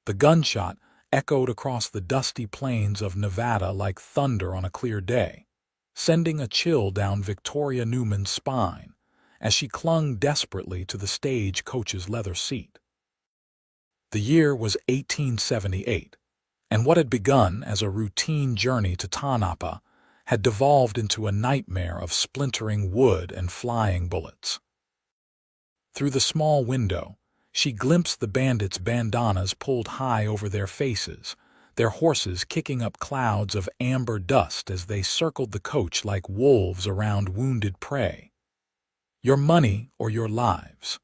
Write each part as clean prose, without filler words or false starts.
The gunshot echoed across the dusty plains of Nevada like thunder on a clear day, sending a chill down Victoria Newman's spine as she clung desperately to the stagecoach's leather seat. The year was 1878, and what had begun as a routine journey to Tanapa had devolved into a nightmare of splintering wood and flying bullets. Through the small window, she glimpsed the bandits' bandanas pulled high over their faces, their horses kicking up clouds of amber dust as they circled the coach like wolves around wounded prey. "Your money or your lives."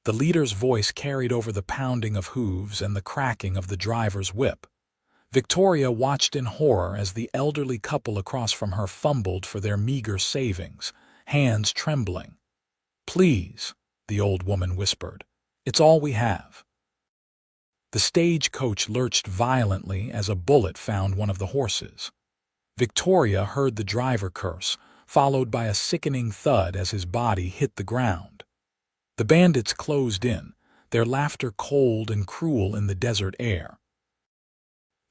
The leader's voice carried over the pounding of hooves and the cracking of the driver's whip. Victoria watched in horror as the elderly couple across from her fumbled for their meager savings, hands trembling. "Please," the old woman whispered. "It's all we have." The stagecoach lurched violently as a bullet found one of the horses. Victoria heard the driver curse, followed by a sickening thud as his body hit the ground. The bandits closed in, their laughter cold and cruel in the desert air.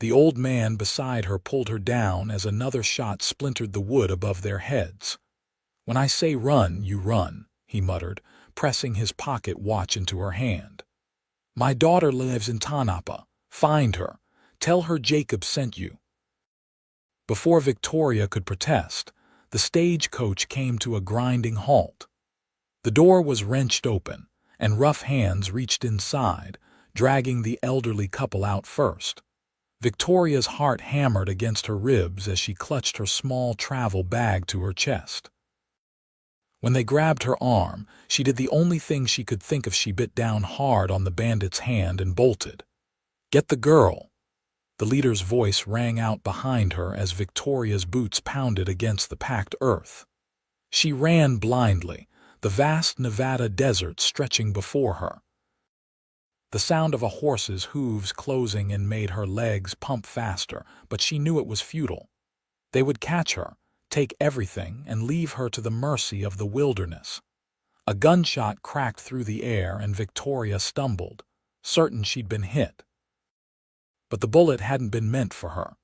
The old man beside her pulled her down as another shot splintered the wood above their heads. "When I say run, you run," he muttered, pressing his pocket watch into her hand. "My daughter lives in Tanapa. Find her. Tell her Jacob sent you." Before Victoria could protest, the stagecoach came to a grinding halt. The door was wrenched open, and rough hands reached inside, dragging the elderly couple out first. Victoria's heart hammered against her ribs as she clutched her small travel bag to her chest. When they grabbed her arm, she did the only thing she could think of. She bit down hard on the bandit's hand and bolted. "Get the girl." The leader's voice rang out behind her as Victoria's boots pounded against the packed earth. She ran blindly, the vast Nevada desert stretching before her. The sound of a horse's hooves closing in made her legs pump faster, but she knew it was futile. They would catch her, take everything, and leave her to the mercy of the wilderness. A gunshot cracked through the air and Victoria stumbled, certain she'd been hit. But the bullet hadn't been meant for her.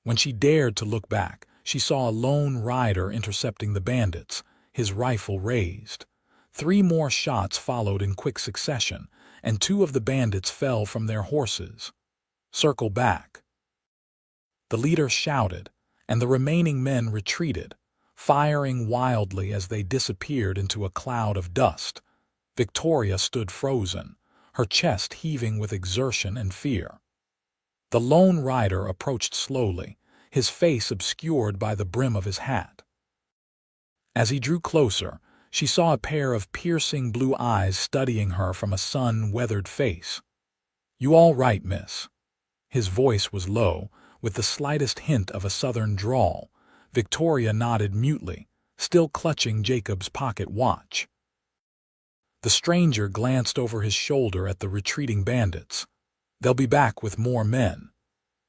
When she dared to look back, she saw a lone rider intercepting the bandits, his rifle raised. 3 more shots followed in quick succession, and 2 of the bandits fell from their horses. "Circle back." The leader shouted, and the remaining men retreated, firing wildly as they disappeared into a cloud of dust. Victoria stood frozen, her chest heaving with exertion and fear. The lone rider approached slowly, his face obscured by the brim of his hat. As he drew closer, she saw a pair of piercing blue eyes studying her from a sun-weathered face. "You all right, miss?" His voice was low, with the slightest hint of a southern drawl. Victoria nodded mutely, still clutching Jacob's pocket watch. The stranger glanced over his shoulder at the retreating bandits. "They'll be back with more men."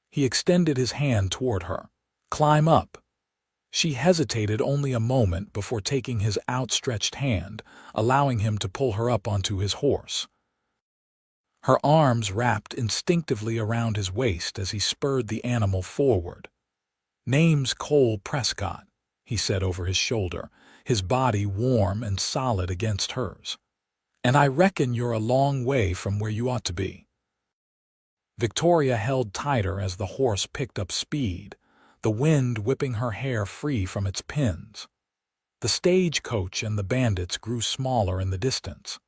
He extended his hand toward her. "Climb up." She hesitated only a moment before taking his outstretched hand, allowing him to pull her up onto his horse. Her arms wrapped instinctively around his waist as he spurred the animal forward. "Name's Cole Prescott," he said over his shoulder, his body warm and solid against hers. "And I reckon you're a long way from where you ought to be." Victoria held tighter as the horse picked up speed, the wind whipping her hair free from its pins. The stagecoach and the bandits grew smaller in the distance.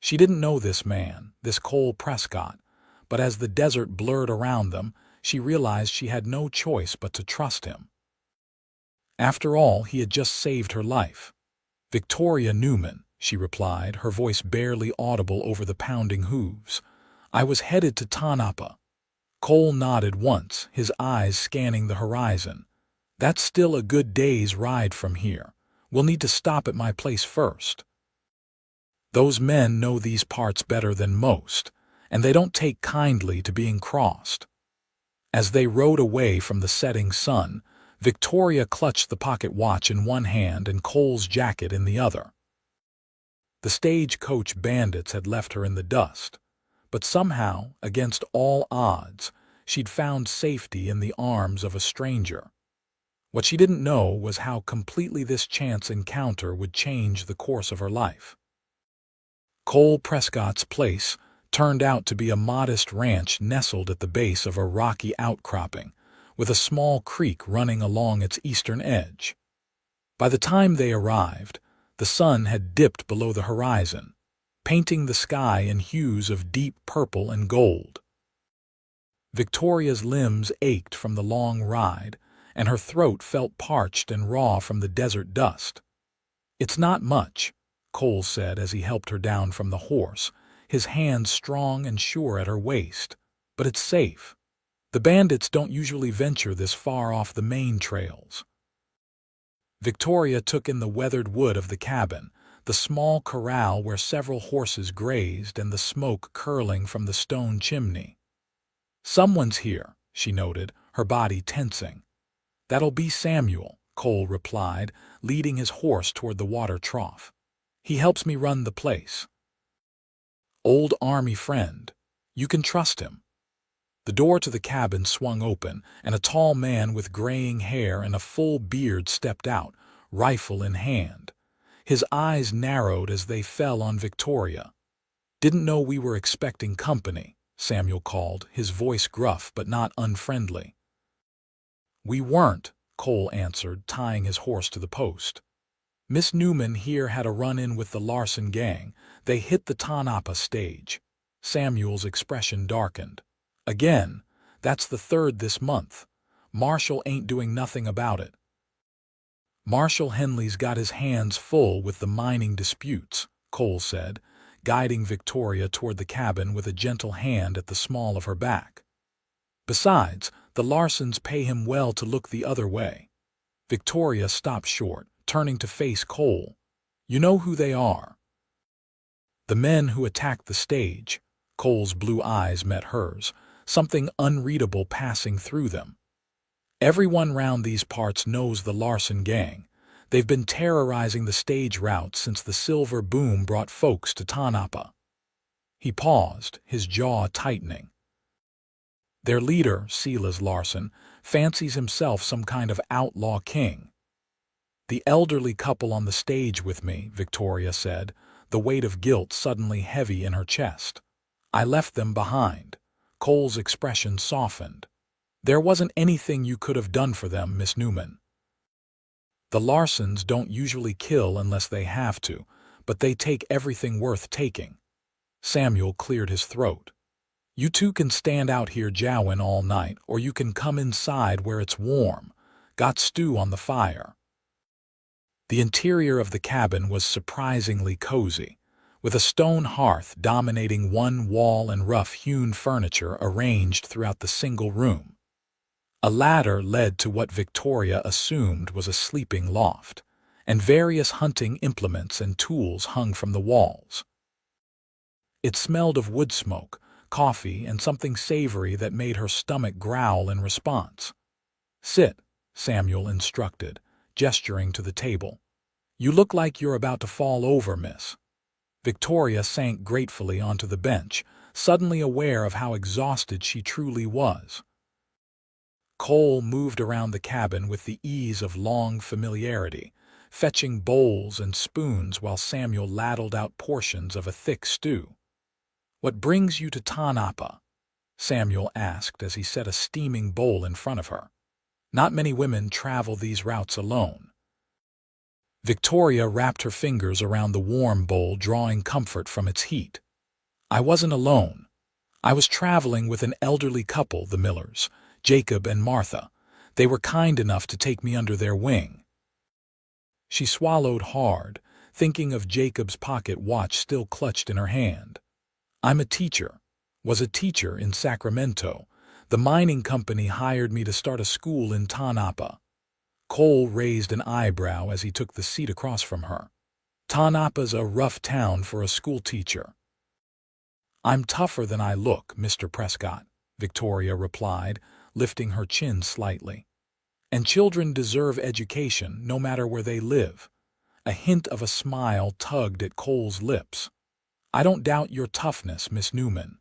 She didn't know this man, this Cole Prescott, but as the desert blurred around them, she realized she had no choice but to trust him. After all, he had just saved her life. "Victoria Newman," she replied, her voice barely audible over the pounding hooves. "I was headed to Tanapa." Cole nodded once, his eyes scanning the horizon. "That's still a good day's ride from here. We'll need to stop at my place first." Those men know these parts better than most, and they don't take kindly to being crossed. As they rode away from the setting sun, Victoria clutched the pocket watch in one hand and Cole's jacket in the other. The stagecoach bandits had left her in the dust, But somehow, against all odds, she'd found safety in the arms of a stranger. What she didn't know was how completely this chance encounter would change the course of her life. Cole Prescott's place turned out to be a modest ranch nestled at the base of a rocky outcropping, with a small creek running along its eastern edge. By the time they arrived, the sun had dipped below the horizon, painting the sky in hues of deep purple and gold. Victoria's limbs ached from the long ride, and her throat felt parched and raw from the desert dust. "It's not much," Cole said as he helped her down from the horse, his hands strong and sure at her waist. "But it's safe. The bandits don't usually venture this far off the main trails." Victoria took in the weathered wood of the cabin, the small corral where several horses grazed and the smoke curling from the stone chimney. "Someone's here," she noted, her body tensing. "That'll be Samuel," Cole replied, leading his horse toward the water trough. "He helps me run the place. Old army friend. You can trust him." The door to the cabin swung open, and a tall man with graying hair and a full beard stepped out, rifle in hand. His eyes narrowed as they fell on Victoria. "Didn't know we were expecting company," Samuel called, his voice gruff but not unfriendly. "We weren't," Cole answered, tying his horse to the post. "Miss Newman here had a run-in with the Larsson gang. They hit the Tanapa stage." Samuel's expression darkened. "Again? That's the third this month. Marshall ain't doing nothing about it." "Marshall Henley's got his hands full with the mining disputes," Cole said, guiding Victoria toward the cabin with a gentle hand at the small of her back. "Besides, the Larsons pay him well to look the other way." Victoria stopped short, turning to face Cole. "You know who they are?" "The men who attacked the stage." Cole's blue eyes met hers, something unreadable passing through them. "Everyone round these parts knows the Larsson gang. They've been terrorizing the stage route since the silver boom brought folks to Tanapa." He paused, his jaw tightening. "Their leader, Silas Larsson, fancies himself some kind of outlaw king." "The elderly couple on the stage with me," Victoria said, the weight of guilt suddenly heavy in her chest. "I left them behind." Cole's expression softened. "There wasn't anything you could have done for them, Miss Newman. The Larsons don't usually kill unless they have to, but they take everything worth taking." Samuel cleared his throat. "You two can stand out here jowing all night, or you can come inside where it's warm. Got stew on the fire." The interior of the cabin was surprisingly cozy, with a stone hearth dominating one wall and rough-hewn furniture arranged throughout the single room. A ladder led to what Victoria assumed was a sleeping loft, and various hunting implements and tools hung from the walls. It smelled of wood smoke, coffee, and something savory that made her stomach growl in response. "Sit," Samuel instructed, gesturing to the table. "You look like you're about to fall over, miss." Victoria sank gratefully onto the bench, suddenly aware of how exhausted she truly was. Cole moved around the cabin with the ease of long familiarity, fetching bowls and spoons while Samuel ladled out portions of a thick stew. "What brings you to Tanapa?" Samuel asked as he set a steaming bowl in front of her. "Not many women travel these routes alone." Victoria wrapped her fingers around the warm bowl, drawing comfort from its heat. "I wasn't alone. I was traveling with an elderly couple, the Millers, Jacob and Martha. They were kind enough to take me under their wing." She swallowed hard, thinking of Jacob's pocket watch still clutched in her hand. "I'm a teacher. Was a teacher in Sacramento. The mining company hired me to start a school in Tanapa." Cole raised an eyebrow as he took the seat across from her. "Tanapa's a rough town for a schoolteacher." "I'm tougher than I look, Mr. Prescott," Victoria replied, lifting her chin slightly. "And children deserve education, no matter where they live." A hint of a smile tugged at Cole's lips. "I don't doubt your toughness, Miss Newman."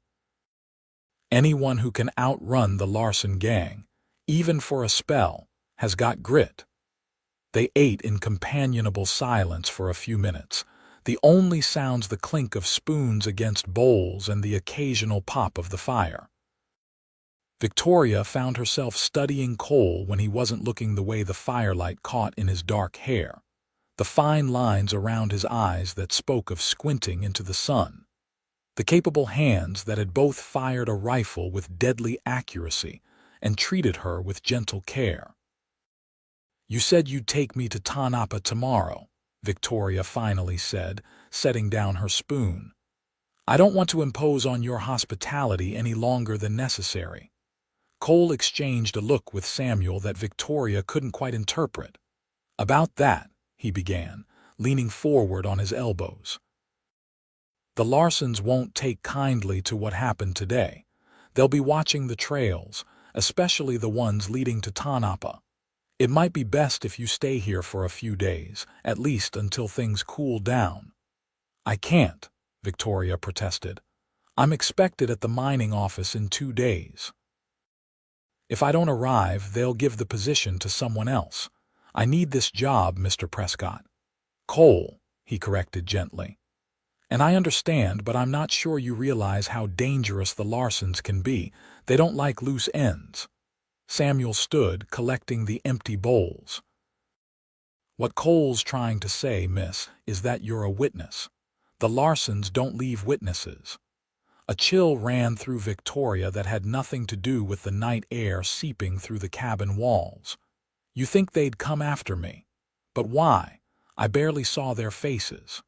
Anyone who can outrun the Larsson gang, even for a spell, has got grit. They ate in companionable silence for a few minutes, the only sounds the clink of spoons against bowls and the occasional pop of the fire. Victoria found herself studying Cole when he wasn't looking the way the firelight caught in his dark hair, the fine lines around his eyes that spoke of squinting into the sun, the capable hands that had both fired a rifle with deadly accuracy and treated her with gentle care. "You said you'd take me to Tanapa tomorrow," Victoria finally said, setting down her spoon. "I don't want to impose on your hospitality any longer than necessary." Cole exchanged a look with Samuel that Victoria couldn't quite interpret. "About that," he began, leaning forward on his elbows. "The Larssons won't take kindly to what happened today. They'll be watching the trails, especially the ones leading to Tanapa. It might be best if you stay here for a few days, at least until things cool down." "I can't," Victoria protested. "I'm expected at the mining office in 2 days. If I don't arrive, they'll give the position to someone else. I need this job, Mr. Prescott." "Cole," he corrected gently. "And I understand, but I'm not sure you realize how dangerous the Larssons can be. They don't like loose ends." Samuel stood, collecting the empty bowls. "What Cole's trying to say, miss, is that you're a witness. The Larssons don't leave witnesses." A chill ran through Victoria that had nothing to do with the night air seeping through the cabin walls. "You think they'd come after me? But why? I barely saw their faces."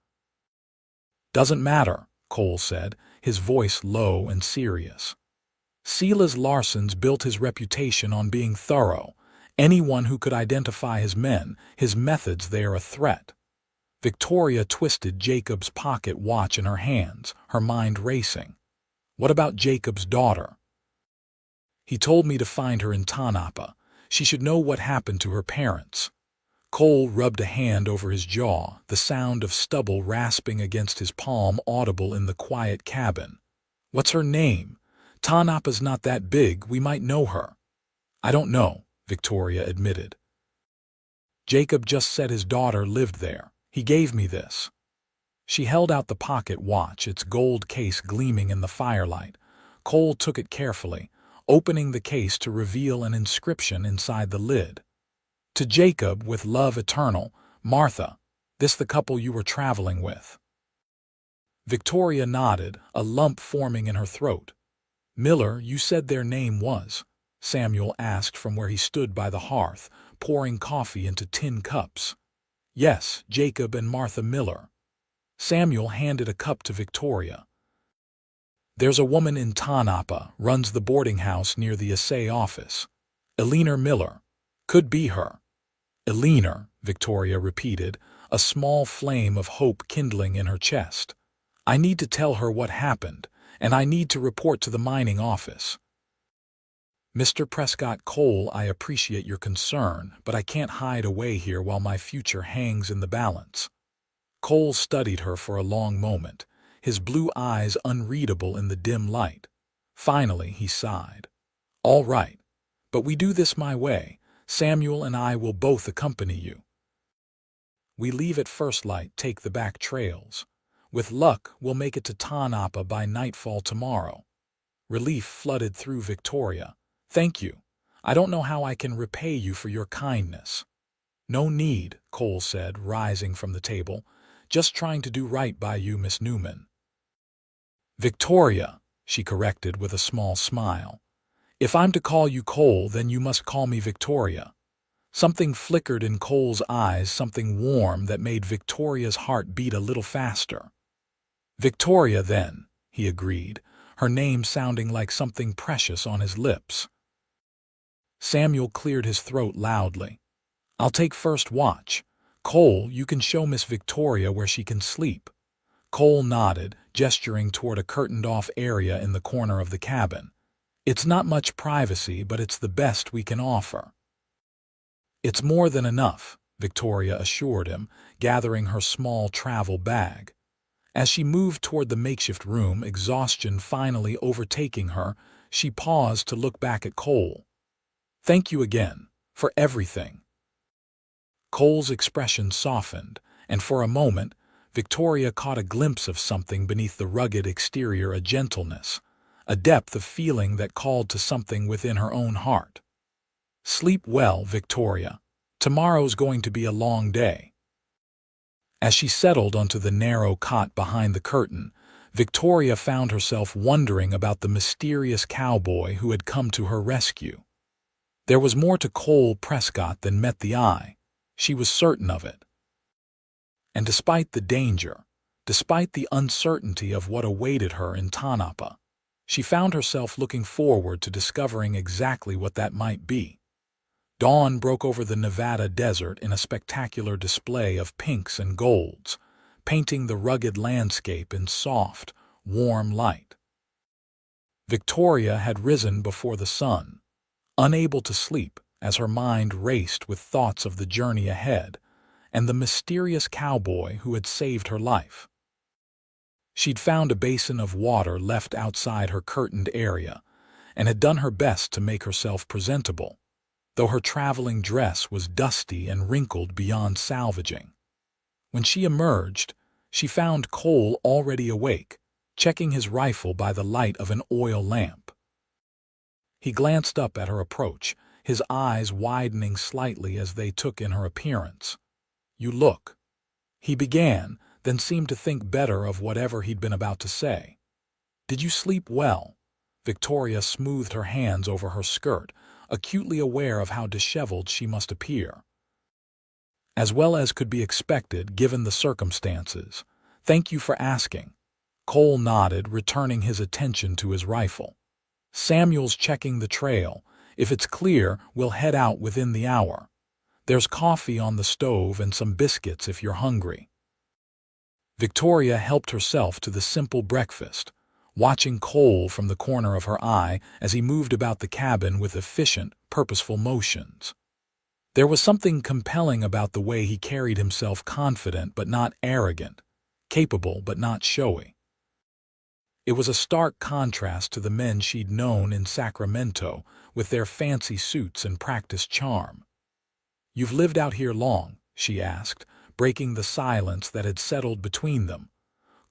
"Doesn't matter," Cole said, his voice low and serious. "Silas Larsson's built his reputation on being thorough. Anyone who could identify his men, his methods, they're a threat." Victoria twisted Jacob's pocket watch in her hands, her mind racing. "What about Jacob's daughter?" "He told me to find her in Tanapa. She should know what happened to her parents." Cole rubbed a hand over his jaw, the sound of stubble rasping against his palm audible in the quiet cabin. "What's her name? Tanapa's not that big, we might know her." "I don't know," Victoria admitted. "Jacob just said his daughter lived there. He gave me this." She held out the pocket watch, its gold case gleaming in the firelight. Cole took it carefully, opening the case to reveal an inscription inside the lid. "To Jacob, with love eternal, Martha, this the couple you were traveling with." Victoria nodded, a lump forming in her throat. "Miller, you said their name was?" Samuel asked from where he stood by the hearth, pouring coffee into tin cups. "Yes, Jacob and Martha Miller." Samuel handed a cup to Victoria. "There's a woman in Tanapa, runs the boarding house near the assay office. Eleanor Miller. Could be her." "Eleanor," Victoria repeated, a small flame of hope kindling in her chest. "I need to tell her what happened, and I need to report to the mining office." "Mr. Prescott Cole, I appreciate your concern, but I can't hide away here while my future hangs in the balance." Cole studied her for a long moment, his blue eyes unreadable in the dim light. Finally, he sighed. "All right, but we do this my way. Samuel and I will both accompany you. We leave at first light, take the back trails. With luck, we'll make it to Tanapa by nightfall tomorrow." Relief flooded through Victoria. "Thank you. I don't know how I can repay you for your kindness." "No need," Cole said, rising from the table. "Just trying to do right by you, Miss Newman." "Victoria," she corrected with a small smile. "If I'm to call you Cole, then you must call me Victoria." Something flickered in Cole's eyes, something warm that made Victoria's heart beat a little faster. "Victoria, then," he agreed, her name sounding like something precious on his lips. Samuel cleared his throat loudly. "I'll take first watch. Cole, you can show Miss Victoria where she can sleep." Cole nodded, gesturing toward a curtained-off area in the corner of the cabin. "It's not much privacy, but it's the best we can offer." "It's more than enough," Victoria assured him, gathering her small travel bag. As she moved toward the makeshift room, exhaustion finally overtaking her, she paused to look back at Cole. "Thank you again, for everything." Cole's expression softened, and for a moment, Victoria caught a glimpse of something beneath the rugged exterior, a gentleness, a depth of feeling that called to something within her own heart. "Sleep well, Victoria. Tomorrow's going to be a long day." As she settled onto the narrow cot behind the curtain, Victoria found herself wondering about the mysterious cowboy who had come to her rescue. There was more to Cole Prescott than met the eye. She was certain of it. And despite the danger, despite the uncertainty of what awaited her in Tanapa, she found herself looking forward to discovering exactly what that might be. Dawn broke over the Nevada desert in a spectacular display of pinks and golds, painting the rugged landscape in soft, warm light. Victoria had risen before the sun, unable to sleep as her mind raced with thoughts of the journey ahead and the mysterious cowboy who had saved her life. She'd found a basin of water left outside her curtained area and had done her best to make herself presentable, though her traveling dress was dusty and wrinkled beyond salvaging. When she emerged, she found Cole already awake, checking his rifle by the light of an oil lamp. He glanced up at her approach, his eyes widening slightly as they took in her appearance. "You look," he began, then seemed to think better of whatever he'd been about to say. "Did you sleep well?" Victoria smoothed her hands over her skirt, acutely aware of how disheveled she must appear. "As well as could be expected given the circumstances. Thank you for asking." Cole nodded, returning his attention to his rifle. "Samuel's checking the trail. If it's clear, we'll head out within the hour. There's coffee on the stove and some biscuits if you're hungry." Victoria helped herself to the simple breakfast, watching Cole from the corner of her eye as he moved about the cabin with efficient, purposeful motions. There was something compelling about the way he carried himself, confident but not arrogant, capable but not showy. It was a stark contrast to the men she'd known in Sacramento with their fancy suits and practiced charm. "You've lived out here long?" she asked, breaking the silence that had settled between them.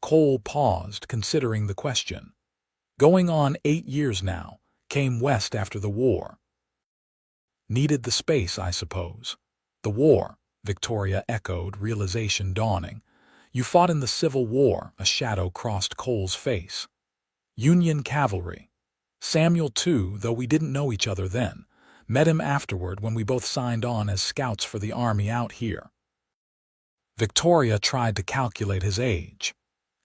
Cole paused, considering the question. "Going on 8 years now. Came west after the war." "Needed the space, I suppose." "The war," Victoria echoed, realization dawning. "You fought in the Civil War," a shadow crossed Cole's face. "Union cavalry. Samuel too, though we didn't know each other then. Met him afterward when we both signed on as scouts for the army out here." Victoria tried to calculate his age.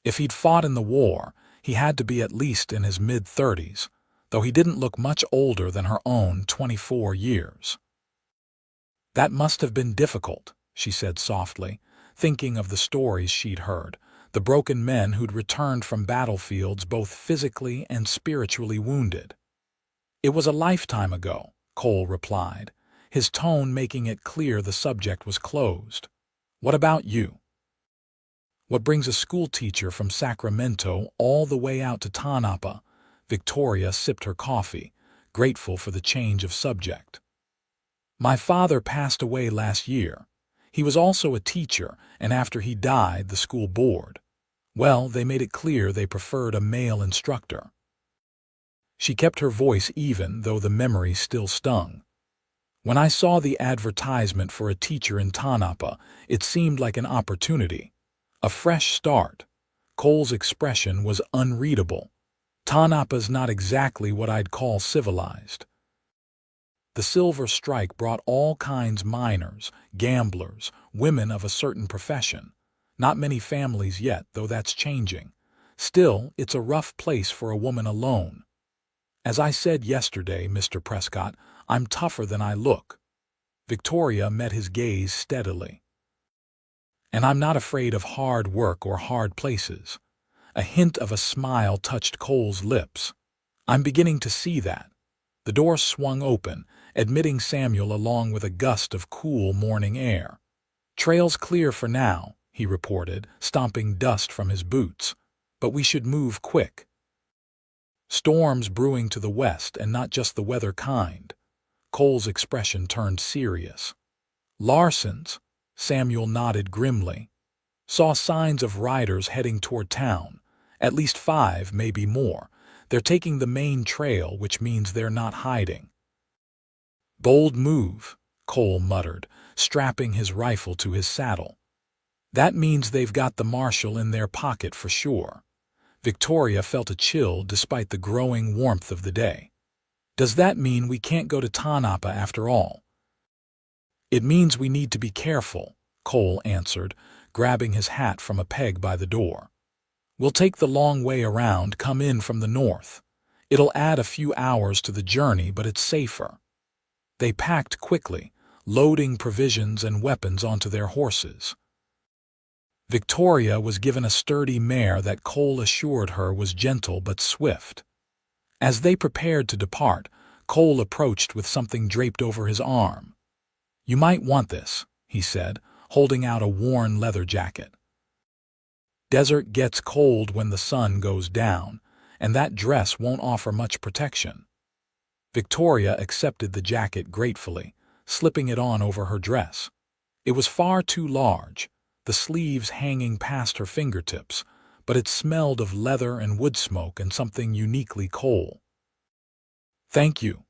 If he'd fought in the war, he had to be at least in his mid-30s, though he didn't look much older than her own 24 years. "That must have been difficult," she said softly, thinking of the stories she'd heard, the broken men who'd returned from battlefields both physically and spiritually wounded. "It was a lifetime ago," Cole replied, his tone making it clear the subject was closed. "What about you? What brings a schoolteacher from Sacramento all the way out to Tanapa?" Victoria sipped her coffee, grateful for the change of subject. "My father passed away last year. He was also a teacher, and after he died, the school board, well, they made it clear they preferred a male instructor." She kept her voice even, though the memory still stung. "When I saw the advertisement for a teacher in Tanapa, it seemed like an opportunity. A fresh start." Cole's expression was unreadable. "Tanapa's not exactly what I'd call civilized." The silver strike brought all kinds: miners, gamblers, women of a certain profession. Not many families yet, though that's changing. Still, it's a rough place for a woman alone. "As I said yesterday, Mr. Prescott, I'm tougher than I look." Victoria met his gaze steadily. "And I'm not afraid of hard work or hard places." A hint of a smile touched Cole's lips. "I'm beginning to see that." The door swung open, admitting Samuel along with a gust of cool morning air. "Trail's clear for now," he reported, stomping dust from his boots. "But we should move quick." Storms brewing to the west, and not just the weather kind. Cole's expression turned serious. Larsson's, Samuel nodded grimly. Saw signs of riders heading toward town. At least 5, maybe more. They're taking the main trail, which means they're not hiding. Bold move, Cole muttered, strapping his rifle to his saddle. That means they've got the marshal in their pocket for sure. Victoria felt a chill despite the growing warmth of the day. Does that mean we can't go to Tanapa after all? It means we need to be careful, Cole answered, grabbing his hat from a peg by the door. We'll take the long way around, come in from the north. It'll add a few hours to the journey, but it's safer. They packed quickly, loading provisions and weapons onto their horses. Victoria was given a sturdy mare that Cole assured her was gentle but swift. As they prepared to depart, Cole approached with something draped over his arm. "You might want this," he said, holding out a worn leather jacket. Desert gets cold when the sun goes down, and that dress won't offer much protection. Victoria accepted the jacket gratefully, slipping it on over her dress. It was far too large, the sleeves hanging past her fingertips, but it smelled of leather and wood smoke and something uniquely Cole. "Thank you."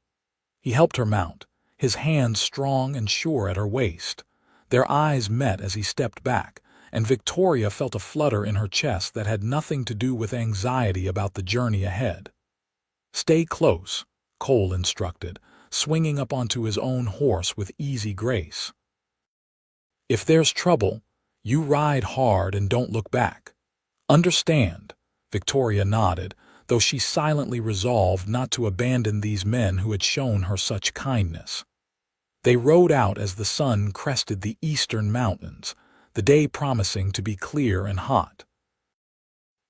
He helped her mount, his hands strong and sure at her waist. Their eyes met as he stepped back, and Victoria felt a flutter in her chest that had nothing to do with anxiety about the journey ahead. "Stay close," Cole instructed, swinging up onto his own horse with easy grace. "If there's trouble, you ride hard and don't look back." "Understand," Victoria nodded, though she silently resolved not to abandon these men who had shown her such kindness. They rode out as the sun crested the eastern mountains, the day promising to be clear and hot.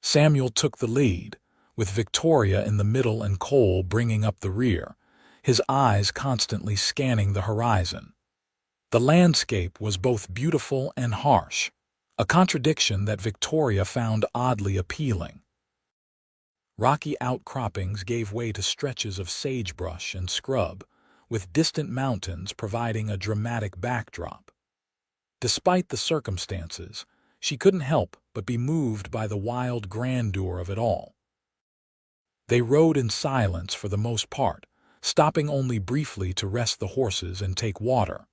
Samuel took the lead, with Victoria in the middle and Cole bringing up the rear, his eyes constantly scanning the horizon. The landscape was both beautiful and harsh, a contradiction that Victoria found oddly appealing. Rocky outcroppings gave way to stretches of sagebrush and scrub, with distant mountains providing a dramatic backdrop. Despite the circumstances, she couldn't help but be moved by the wild grandeur of it all. They rode in silence for the most part, stopping only briefly to rest the horses and take water.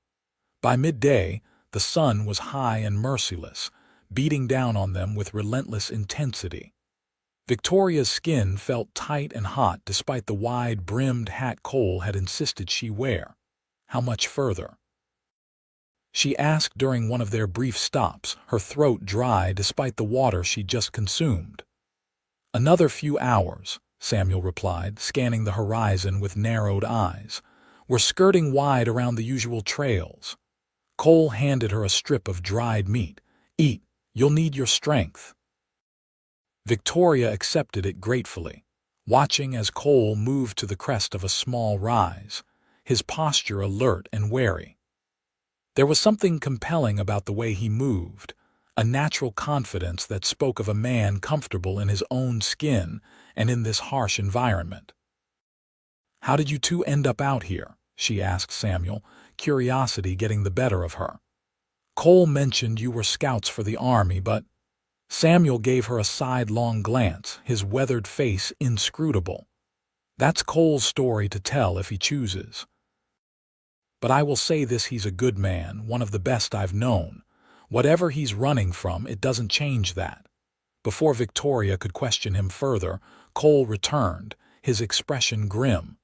By midday, the sun was high and merciless, beating down on them with relentless intensity. Victoria's skin felt tight and hot despite the wide-brimmed hat Cole had insisted she wear. "How much further?" she asked during one of their brief stops, her throat dry despite the water she'd just consumed. "Another few hours," Samuel replied, scanning the horizon with narrowed eyes. "We're skirting wide around the usual trails." Cole handed her a strip of dried meat. "Eat, you'll need your strength." Victoria accepted it gratefully, watching as Cole moved to the crest of a small rise, his posture alert and wary. There was something compelling about the way he moved, a natural confidence that spoke of a man comfortable in his own skin and in this harsh environment. "How did you two end up out here?" she asked Samuel, curiosity getting the better of her. "Cole mentioned you were scouts for the army, but—" Samuel gave her a sidelong glance, his weathered face inscrutable. "That's Cole's story to tell if he chooses. But I will say this, he's a good man, one of the best I've known. Whatever he's running from, it doesn't change that." Before Victoria could question him further, Cole returned, his expression grim.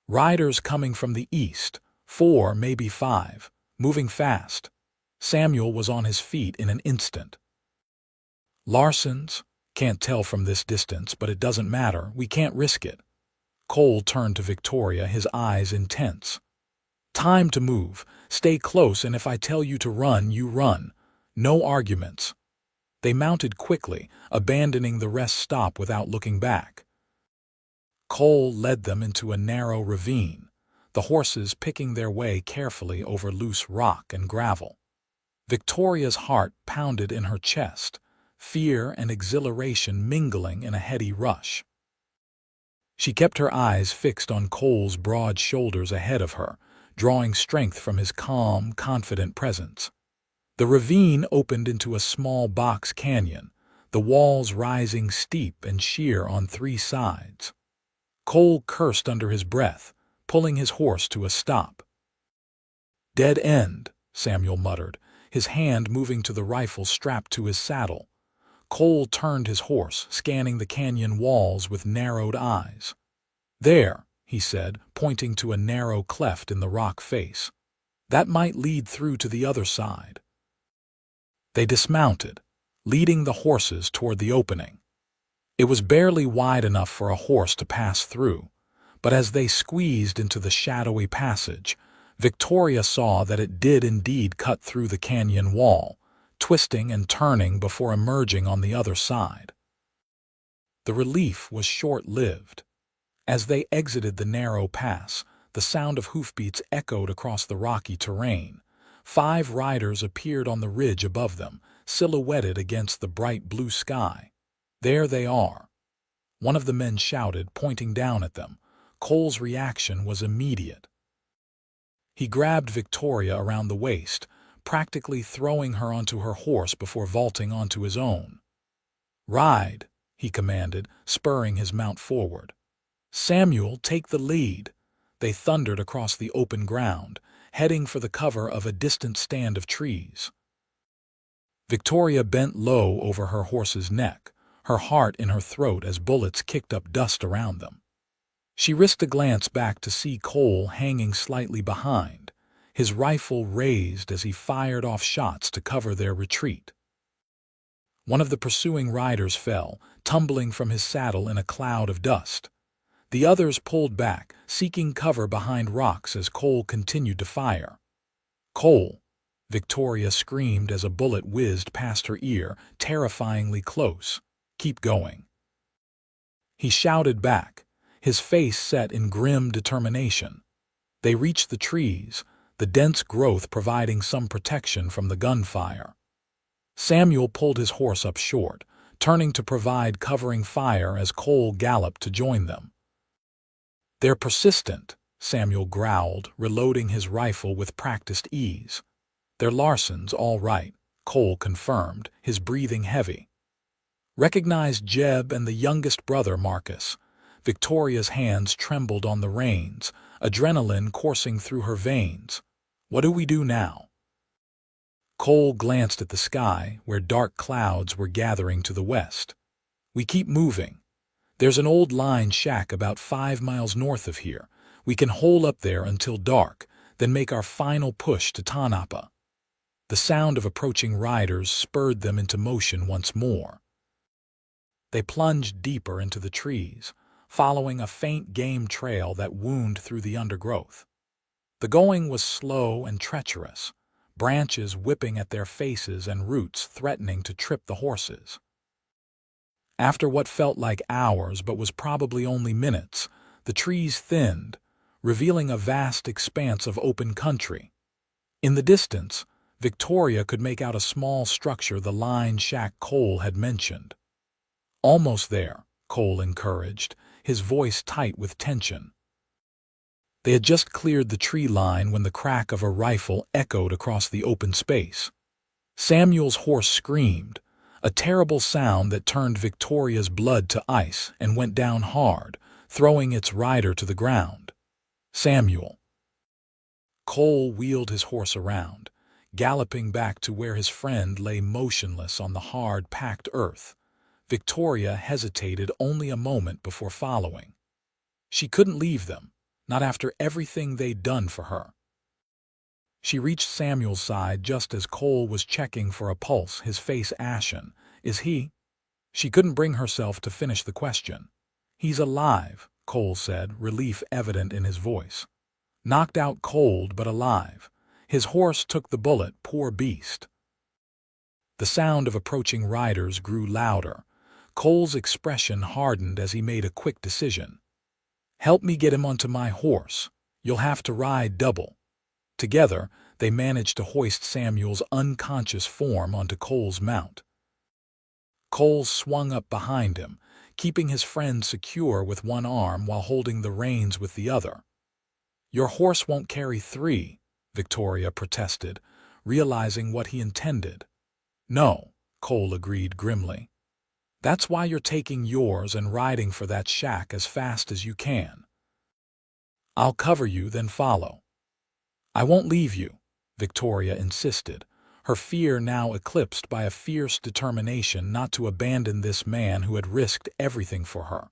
"Riders coming from the east, 4, maybe 5, moving fast." Samuel was on his feet in an instant. "Larsson's? Can't tell from this distance, but it doesn't matter. We can't risk it." Cole turned to Victoria, his eyes intense. "Time to move. Stay close, and if I tell you to run, you run. No arguments." They mounted quickly, abandoning the rest stop without looking back. Cole led them into a narrow ravine, the horses picking their way carefully over loose rock and gravel. Victoria's heart pounded in her chest, fear and exhilaration mingling in a heady rush. She kept her eyes fixed on Cole's broad shoulders ahead of her, drawing strength from his calm, confident presence. The ravine opened into a small box canyon, the walls rising steep and sheer on three sides. Cole cursed under his breath, pulling his horse to a stop. "Dead end," Samuel muttered, his hand moving to the rifle strapped to his saddle. Cole turned his horse, scanning the canyon walls with narrowed eyes. "There," he said, pointing to a narrow cleft in the rock face. "That might lead through to the other side." They dismounted, leading the horses toward the opening. It was barely wide enough for a horse to pass through, but as they squeezed into the shadowy passage, Victoria saw that it did indeed cut through the canyon wall, twisting and turning before emerging on the other side. The relief was short-lived. As they exited the narrow pass, the sound of hoofbeats echoed across the rocky terrain. 5 riders appeared on the ridge above them, silhouetted against the bright blue sky. "There they are," one of the men shouted, pointing down at them. Cole's reaction was immediate. He grabbed Victoria around the waist, practically throwing her onto her horse before vaulting onto his own. "Ride," he commanded, spurring his mount forward. "Samuel, take the lead." They thundered across the open ground, heading for the cover of a distant stand of trees. Victoria bent low over her horse's neck, her heart in her throat as bullets kicked up dust around them. She risked a glance back to see Cole hanging slightly behind, his rifle raised as he fired off shots to cover their retreat. One of the pursuing riders fell, tumbling from his saddle in a cloud of dust. The others pulled back, seeking cover behind rocks as Cole continued to fire. "Cole!" Victoria screamed as a bullet whizzed past her ear, terrifyingly close. "Keep going." He shouted back, his face set in grim determination. They reached the trees, the dense growth providing some protection from the gunfire. Samuel pulled his horse up short, turning to provide covering fire as Cole galloped to join them. "They're persistent," Samuel growled, reloading his rifle with practiced ease. "They're Larsson's, all right," Cole confirmed, his breathing heavy. "Recognize Jeb and the youngest brother, Marcus." Victoria's hands trembled on the reins, adrenaline coursing through her veins. "What do we do now?" Cole glanced at the sky, where dark clouds were gathering to the west. "We keep moving. There's an old line shack about 5 miles north of here. We can hole up there until dark, then make our final push to Tanapa." The sound of approaching riders spurred them into motion once more. They plunged deeper into the trees, following a faint game trail that wound through the undergrowth. The going was slow and treacherous, branches whipping at their faces and roots threatening to trip the horses. After what felt like hours but was probably only minutes, the trees thinned, revealing a vast expanse of open country. In the distance, Victoria could make out a small structure the line shack Cole had mentioned. "Almost there," Cole encouraged, his voice tight with tension. They had just cleared the tree line when the crack of a rifle echoed across the open space. Samuel's horse screamed, a terrible sound that turned Victoria's blood to ice and went down hard, throwing its rider to the ground. "Samuel!" Cole wheeled his horse around, galloping back to where his friend lay motionless on the hard, packed earth. Victoria hesitated only a moment before following. She couldn't leave them, not after everything they'd done for her. She reached Samuel's side just as Cole was checking for a pulse, his face ashen. "Is he?" She couldn't bring herself to finish the question. "He's alive," Cole said, relief evident in his voice. "Knocked out cold, but alive. His horse took the bullet, poor beast." The sound of approaching riders grew louder. Cole's expression hardened as he made a quick decision. "Help me get him onto my horse. You'll have to ride double." Together, they managed to hoist Samuel's unconscious form onto Cole's mount. Cole swung up behind him, keeping his friend secure with one arm while holding the reins with the other. "Your horse won't carry 3, Victoria protested, realizing what he intended. "No," Cole agreed grimly. "That's why you're taking yours and riding for that shack as fast as you can. I'll cover you, then follow." "I won't leave you," Victoria insisted, her fear now eclipsed by a fierce determination not to abandon this man who had risked everything for her.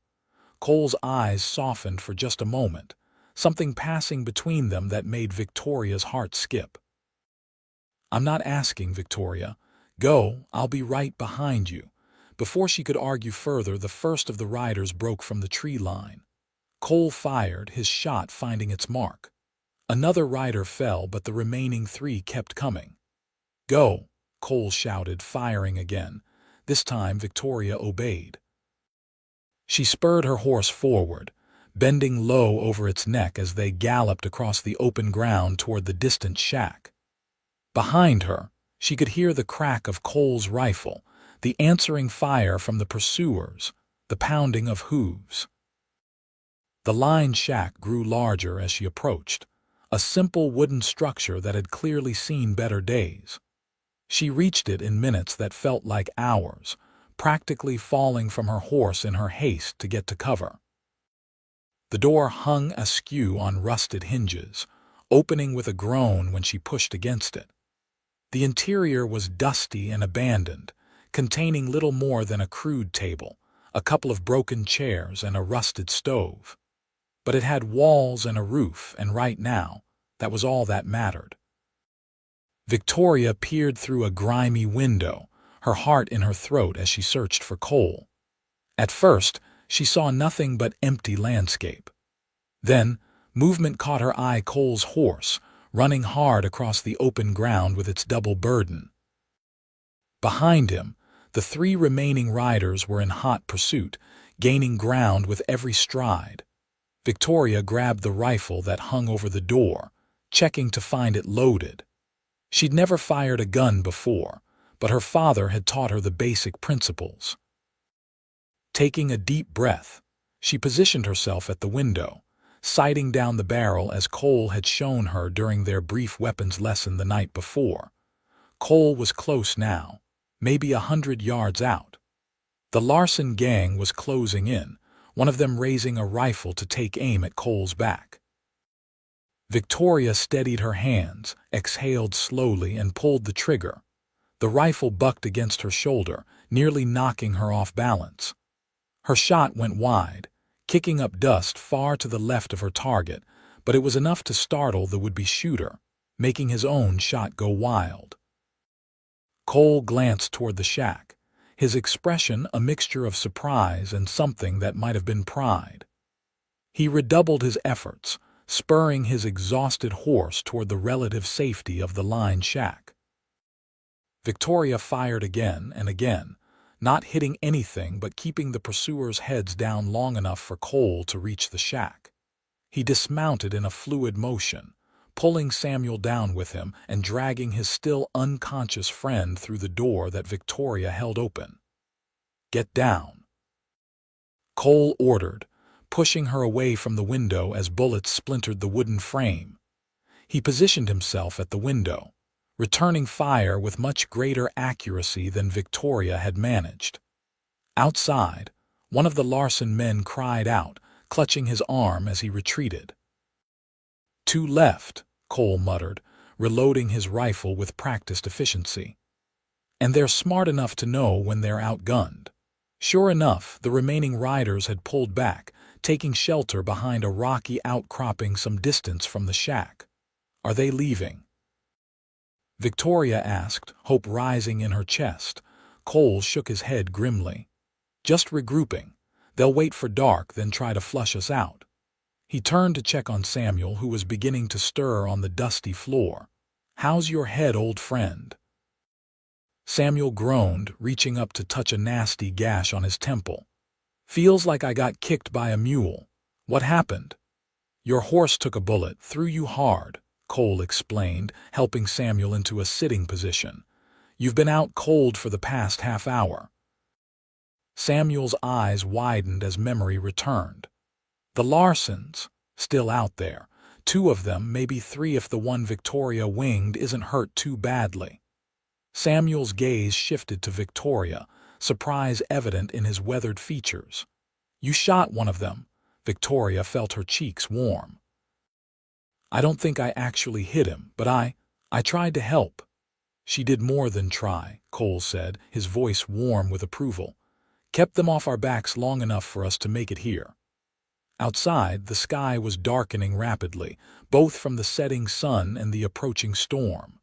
Cole's eyes softened for just a moment, something passing between them that made Victoria's heart skip. "I'm not asking, Victoria. Go, I'll be right behind you." Before she could argue further, the first of the riders broke from the tree line. Cole fired, his shot finding its mark. Another rider fell, but the remaining 3 kept coming. "Go," Cole shouted, firing again. This time Victoria obeyed. She spurred her horse forward, bending low over its neck as they galloped across the open ground toward the distant shack. Behind her, she could hear the crack of Cole's rifle, the answering fire from the pursuers, the pounding of hooves. The lined shack grew larger as she approached, a simple wooden structure that had clearly seen better days. She reached it in minutes that felt like hours, practically falling from her horse in her haste to get to cover. The door hung askew on rusted hinges, opening with a groan when she pushed against it. The interior was dusty and abandoned, containing little more than a crude table, a couple of broken chairs, and a rusted stove. But it had walls and a roof, and right now, that was all that mattered. Victoria peered through a grimy window, her heart in her throat as she searched for Cole. At first, she saw nothing but empty landscape. Then, movement caught her eye: Cole's horse, running hard across the open ground with its double burden. Behind him, the 3 remaining riders were in hot pursuit, gaining ground with every stride. Victoria grabbed the rifle that hung over the door, checking to find it loaded. She'd never fired a gun before, but her father had taught her the basic principles. Taking a deep breath, she positioned herself at the window, sighting down the barrel as Cole had shown her during their brief weapons lesson the night before. Cole was close now, maybe 100 yards out. The Larsson gang was closing in, one of them raising a rifle to take aim at Cole's back. Victoria steadied her hands, exhaled slowly, and pulled the trigger. The rifle bucked against her shoulder, nearly knocking her off balance. Her shot went wide, kicking up dust far to the left of her target, but it was enough to startle the would-be shooter, making his own shot go wild. Cole glanced toward the shack, his expression a mixture of surprise and something that might have been pride. He redoubled his efforts, spurring his exhausted horse toward the relative safety of the lined shack. Victoria fired again and again, not hitting anything but keeping the pursuers' heads down long enough for Cole to reach the shack. He dismounted in a fluid motion, pulling Samuel down with him and dragging his still unconscious friend through the door that Victoria held open. "Get down," Cole ordered, pushing her away from the window as bullets splintered the wooden frame. He positioned himself at the window, returning fire with much greater accuracy than Victoria had managed. Outside, one of the Larsson men cried out, clutching his arm as he retreated. "2 left," Cole muttered, reloading his rifle with practiced efficiency. "And they're smart enough to know when they're outgunned." Sure enough, the remaining riders had pulled back, taking shelter behind a rocky outcropping some distance from the shack. "Are they leaving?" Victoria asked, hope rising in her chest. Cole shook his head grimly. "Just regrouping. They'll wait for dark, then try to flush us out." He turned to check on Samuel, who was beginning to stir on the dusty floor. "How's your head, old friend?" Samuel groaned, reaching up to touch a nasty gash on his temple. "Feels like I got kicked by a mule. What happened?" "Your horse took a bullet, threw you hard," Cole explained, helping Samuel into a sitting position. "You've been out cold for the past half hour." Samuel's eyes widened as memory returned. The Larsons, still out there. 2 of them, maybe 3 if the one Victoria winged isn't hurt too badly. Samuel's gaze shifted to Victoria, surprise evident in his weathered features. "You shot one of them." Victoria felt her cheeks warm. "I don't think I actually hit him, but I tried to help." "She did more than try," Cole said, his voice warm with approval. "Kept them off our backs long enough for us to make it here." Outside, the sky was darkening rapidly, both from the setting sun and the approaching storm.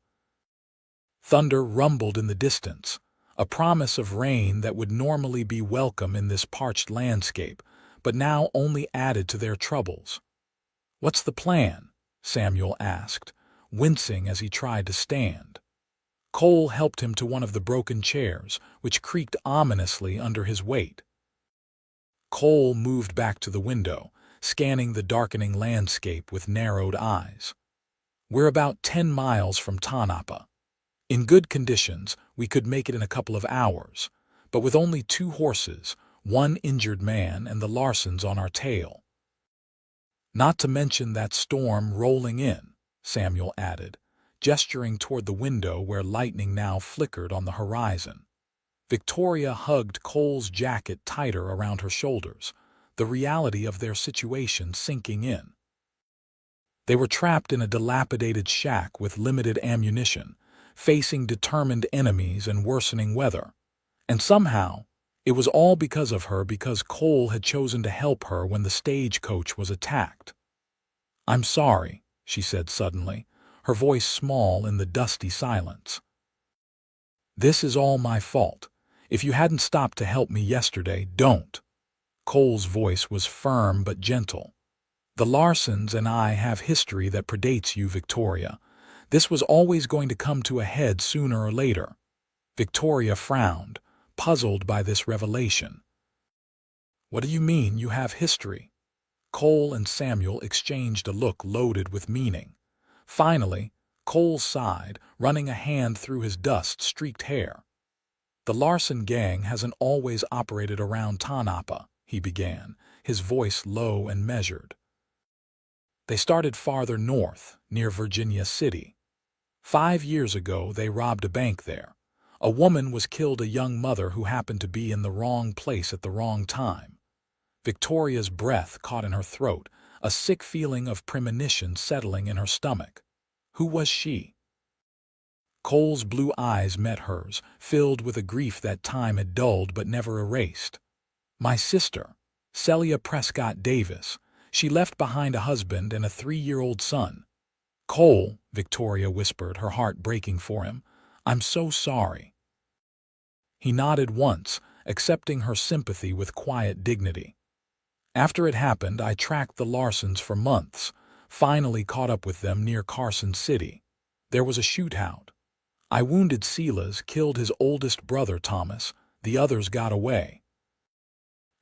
Thunder rumbled in the distance, a promise of rain that would normally be welcome in this parched landscape, but now only added to their troubles. "What's the plan?" Samuel asked, wincing as he tried to stand. Cole helped him to one of the broken chairs, which creaked ominously under his weight. Cole moved back to the window, scanning the darkening landscape with narrowed eyes. "We're about 10 miles from Tanapa. In good conditions, we could make it in a couple of hours, but with only 2 horses, 1 injured man, and the Larsons on our tail. Not to mention that storm rolling in," Samuel added, gesturing toward the window where lightning now flickered on the horizon. Victoria hugged Cole's jacket tighter around her shoulders, the reality of their situation sinking in. They were trapped in a dilapidated shack with limited ammunition, facing determined enemies and worsening weather. And somehow, it was all because of her, because Cole had chosen to help her when the stagecoach was attacked. "I'm sorry," she said suddenly, her voice small in the dusty silence. "This is all my fault. If you hadn't stopped to help me yesterday, don't." Cole's voice was firm but gentle. "The Larsons and I have history that predates you, Victoria. This was always going to come to a head sooner or later." Victoria frowned, puzzled by this revelation. "What do you mean, you have history?" Cole and Samuel exchanged a look loaded with meaning. Finally, Cole sighed, running a hand through his dust-streaked hair. "The Larsson gang hasn't always operated around Tanapa," he began, his voice low and measured. "They started farther north, near Virginia City. 5 years ago, they robbed a bank there. A woman was killed, a young mother who happened to be in the wrong place at the wrong time." Victoria's breath caught in her throat, a sick feeling of premonition settling in her stomach. "Who was she?" Cole's blue eyes met hers, filled with a grief that time had dulled but never erased. "My sister, Celia Prescott Davis. She left behind a husband and a 3-year-old son." "Cole," Victoria whispered, her heart breaking for him, "I'm so sorry." He nodded once, accepting her sympathy with quiet dignity. "After it happened, I tracked the Larsons for months, finally caught up with them near Carson City. There was a shootout. I wounded Silas, killed his oldest brother Thomas, the others got away.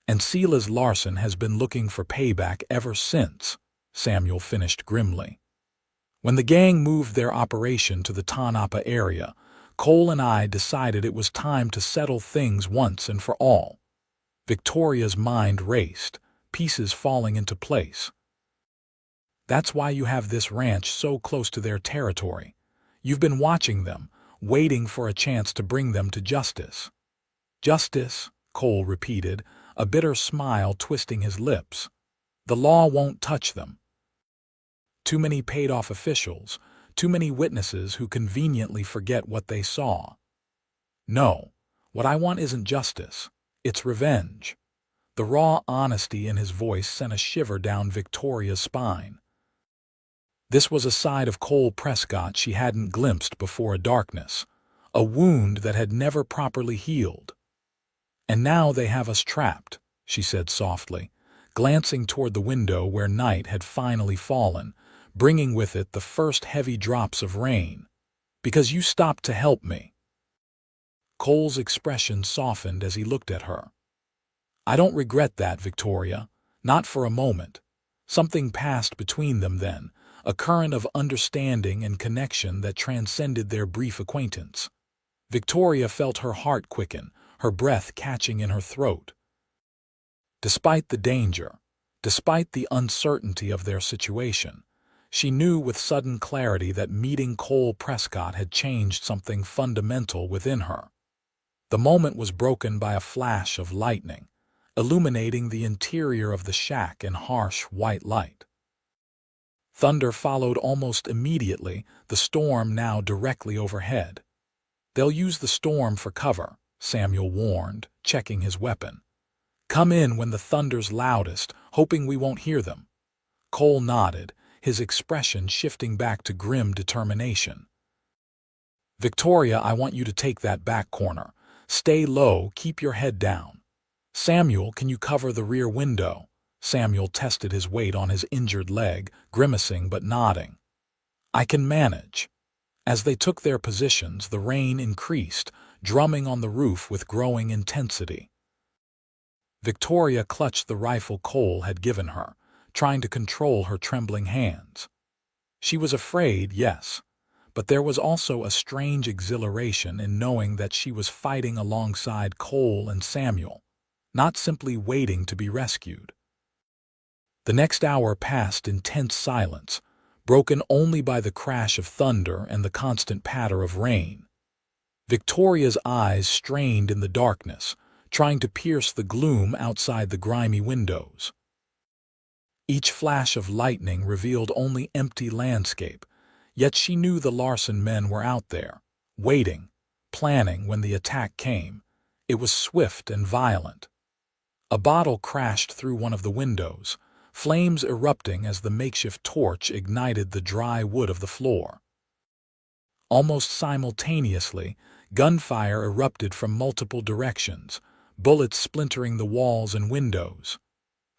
And Silas Larsson has been looking for payback ever since," Samuel finished grimly. "When the gang moved their operation to the Tanapa area, Cole and I decided it was time to settle things once and for all." Victoria's mind raced, pieces falling into place. "That's why you have this ranch so close to their territory. You've been watching them, waiting for a chance to bring them to justice." "Justice," Cole repeated, a bitter smile twisting his lips. "The law won't touch them. Too many paid-off officials, too many witnesses who conveniently forget what they saw. No, what I want isn't justice. It's revenge." The raw honesty in his voice sent a shiver down Victoria's spine. This was a side of Cole Prescott she hadn't glimpsed before, a darkness, a wound that had never properly healed. "And now they have us trapped," she said softly, glancing toward the window where night had finally fallen, bringing with it the first heavy drops of rain. "Because you stopped to help me." Cole's expression softened as he looked at her. "I don't regret that, Victoria, not for a moment. Something passed between them then, a current of understanding and connection that transcended their brief acquaintance." Victoria felt her heart quicken, her breath catching in her throat. Despite the danger, despite the uncertainty of their situation, she knew with sudden clarity that meeting Cole Prescott had changed something fundamental within her. The moment was broken by a flash of lightning, illuminating the interior of the shack in harsh white light. Thunder followed almost immediately, the storm now directly overhead. "They'll use the storm for cover," Samuel warned, checking his weapon. "Come in when the thunder's loudest, hoping we won't hear them." Cole nodded, his expression shifting back to grim determination. "Victoria, I want you to take that back corner. Stay low, keep your head down. Samuel, can you cover the rear window?" Samuel tested his weight on his injured leg, grimacing but nodding. "I can manage." As they took their positions, the rain increased, drumming on the roof with growing intensity. Victoria clutched the rifle Cole had given her, trying to control her trembling hands. She was afraid, yes, but there was also a strange exhilaration in knowing that she was fighting alongside Cole and Samuel, not simply waiting to be rescued. The next hour passed in tense silence, broken only by the crash of thunder and the constant patter of rain. Victoria's eyes strained in the darkness, trying to pierce the gloom outside the grimy windows. Each flash of lightning revealed only empty landscape, yet she knew the Larsson men were out there, waiting, planning when the attack came. It was swift and violent. A bottle crashed through one of the windows, flames erupting as the makeshift torch ignited the dry wood of the floor. Almost simultaneously, gunfire erupted from multiple directions, bullets splintering the walls and windows.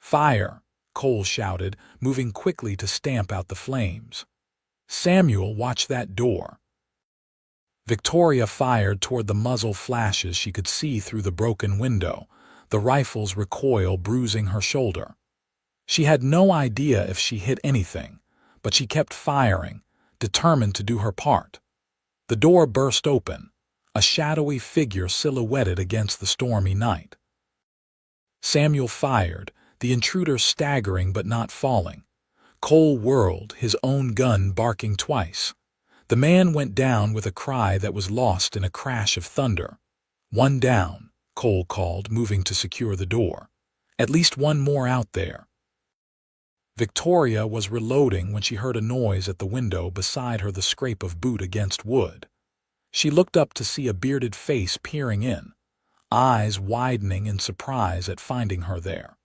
"Fire!" Cole shouted, moving quickly to stamp out the flames. "Samuel, watch that door." Victoria fired toward the muzzle flashes she could see through the broken window, the rifle's recoil bruising her shoulder. She had no idea if she hit anything, but she kept firing, determined to do her part. The door burst open, a shadowy figure silhouetted against the stormy night. Samuel fired, the intruder staggering but not falling. Cole whirled, his own gun barking twice. The man went down with a cry that was lost in a crash of thunder. "One down," Cole called, moving to secure the door. "At least one more out there." Victoria was reloading when she heard a noise at the window beside her, the scrape of boot against wood. She looked up to see a bearded face peering in, eyes widening in surprise at finding her there.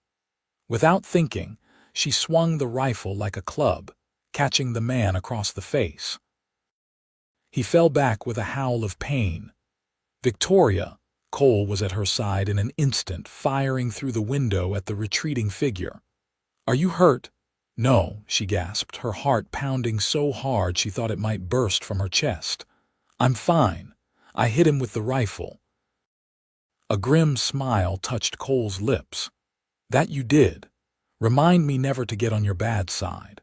Without thinking, she swung the rifle like a club, catching the man across the face. He fell back with a howl of pain. "Victoria!" Cole was at her side in an instant, firing through the window at the retreating figure. "Are you hurt?" "No," she gasped, her heart pounding so hard she thought it might burst from her chest. "I'm fine. I hit him with the rifle." A grim smile touched Cole's lips. "That you did. Remind me never to get on your bad side."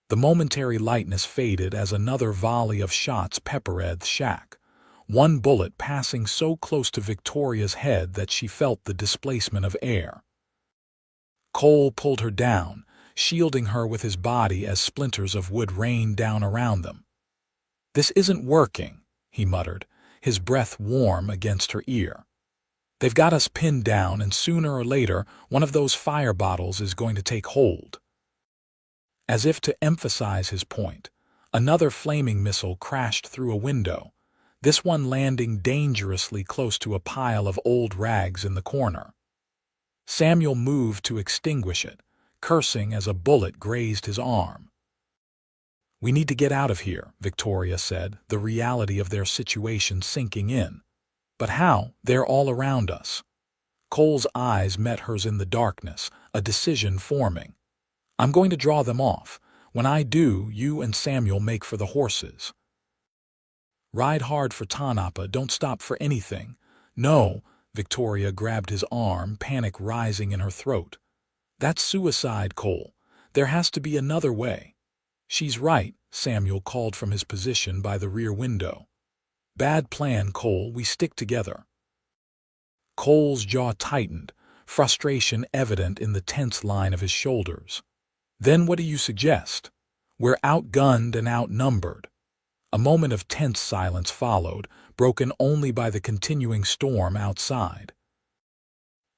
The momentary lightness faded as another volley of shots peppered the shack, one bullet passing so close to Victoria's head that she felt the displacement of air. Cole pulled her down, shielding her with his body as splinters of wood rained down around them. "This isn't working," he muttered, his breath warm against her ear. "They've got us pinned down, and sooner or later one of those fire bottles is going to take hold." As if to emphasize his point, another flaming missile crashed through a window, this one landing dangerously close to a pile of old rags in the corner. Samuel moved to extinguish it, cursing as a bullet grazed his arm. "We need to get out of here," Victoria said, the reality of their situation sinking in. "But how? They're all around us." Cole's eyes met hers in the darkness, a decision forming. "I'm going to draw them off. When I do, you and Samuel make for the horses. Ride hard for Tanapa, don't stop for anything." "No," Victoria grabbed his arm, panic rising in her throat. "That's suicide, Cole. There has to be another way." "She's right," Samuel called from his position by the rear window. "Bad plan, Cole. We stick together." Cole's jaw tightened, frustration evident in the tense line of his shoulders. "Then what do you suggest? We're outgunned and outnumbered." A moment of tense silence followed, broken only by the continuing storm outside.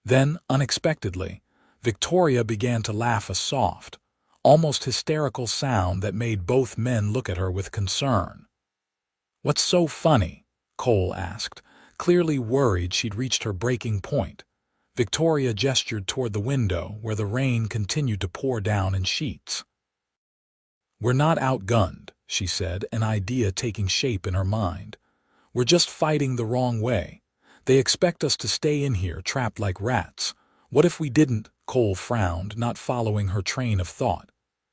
Then, unexpectedly, Victoria began to laugh, a soft, almost hysterical sound that made both men look at her with concern. "What's so funny?" Cole asked, clearly worried she'd reached her breaking point. Victoria gestured toward the window, where the rain continued to pour down in sheets. "We're not outgunned," she said, an idea taking shape in her mind. "We're just fighting the wrong way. They expect us to stay in here trapped like rats. What if we didn't?" Cole frowned, not following her train of thought.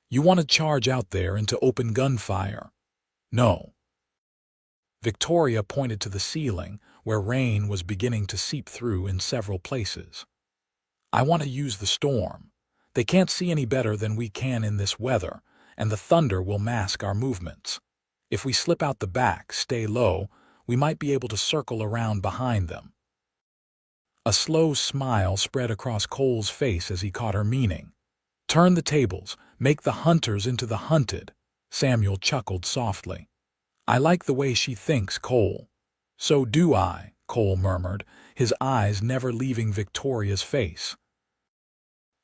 "You want to charge out there into open gunfire?" "No." Victoria pointed to the ceiling, where rain was beginning to seep through in several places. "I want to use the storm. They can't see any better than we can in this weather, and the thunder will mask our movements. If we slip out the back, stay low, we might be able to circle around behind them." A slow smile spread across Cole's face as he caught her meaning. "Turn the tables, make the hunters into the hunted," Samuel chuckled softly. "I like the way she thinks, Cole." "So do I," Cole murmured, his eyes never leaving Victoria's face.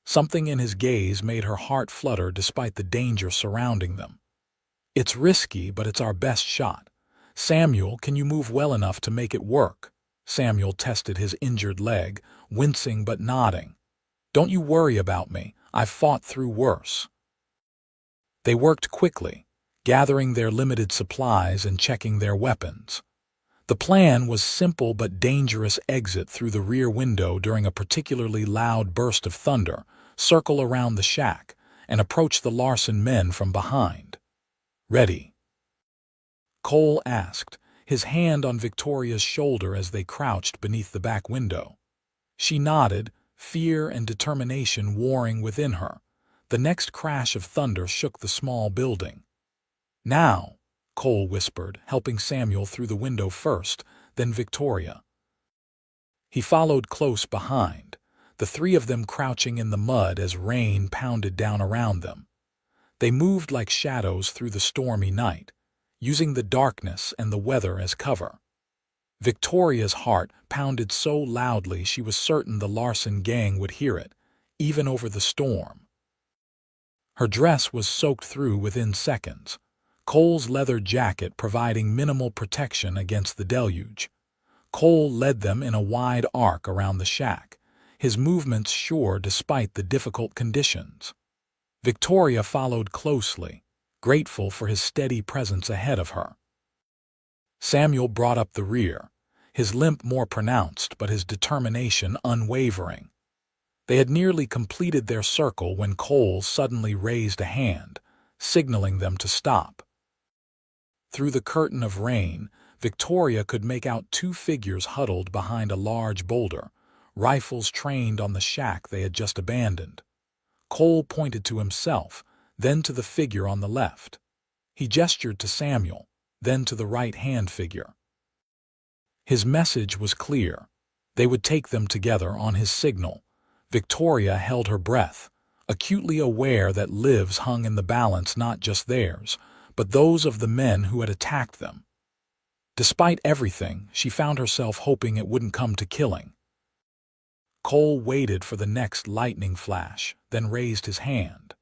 Something in his gaze made her heart flutter despite the danger surrounding them. "It's risky, but it's our best shot. Samuel, can you move well enough to make it work?" Samuel tested his injured leg, wincing but nodding. "Don't you worry about me. I've fought through worse." They worked quickly, gathering their limited supplies and checking their weapons. The plan was simple but dangerous: exit through the rear window during a particularly loud burst of thunder, circle around the shack, and approach the Larsson men from behind. "Ready?" Cole asked, his hand on Victoria's shoulder as they crouched beneath the back window. She nodded, fear and determination warring within her. The next crash of thunder shook the small building. "Now," Cole whispered, helping Samuel through the window first, then Victoria. He followed close behind, the three of them crouching in the mud as rain pounded down around them. They moved like shadows through the stormy night, using the darkness and the weather as cover. Victoria's heart pounded so loudly she was certain the Larsson gang would hear it, even over the storm. Her dress was soaked through within seconds, Cole's leather jacket providing minimal protection against the deluge. Cole led them in a wide arc around the shack, his movements sure despite the difficult conditions. Victoria followed closely, grateful for his steady presence ahead of her. Samuel brought up the rear, his limp more pronounced but his determination unwavering. They had nearly completed their circle when Cole suddenly raised a hand, signaling them to stop. Through the curtain of rain, Victoria could make out two figures huddled behind a large boulder, rifles trained on the shack they had just abandoned. Cole pointed to himself, then to the figure on the left. He gestured to Samuel, then to the right-hand figure. His message was clear. They would take them together on his signal. Victoria held her breath, acutely aware that lives hung in the balance, not just theirs, but those of the men who had attacked them. Despite everything, she found herself hoping it wouldn't come to killing. Cole waited for the next lightning flash, then raised his hand.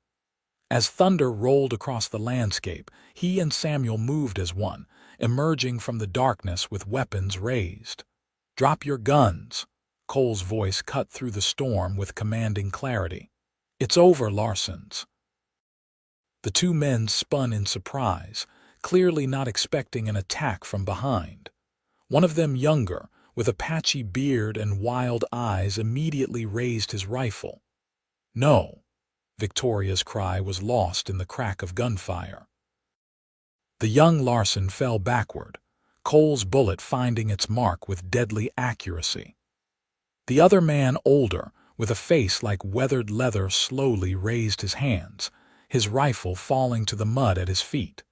As thunder rolled across the landscape, he and Samuel moved as one, emerging from the darkness with weapons raised. "Drop your guns," Cole's voice cut through the storm with commanding clarity. "It's over, Larssons." The two men spun in surprise, clearly not expecting an attack from behind. One of them, younger, with a patchy beard and wild eyes, immediately raised his rifle. "No!" Victoria's cry was lost in the crack of gunfire. The young Larsson fell backward, Cole's bullet finding its mark with deadly accuracy. The other man, older, with a face like weathered leather, slowly raised his hands, his rifle falling to the mud at his feet.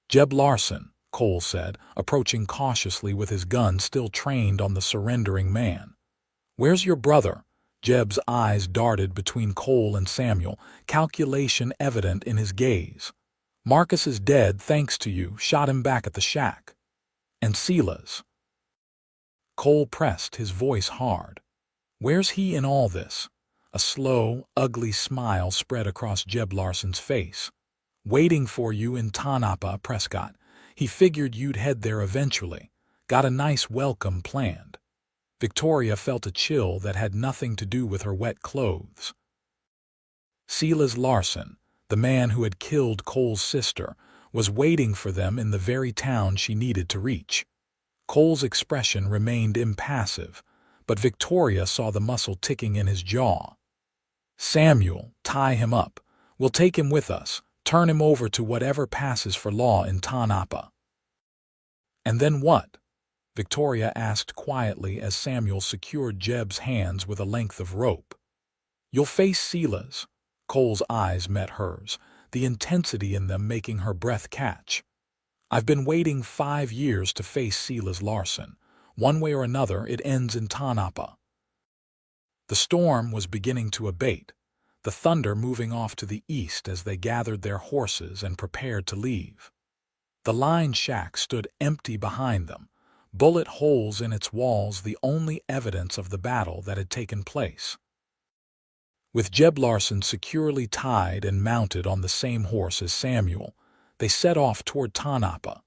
"Jeb Larsson," Cole said, approaching cautiously with his gun still trained on the surrendering man. "Where's your brother?" Jeb's eyes darted between Cole and Samuel, calculation evident in his gaze. "Marcus is dead thanks to you, shot him back at the shack." "And Silas?" Cole pressed, his voice hard. "Where's he in all this?" A slow, ugly smile spread across Jeb Larsson's face. "Waiting for you in Tanapa, Prescott. He figured you'd head there eventually. Got a nice welcome planned." Victoria felt a chill that had nothing to do with her wet clothes. Silas Larsson, the man who had killed Cole's sister, was waiting for them in the very town she needed to reach. Cole's expression remained impassive, but Victoria saw the muscle ticking in his jaw. "Samuel, tie him up. We'll take him with us, turn him over to whatever passes for law in Tanapa." "And then what?" Victoria asked quietly as Samuel secured Jeb's hands with a length of rope. "You'll face Silas." Cole's eyes met hers, the intensity in them making her breath catch. "I've been waiting 5 years to face Silas Larsson. One way or another, it ends in Tanapa." The storm was beginning to abate, the thunder moving off to the east as they gathered their horses and prepared to leave. The line shack stood empty behind them, bullet holes in its walls the only evidence of the battle that had taken place. With Jeb Larsson securely tied and mounted on the same horse as Samuel, they set off toward Tanapa.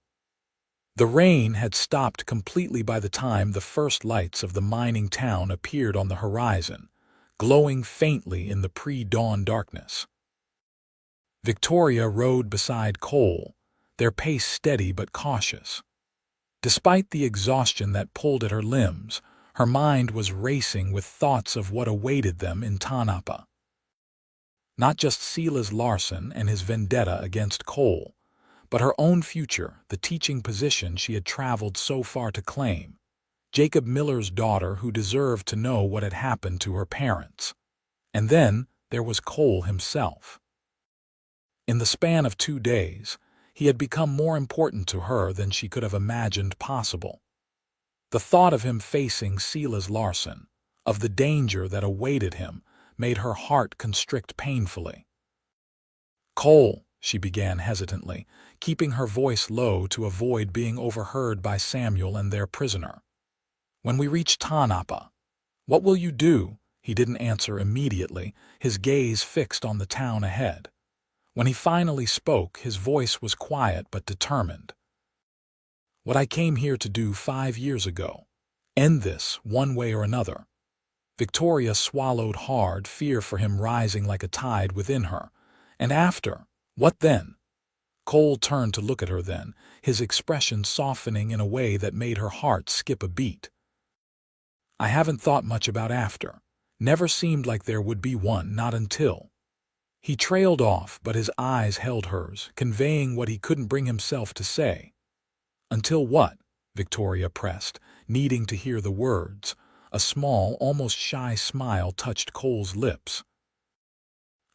The rain had stopped completely by the time the first lights of the mining town appeared on the horizon, glowing faintly in the pre-dawn darkness. Victoria rode beside Cole, their pace steady but cautious. Despite the exhaustion that pulled at her limbs, her mind was racing with thoughts of what awaited them in Tanapa. Not just Silas Larsson and his vendetta against Cole, but her own future, the teaching position she had traveled so far to claim, Jacob Miller's daughter who deserved to know what had happened to her parents. And then there was Cole himself. In the span of 2 days, he had become more important to her than she could have imagined possible. The thought of him facing Silas Larsson, of the danger that awaited him, made her heart constrict painfully. "Cole," she began hesitantly, keeping her voice low to avoid being overheard by Samuel and their prisoner. "When we reach Tanapa, what will you do?" He didn't answer immediately, his gaze fixed on the town ahead. When he finally spoke, his voice was quiet but determined. "What I came here to do 5 years ago. End this, one way or another." Victoria swallowed hard, fear for him rising like a tide within her. "And after? What then?" Cole turned to look at her then, his expression softening in a way that made her heart skip a beat. "I haven't thought much about after. Never seemed like there would be one, not until." He trailed off, but his eyes held hers, conveying what he couldn't bring himself to say. "Until what?" Victoria pressed, needing to hear the words. A small, almost shy smile touched Cole's lips.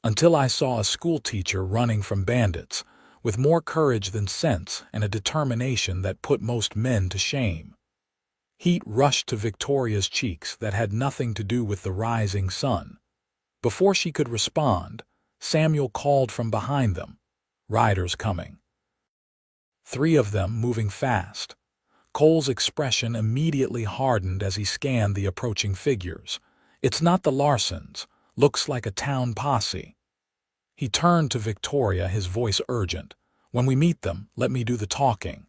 "Until I saw a schoolteacher running from bandits, with more courage than sense and a determination that put most men to shame." Heat rushed to Victoria's cheeks that had nothing to do with the rising sun. Before she could respond, Samuel called from behind them, "Riders coming." 3 of them moving fast. Cole's expression immediately hardened as he scanned the approaching figures. "It's not the Larssons. Looks like a town posse." He turned to Victoria, his voice urgent. "When we meet them, let me do the talking.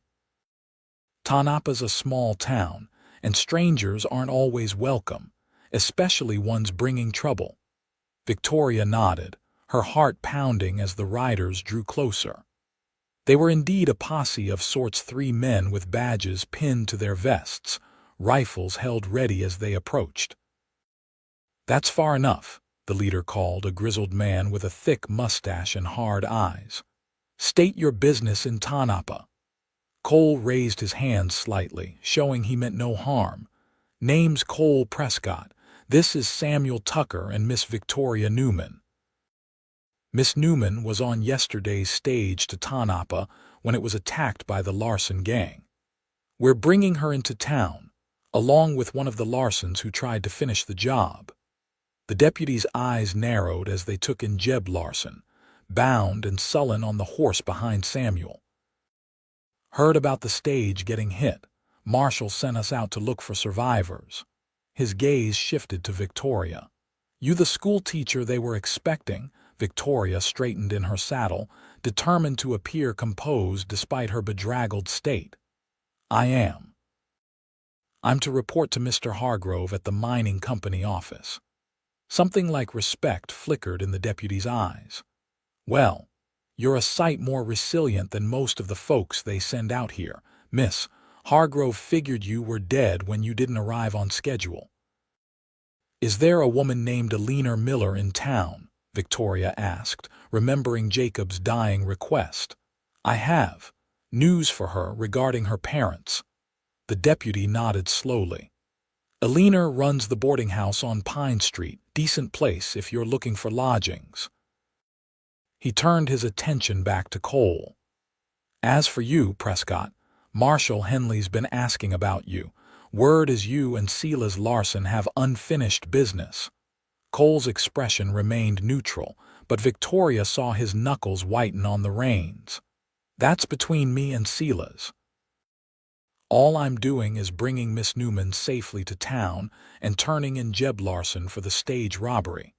Tanapa's a small town, and strangers aren't always welcome, especially ones bringing trouble." Victoria nodded, her heart pounding as the riders drew closer. They were indeed a posse of sorts, 3 men with badges pinned to their vests, rifles held ready as they approached. "That's far enough," the leader called, a grizzled man with a thick mustache and hard eyes. "State your business in Tanapa." Cole raised his hand slightly, showing he meant no harm. "Name's Cole Prescott. This is Samuel Tucker and Miss Victoria Newman." Miss Newman was on yesterday's stage to Tanapa when it was attacked by the Larsson gang. We're bringing her into town, along with one of the Larssons who tried to finish the job." The deputy's eyes narrowed as they took in Jeb Larsson, bound and sullen on the horse behind Samuel. "Heard about the stage getting hit. Marshall sent us out to look for survivors." His gaze shifted to Victoria. "You the school teacher they were expecting?" Victoria straightened in her saddle, determined to appear composed despite her bedraggled state. "I am. I'm to report to Mr. Hargrove at the mining company office." Something like respect flickered in the deputy's eyes. "Well, you're a sight more resilient than most of the folks they send out here, Miss. Hargrove figured you were dead when you didn't arrive on schedule." "Is there a woman named Alina Miller in town?" Victoria asked, remembering Jacob's dying request. "I have news for her regarding her parents." The deputy nodded slowly. "Alina runs the boarding house on Pine Street, decent place if you're looking for lodgings." He turned his attention back to Cole. "As for you, Prescott, Marshall Henley's been asking about you. Word is you and Silas Larsson have unfinished business." Cole's expression remained neutral, but Victoria saw his knuckles whiten on the reins. "That's between me and Silas. All I'm doing is bringing Miss Newman safely to town and turning in Jeb Larsson for the stage robbery."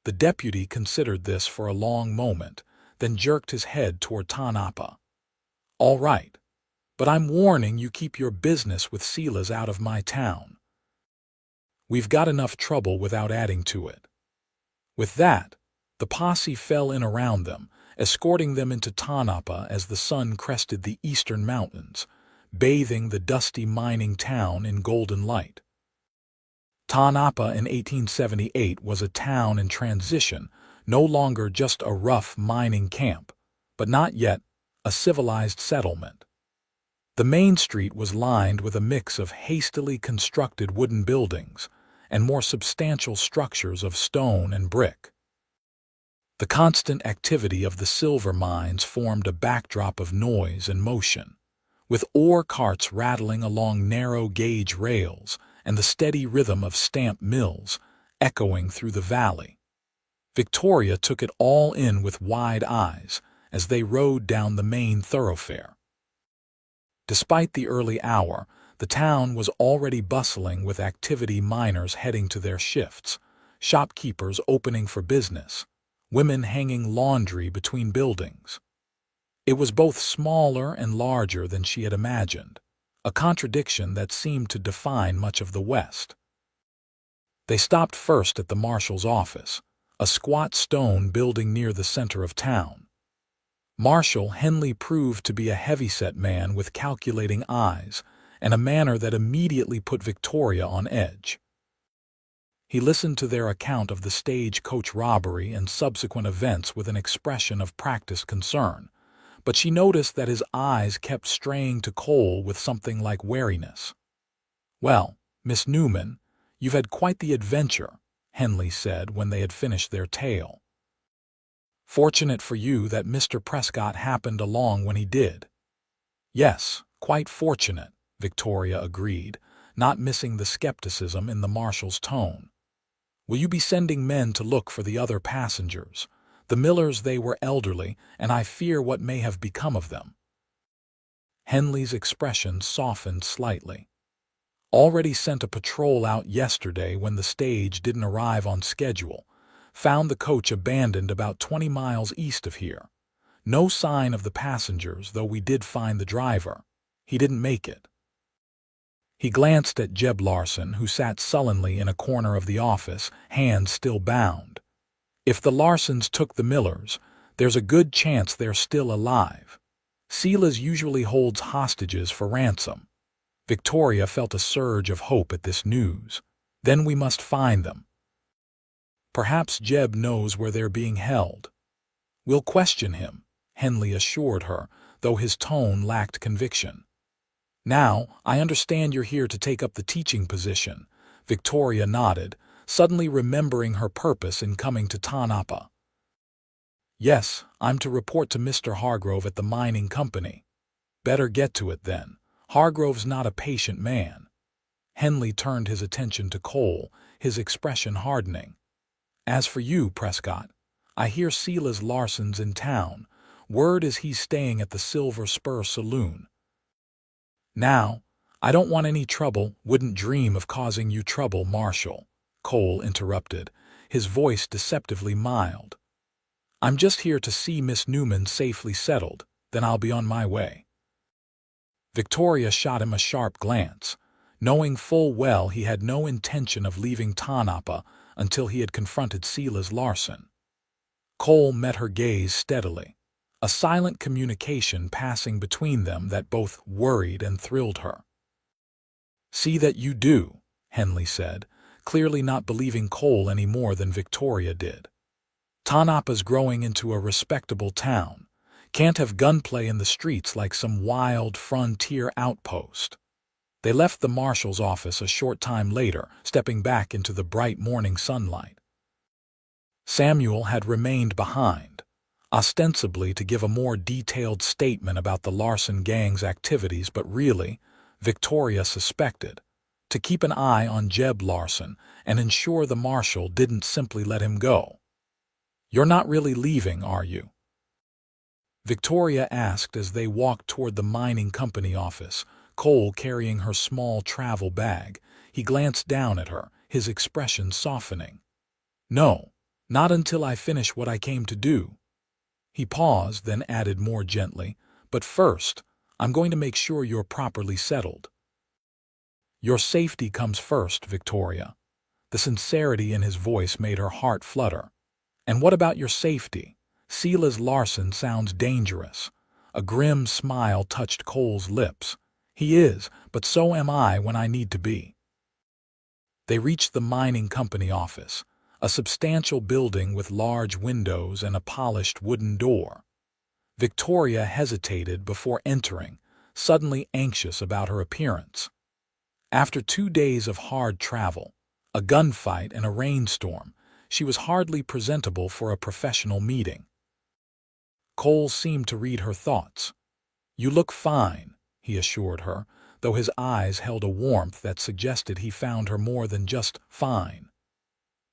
The deputy considered this for a long moment, then jerked his head toward Tanapa. "All right, but I'm warning you keep your business with Silas out of my town. We've got enough trouble without adding to it." With that, the posse fell in around them, escorting them into Tanapa as the sun crested the eastern mountains, bathing the dusty mining town in golden light. Tanapa in 1878 was a town in transition, no longer just a rough mining camp, but not yet a civilized settlement. The main street was lined with a mix of hastily constructed wooden buildings and more substantial structures of stone and brick. The constant activity of the silver mines formed a backdrop of noise and motion, with ore carts rattling along narrow-gauge rails and the steady rhythm of stamp mills echoing through the valley. Victoria took it all in with wide eyes as they rode down the main thoroughfare. Despite the early hour, the town was already bustling with activity, miners heading to their shifts, shopkeepers opening for business, women hanging laundry between buildings. It was both smaller and larger than she had imagined, a contradiction that seemed to define much of the West. They stopped first at the marshal's office, a squat stone building near the center of town. Marshal Henley proved to be a heavyset man with calculating eyes and a manner that immediately put Victoria on edge. He listened to their account of the stagecoach robbery and subsequent events with an expression of practiced concern, but she noticed that his eyes kept straying to Cole with something like wariness. "Well, Miss Newman, you've had quite the adventure," Henley said when they had finished their tale. "Fortunate for you that Mr. Prescott happened along when he did." "Yes, quite fortunate," Victoria agreed, not missing the skepticism in the marshal's tone. "Will you be sending men to look for the other passengers? The Millers, they were elderly, and I fear what may have become of them." Henley's expression softened slightly. "Already sent a patrol out yesterday when the stage didn't arrive on schedule. Found the coach abandoned about 20 miles east of here. No sign of the passengers, though we did find the driver. He didn't make it." He glanced at Jeb Larsson, who sat sullenly in a corner of the office, hands still bound. "If the Larssons took the Millers, there's a good chance they're still alive. Silas usually holds hostages for ransom." Victoria felt a surge of hope at this news. "Then we must find them. Perhaps Jeb knows where they're being held." "We'll question him," Henley assured her, though his tone lacked conviction. "Now, I understand you're here to take up the teaching position." Victoria nodded, suddenly remembering her purpose in coming to Tanapa. Yes, I'm to report to Mr. Hargrove at the mining company. Better get to it then. Hargrove's not a patient man. Henley turned his attention to Cole, his expression hardening. As for you, Prescott, I hear Silas Larsson's in town. Word is he's staying at the Silver Spur Saloon. Now, I don't want any trouble, wouldn't dream of causing you trouble, Marshal, Cole interrupted, his voice deceptively mild. I'm just here to see Miss Newman safely settled, then I'll be on my way. Victoria shot him a sharp glance, knowing full well he had no intention of leaving Tanapa until he had confronted Silas Larsson. Cole met her gaze steadily, a silent communication passing between them that both worried and thrilled her. See that you do, Henley said, clearly not believing Cole any more than Victoria did. Tanapa's growing into a respectable town. Can't have gunplay in the streets like some wild frontier outpost. They left the marshal's office a short time later, stepping back into the bright morning sunlight. Samuel had remained behind, ostensibly to give a more detailed statement about the Larsson gang's activities, but really, Victoria suspected, to keep an eye on Jeb Larsson and ensure the marshal didn't simply let him go. You're not really leaving, are you? Victoria asked as they walked toward the mining company office, Cole carrying her small travel bag. He glanced down at her, his expression softening. No, not until I finish what I came to do. He paused, then added more gently, but first, I'm going to make sure you're properly settled. Your safety comes first, Victoria. The sincerity in his voice made her heart flutter. And what about your safety? Silas Larsson sounds dangerous. A grim smile touched Cole's lips. He is, but so am I when I need to be. They reached the mining company office, a substantial building with large windows and a polished wooden door. Victoria hesitated before entering, suddenly anxious about her appearance. After 2 days of hard travel, a gunfight and a rainstorm, she was hardly presentable for a professional meeting. Cole seemed to read her thoughts. You look fine, he assured her, though his eyes held a warmth that suggested he found her more than just fine.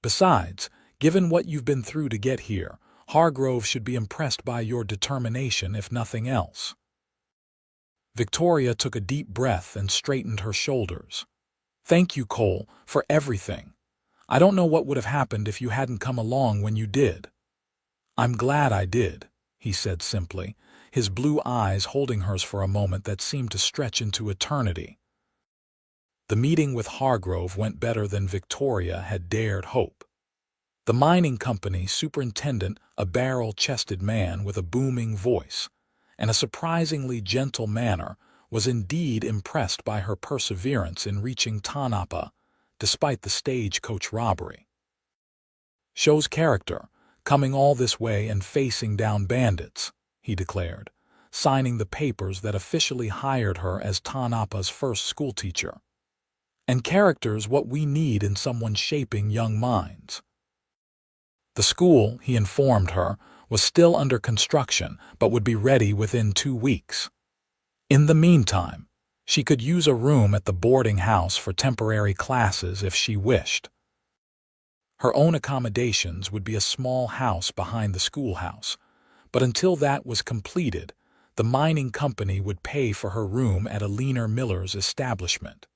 Besides, given what you've been through to get here, Hargrove should be impressed by your determination if nothing else. Victoria took a deep breath and straightened her shoulders. Thank you, Cole, for everything. I don't know what would have happened if you hadn't come along when you did. I'm glad I did, he said simply, his blue eyes holding hers for a moment that seemed to stretch into eternity. The meeting with Hargrove went better than Victoria had dared hope. The mining company superintendent, a barrel-chested man with a booming voice and a surprisingly gentle manner, was indeed impressed by her perseverance in reaching Tanapa despite the stagecoach robbery. Shows character, coming all this way and facing down bandits, he declared, signing the papers that officially hired her as Tanapa's first schoolteacher. And character's what we need in someone shaping young minds. The school, he informed her, was still under construction but would be ready within 2 weeks. In the meantime, she could use a room at the boarding house for temporary classes if she wished. Her own accommodations would be a small house behind the schoolhouse, but until that was completed, the mining company would pay for her room at Eleanor Miller's establishment.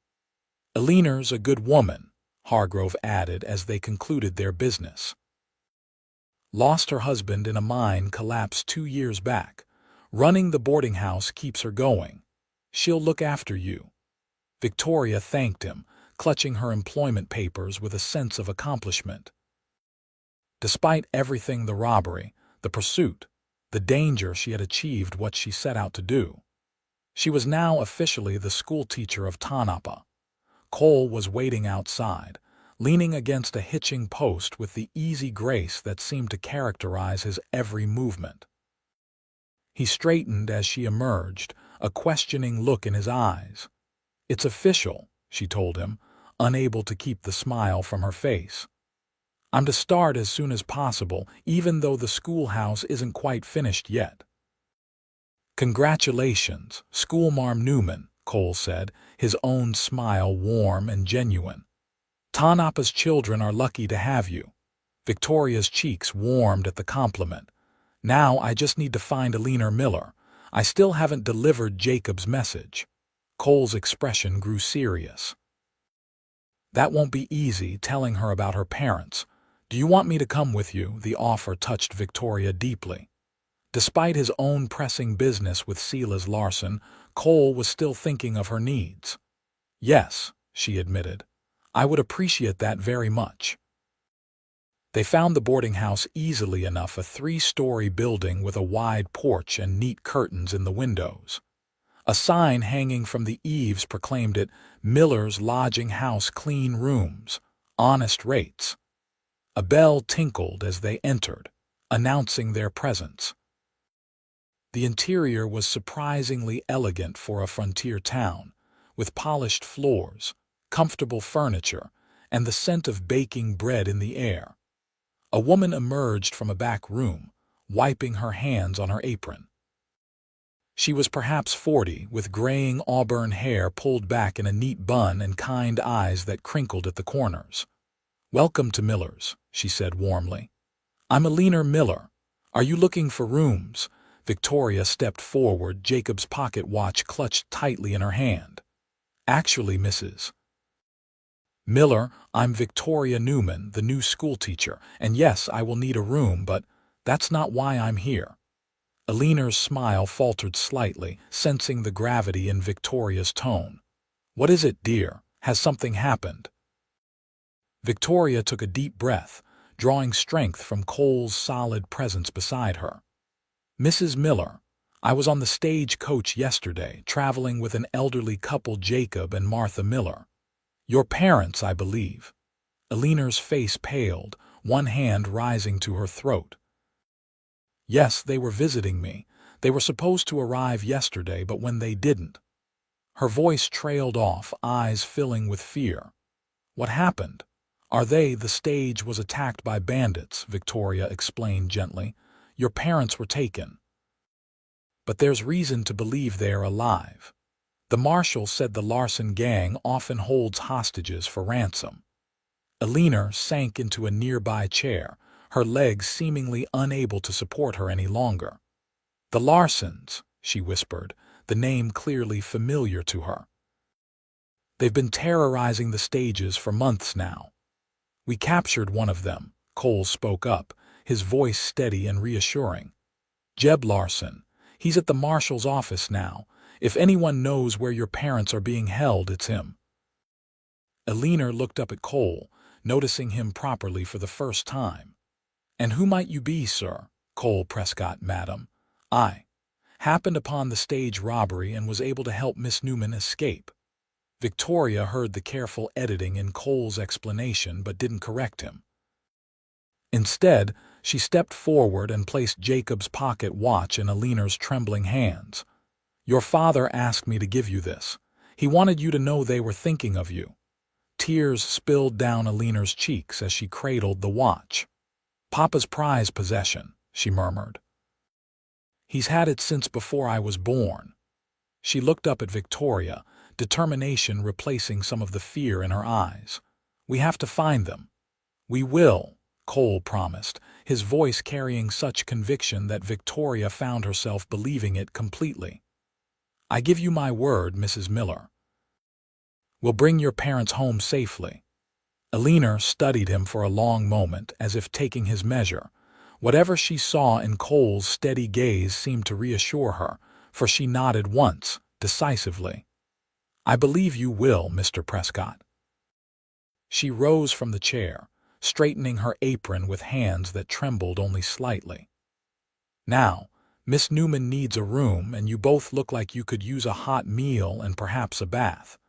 Eleanor's a good woman, Hargrove added as they concluded their business. Lost her husband in a mine collapse 2 years back. Running the boarding house keeps her going. She'll look after you. Victoria thanked him, clutching her employment papers with a sense of accomplishment. Despite everything, the robbery, the pursuit, the danger, she had achieved what she set out to do. She was now officially the schoolteacher of Tanapa. Cole was waiting outside, leaning against a hitching post with the easy grace that seemed to characterize his every movement. He straightened as she emerged, a questioning look in his eyes. It's official, she told him, unable to keep the smile from her face. I'm to start as soon as possible, even though the schoolhouse isn't quite finished yet. Congratulations, Schoolmarm Newman, Cole said, his own smile warm and genuine. Tanapa's children are lucky to have you. Victoria's cheeks warmed at the compliment. Now I just need to find Alina Miller. I still haven't delivered Jacob's message. Cole's expression grew serious. That won't be easy, telling her about her parents. Do you want me to come with you? The offer touched Victoria deeply. Despite his own pressing business with Silas Larsson, Cole was still thinking of her needs. Yes, she admitted. I would appreciate that very much. They found the boarding house easily enough, a 3-story building with a wide porch and neat curtains in the windows. A sign hanging from the eaves proclaimed it Miller's Lodging House, clean rooms, honest rates. A bell tinkled as they entered, announcing their presence. The interior was surprisingly elegant for a frontier town, with polished floors, comfortable furniture, and the scent of baking bread in the air. A woman emerged from a back room, wiping her hands on her apron. She was perhaps 40, with graying auburn hair pulled back in a neat bun and kind eyes that crinkled at the corners. "Welcome to Miller's," she said warmly. "I'm Alina Miller. Are you looking for rooms?" Victoria stepped forward, Jacob's pocket watch clutched tightly in her hand. "Actually, Mrs. Miller, I'm Victoria Newman, the new schoolteacher, and yes, I will need a room, but that's not why I'm here." Alina's smile faltered slightly, sensing the gravity in Victoria's tone. "What is it, dear? Has something happened?" Victoria took a deep breath, drawing strength from Cole's solid presence beside her. "Mrs. Miller, I was on the stagecoach yesterday, traveling with an elderly couple, Jacob and Martha Miller. Your parents, I believe." Alina's face paled, one hand rising to her throat. "Yes, they were visiting me. They were supposed to arrive yesterday, but when they didn't." Her voice trailed off, eyes filling with fear. "What happened? The stage was attacked by bandits," Victoria explained gently. "Your parents were taken. But there's reason to believe they're alive. The marshal said the Larsson gang often holds hostages for ransom." Alina sank into a nearby chair, her legs seemingly unable to support her any longer. "The Larssons," she whispered, the name clearly familiar to her. "They've been terrorizing the stages for months now. We captured one of them," Cole spoke up, his voice steady and reassuring. "Jeb Larsson. He's at the marshal's office now. If anyone knows where your parents are being held, it's him." Alina looked up at Cole, noticing him properly for the first time. "And who might you be, sir?" "Cole Prescott, madam. I happened upon the stage robbery and was able to help Miss Newman escape." Victoria heard the careful editing in Cole's explanation but didn't correct him. Instead, she stepped forward and placed Jacob's pocket watch in Alina's trembling hands. "Your father asked me to give you this. He wanted you to know they were thinking of you." Tears spilled down Alina's cheeks as she cradled the watch. "Papa's prized possession," she murmured. "He's had it since before I was born." She looked up at Victoria, determination replacing some of the fear in her eyes. "We have to find them." "We will," Cole promised, his voice carrying such conviction that Victoria found herself believing it completely. "I give you my word, Mrs. Miller. We'll bring your parents home safely." Alina studied him for a long moment, as if taking his measure. Whatever she saw in Cole's steady gaze seemed to reassure her, for she nodded once, decisively. "I believe you will, Mr. Prescott." She rose from the chair, straightening her apron with hands that trembled only slightly. "Now, Miss Newman needs a room, and you both look like you could use a hot meal and perhaps a bath.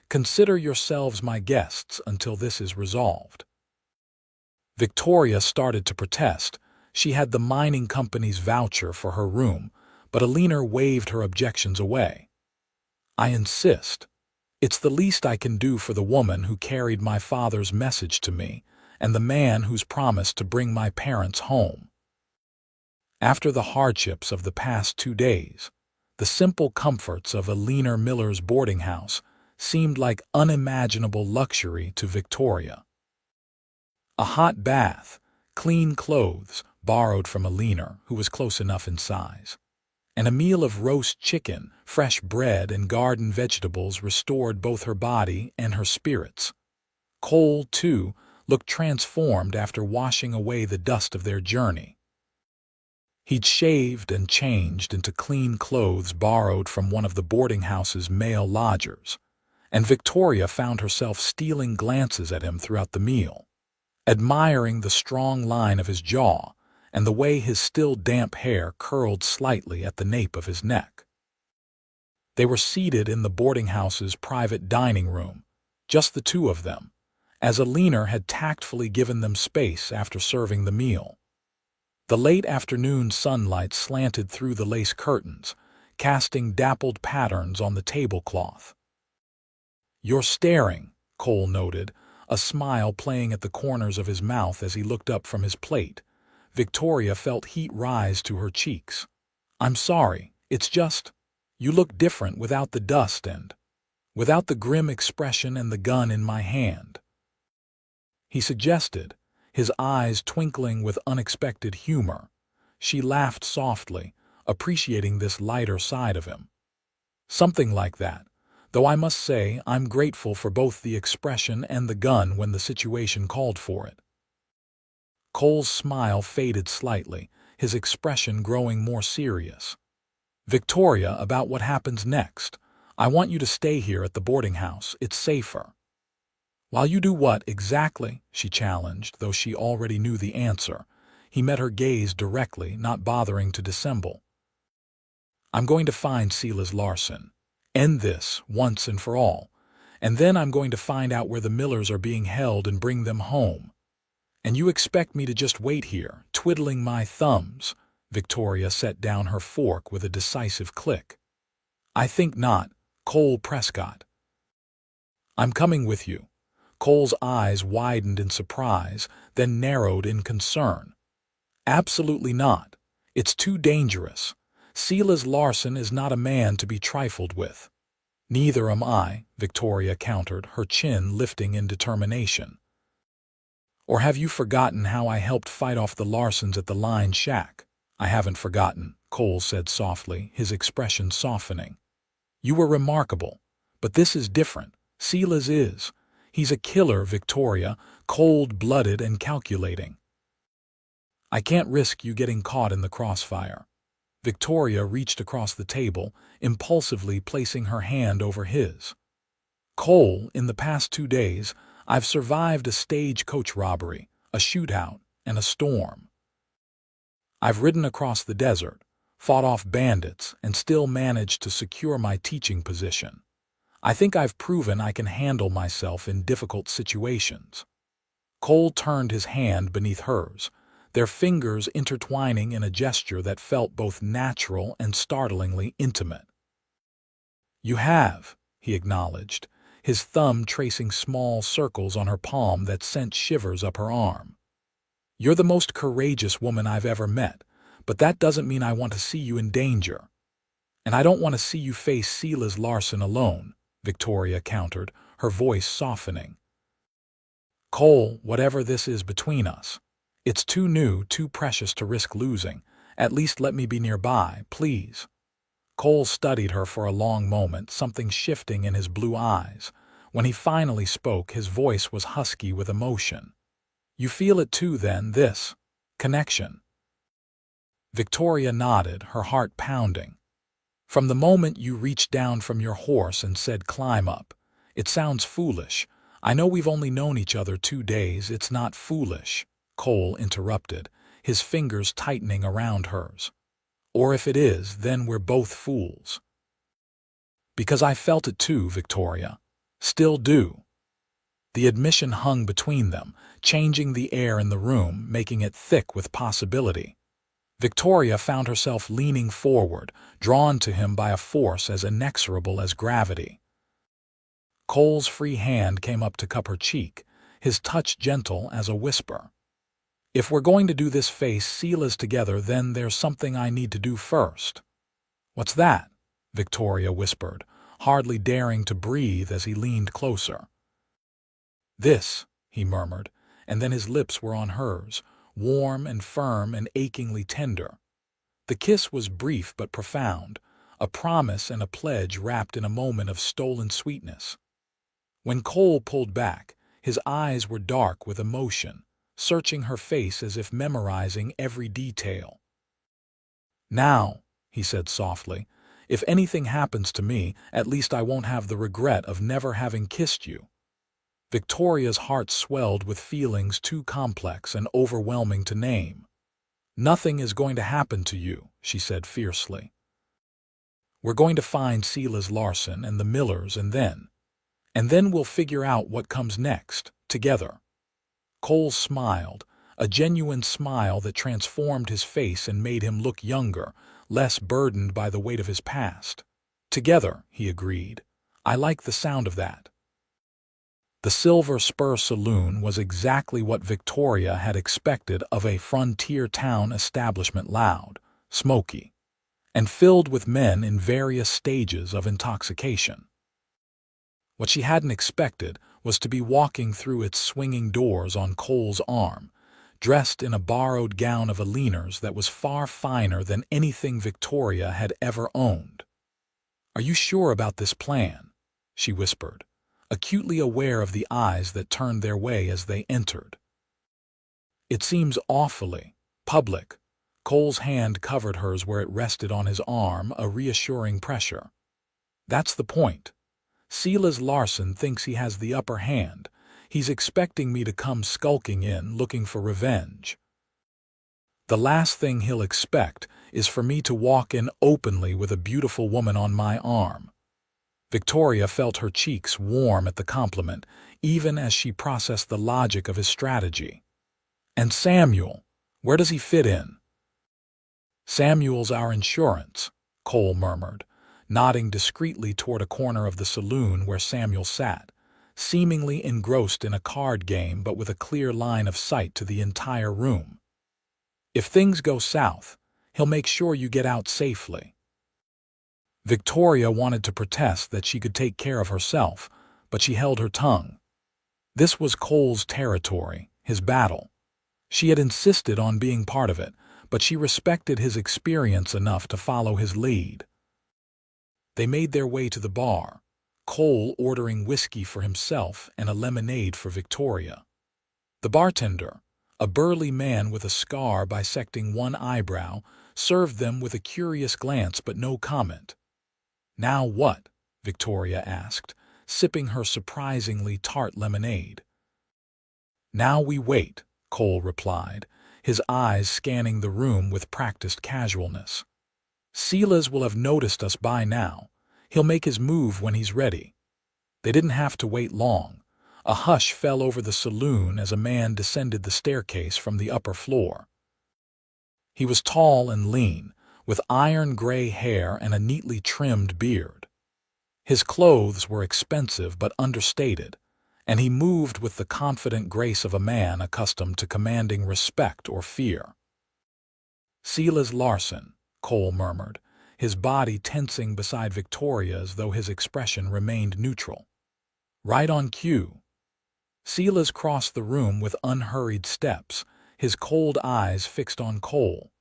Consider yourselves my guests until this is resolved." Victoria started to protest. She had the mining company's voucher for her room, but Alina waved her objections away. "I insist. It's the least I can do for the woman who carried my father's message to me, and the man who's promised to bring my parents home. After the hardships of the past 2 days, the simple comforts of a leaner Miller's boarding house seemed like unimaginable luxury to Victoria. A hot bath, clean clothes borrowed from a leaner who was close enough in size, and a meal of roast chicken, fresh bread, and garden vegetables restored both her body and her spirits. Cole, too, looked transformed after washing away the dust of their journey. He'd shaved and changed into clean clothes borrowed from one of the boarding house's male lodgers, and Victoria found herself stealing glances at him throughout the meal, admiring the strong line of his jaw and the way his still damp hair curled slightly at the nape of his neck. They were seated in the boarding house's private dining room, just the two of them, as a leaner had tactfully given them space after serving the meal. The late afternoon sunlight slanted through the lace curtains, casting dappled patterns on the tablecloth. "You're staring," Cole noted, a smile playing at the corners of his mouth as he looked up from his plate. Victoria felt heat rise to her cheeks. "I'm sorry, it's just, you look different without the dust and without the grim expression and the gun in my hand," he suggested, his eyes twinkling with unexpected humor. She laughed softly, appreciating this lighter side of him. "Something like that, though I must say I'm grateful for both the expression and the gun when the situation called for it." Cole's smile faded slightly, his expression growing more serious. "Victoria, about what happens next. I want you to stay here at the boarding house. It's safer." "While you do what exactly?" she challenged, though she already knew the answer. He met her gaze directly, not bothering to dissemble. "I'm going to find Silas Larsson. End this, once and for all. And then I'm going to find out where the Millers are being held and bring them home. And you expect me to just wait here, twiddling my thumbs?" Victoria set down her fork with a decisive click. "I think not, Cole Prescott." "I'm coming with you." Cole's eyes widened in surprise, then narrowed in concern. "Absolutely not. It's too dangerous. Silas Larsson is not a man to be trifled with." "Neither am I," Victoria countered, her chin lifting in determination. "Or have you forgotten how I helped fight off the Larsons at the Line Shack?" "I haven't forgotten," Cole said softly, his expression softening. "You were remarkable, but this is different. Silas is. He's a killer, Victoria, cold-blooded and calculating. I can't risk you getting caught in the crossfire." Victoria reached across the table, impulsively placing her hand over his. "Cole, in the past 2 days, I've survived a stagecoach robbery, a shootout, and a storm. I've ridden across the desert, fought off bandits, and still managed to secure my teaching position. I think I've proven I can handle myself in difficult situations." Cole turned his hand beneath hers, their fingers intertwining in a gesture that felt both natural and startlingly intimate. "You have," he acknowledged, his thumb tracing small circles on her palm that sent shivers up her arm. "You're the most courageous woman I've ever met, but that doesn't mean I want to see you in danger. And I don't want to see you face Silas Larsson alone," Victoria countered, her voice softening. "Cole, whatever this is between us, it's too new, too precious to risk losing. At least let me be nearby, please." Cole studied her for a long moment, something shifting in his blue eyes. When he finally spoke, his voice was husky with emotion. "You feel it too, then, this connection?" Victoria nodded, her heart pounding. "From the moment you reached down from your horse and said climb up. It sounds foolish. I know we've only known each other 2 days. It's not foolish," Cole interrupted, his fingers tightening around hers. "Or if it is, then we're both fools." "Because I felt it too, Victoria. Still do." The admission hung between them, changing the air in the room, making it thick with possibility. Victoria found herself leaning forward, drawn to him by a force as inexorable as gravity. Cole's free hand came up to cup her cheek, his touch gentle as a whisper. "If we're going to do this face Sela's together, then there's something I need to do first." "What's that?" Victoria whispered, hardly daring to breathe as he leaned closer. "This," he murmured, and then his lips were on hers, warm and firm and achingly tender. The kiss was brief but profound, a promise and a pledge wrapped in a moment of stolen sweetness. When Cole pulled back, his eyes were dark with emotion, searching her face as if memorizing every detail. "Now," he said softly, "if anything happens to me, at least I won't have the regret of never having kissed you." Victoria's heart swelled with feelings too complex and overwhelming to name. "Nothing is going to happen to you," she said fiercely. "We're going to find Sela's Larsson and the Millers, and then we'll figure out what comes next, together." Cole smiled, a genuine smile that transformed his face and made him look younger, less burdened by the weight of his past. "Together," he agreed. "I like the sound of that." The Silver Spur Saloon was exactly what Victoria had expected of a frontier town establishment: loud, smoky, and filled with men in various stages of intoxication. What she hadn't expected was to be walking through its swinging doors on Cole's arm, dressed in a borrowed gown of Aline's that was far finer than anything Victoria had ever owned. "Are you sure about this plan?" she whispered, acutely aware of the eyes that turned their way as they entered. "It seems awfully public." Cole's hand covered hers where it rested on his arm, a reassuring pressure. "That's the point. Sela's Larsson thinks he has the upper hand. He's expecting me to come skulking in, looking for revenge. The last thing he'll expect is for me to walk in openly with a beautiful woman on my arm." Victoria felt her cheeks warm at the compliment, even as she processed the logic of his strategy. "And Samuel, where does he fit in?" "Samuel's our insurance," Cole murmured, nodding discreetly toward a corner of the saloon where Samuel sat, seemingly engrossed in a card game but with a clear line of sight to the entire room. "If things go south, he'll make sure you get out safely." Victoria wanted to protest that she could take care of herself, but she held her tongue. This was Cole's territory, his battle. She had insisted on being part of it, but she respected his experience enough to follow his lead. They made their way to the bar, Cole ordering whiskey for himself and a lemonade for Victoria. The bartender, a burly man with a scar bisecting one eyebrow, served them with a curious glance but no comment. "Now what?" Victoria asked, sipping her surprisingly tart lemonade. "Now we wait," Cole replied, his eyes scanning the room with practiced casualness. "Sela's will have noticed us by now. He'll make his move when he's ready." They didn't have to wait long. A hush fell over the saloon as a man descended the staircase from the upper floor. He was tall and lean, with iron-gray hair and a neatly trimmed beard. His clothes were expensive but understated, and he moved with the confident grace of a man accustomed to commanding respect or fear. "Sela's Larsson," Cole murmured, his body tensing beside Victoria's though his expression remained neutral. "Right on cue." Sela's crossed the room with unhurried steps, his cold eyes fixed on Cole.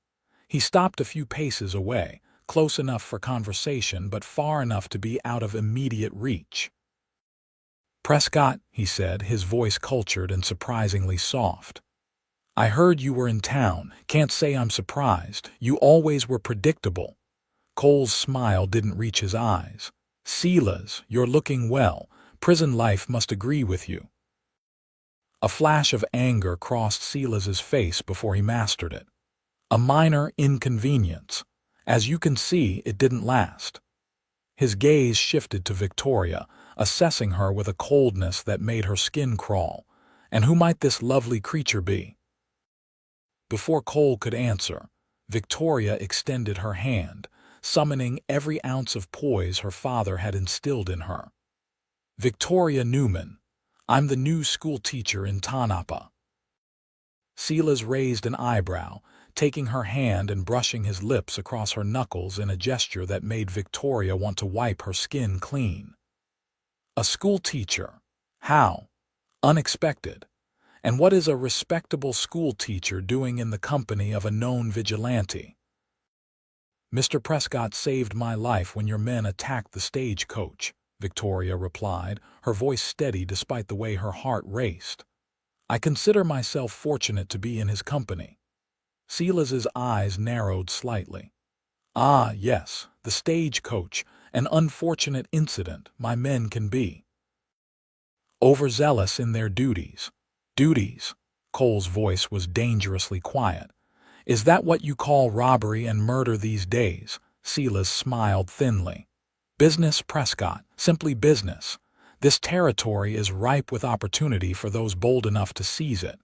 He stopped a few paces away, close enough for conversation but far enough to be out of immediate reach. "Prescott," he said, his voice cultured and surprisingly soft. "I heard you were in town. Can't say I'm surprised. You always were predictable." Cole's smile didn't reach his eyes. "Sela's, you're looking well. Prison life must agree with you." A flash of anger crossed Sela's face before he mastered it. "A minor inconvenience. As you can see, it didn't last." His gaze shifted to Victoria, assessing her with a coldness that made her skin crawl. "And who might this lovely creature be?" Before Cole could answer, Victoria extended her hand, summoning every ounce of poise her father had instilled in her. "Victoria Newman, I'm the new school teacher in Tanapa. Silas raised an eyebrow, taking her hand and brushing his lips across her knuckles in a gesture that made Victoria want to wipe her skin clean. A school teacher? How? Unexpected. And what is a respectable school teacher doing in the company of a known vigilante? Mr. Prescott saved my life when your men attacked the stagecoach, Victoria replied, her voice steady despite the way her heart raced. I consider myself fortunate to be in his company. Silas's eyes narrowed slightly. Ah, yes, the stagecoach, an unfortunate incident my men can be. Overzealous in their duties. Duties? Cole's voice was dangerously quiet. Is that what you call robbery and murder these days? Silas smiled thinly. Business, Prescott, simply business. This territory is ripe with opportunity for those bold enough to seize it.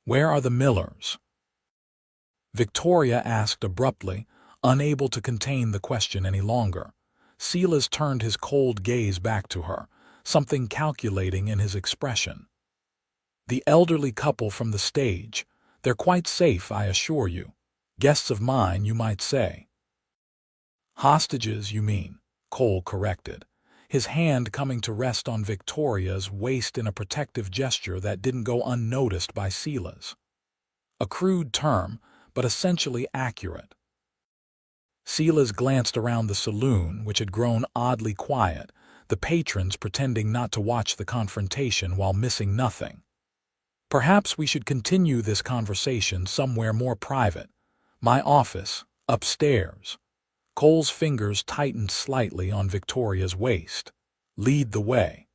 Where are the Millers? Victoria asked abruptly, unable to contain the question any longer. Silas turned his cold gaze back to her, something calculating in his expression. The elderly couple from the stage. They're quite safe, I assure you. Guests of mine, you might say. Hostages, you mean, Cole corrected, his hand coming to rest on Victoria's waist in a protective gesture that didn't go unnoticed by Silas. A crude term, but essentially accurate. Silas glanced around the saloon, which had grown oddly quiet, the patrons pretending not to watch the confrontation while missing nothing. Perhaps we should continue this conversation somewhere more private. My office, upstairs. Cole's fingers tightened slightly on Victoria's waist. Lead the way.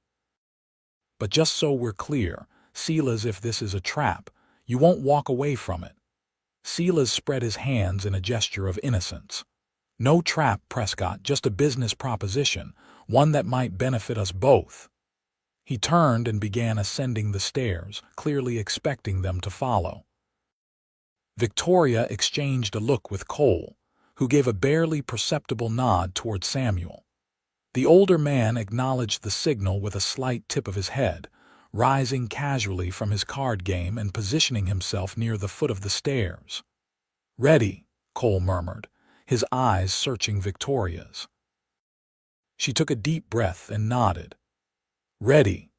But just so we're clear, Silas, if this is a trap, you won't walk away from it. Silas spread his hands in a gesture of innocence. No trap, Prescott, just a business proposition, one that might benefit us both. He turned and began ascending the stairs, clearly expecting them to follow. Victoria exchanged a look with Cole, who gave a barely perceptible nod toward Samuel. The older man acknowledged the signal with a slight tip of his head, rising casually from his card game and positioning himself near the foot of the stairs. Ready, Cole murmured, his eyes searching Victoria's. She took a deep breath and nodded. Ready.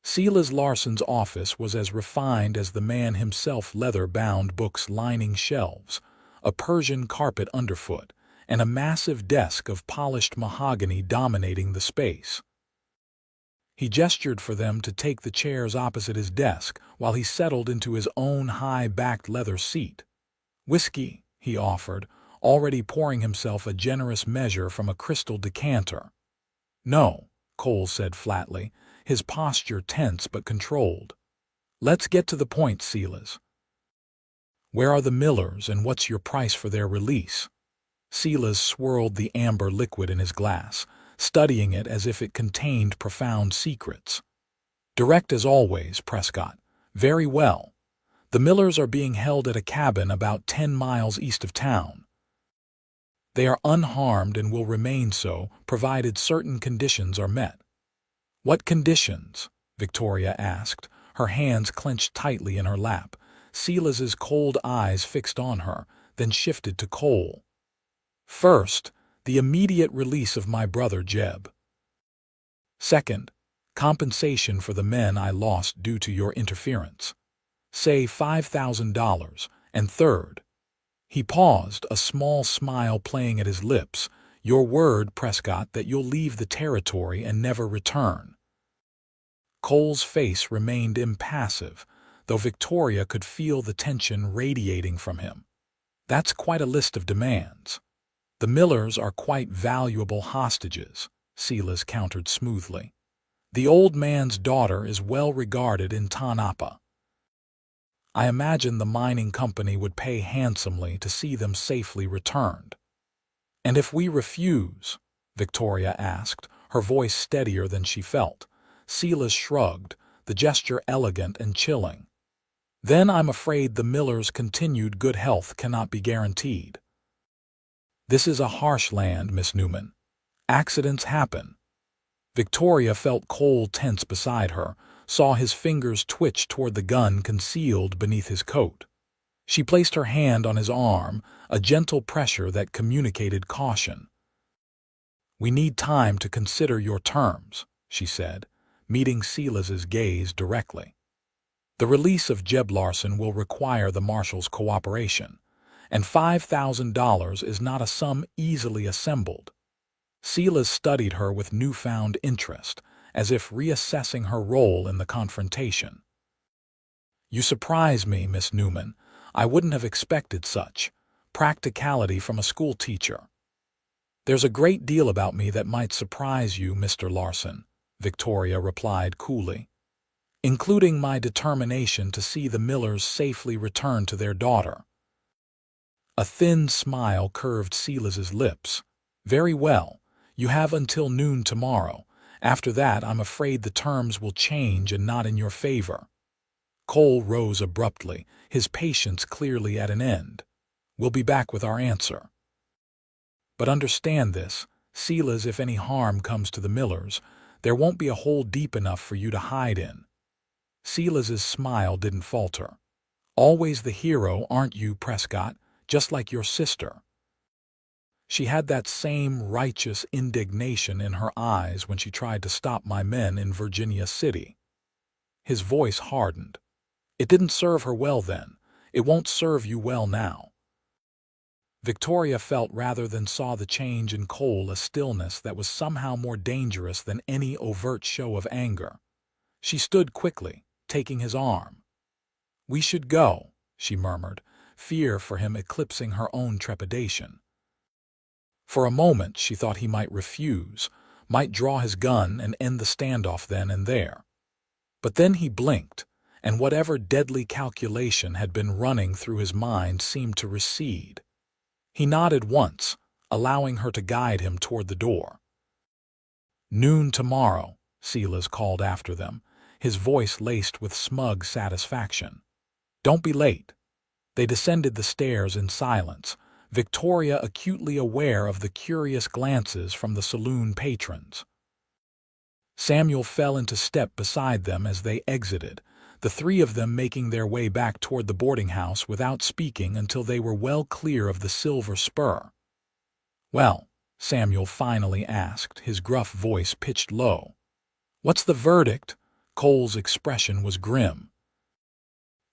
Silas Larsson's office was as refined as the man himself, leather-bound books lining shelves, a Persian carpet underfoot, and a massive desk of polished mahogany dominating the space. He gestured for them to take the chairs opposite his desk while he settled into his own high-backed leather seat. Whiskey, he offered, already pouring himself a generous measure from a crystal decanter. No, Cole said flatly, his posture tense but controlled. Let's get to the point, Silas. Where are the Millers and what's your price for their release? Silas swirled the amber liquid in his glass, studying it as if it contained profound secrets. Direct as always, Prescott. Very well. The Millers are being held at a cabin about 10 miles east of town. They are unharmed and will remain so, provided certain conditions are met. What conditions? Victoria asked, her hands clenched tightly in her lap. Silas's cold eyes fixed on her, then shifted to Cole. First, the immediate release of my brother Jeb. Second, compensation for the men I lost due to your interference. Say $5,000. And third, he paused, a small smile playing at his lips, your word, Prescott, that you'll leave the territory and never return. Cole's face remained impassive, though Victoria could feel the tension radiating from him. That's quite a list of demands. The Millers are quite valuable hostages, Silas countered smoothly. The old man's daughter is well regarded in Tanapa. I imagine the mining company would pay handsomely to see them safely returned. And if we refuse? Victoria asked, her voice steadier than she felt. Silas shrugged, the gesture elegant and chilling. Then I'm afraid the Millers' continued good health cannot be guaranteed. This is a harsh land, Miss Newman. Accidents happen. Victoria felt Cole tense beside her, saw his fingers twitch toward the gun concealed beneath his coat. She placed her hand on his arm, a gentle pressure that communicated caution. "We need time to consider your terms," she said, meeting Silas's gaze directly. "The release of Jeb Larsson will require the marshal's cooperation, and $5,000 is not a sum easily assembled." Silas studied her with newfound interest, as if reassessing her role in the confrontation. "You surprise me, Miss Newman. I wouldn't have expected such practicality from a schoolteacher." "There's a great deal about me that might surprise you, Mr. Larsson," Victoria replied coolly, "including my determination to see the Millers safely return to their daughter." A thin smile curved Silas's lips. "Very well. You have until noon tomorrow. After that, I'm afraid the terms will change and not in your favor." Cole rose abruptly, his patience clearly at an end. "We'll be back with our answer. But understand this, Silas, if any harm comes to the Millers, there won't be a hole deep enough for you to hide in." Silas's smile didn't falter. "Always the hero, aren't you, Prescott, just like your sister?" She had that same righteous indignation in her eyes when she tried to stop my men in Virginia City. His voice hardened. "It didn't serve her well then. It won't serve you well now." Victoria felt rather than saw the change in Cole a stillness that was somehow more dangerous than any overt show of anger. She stood quickly, taking his arm. "We should go," she murmured, fear for him eclipsing her own trepidation. For a moment she thought he might refuse, might draw his gun and end the standoff then and there. But then he blinked, and whatever deadly calculation had been running through his mind seemed to recede. He nodded once, allowing her to guide him toward the door. "Noon tomorrow," Silas called after them, his voice laced with smug satisfaction. "Don't be late." They descended the stairs in silence, Victoria acutely aware of the curious glances from the saloon patrons. Samuel fell into step beside them as they exited, the three of them making their way back toward the boarding house without speaking until they were well clear of the Silver Spur. "Well," Samuel finally asked, his gruff voice pitched low. "What's the verdict?" Cole's expression was grim.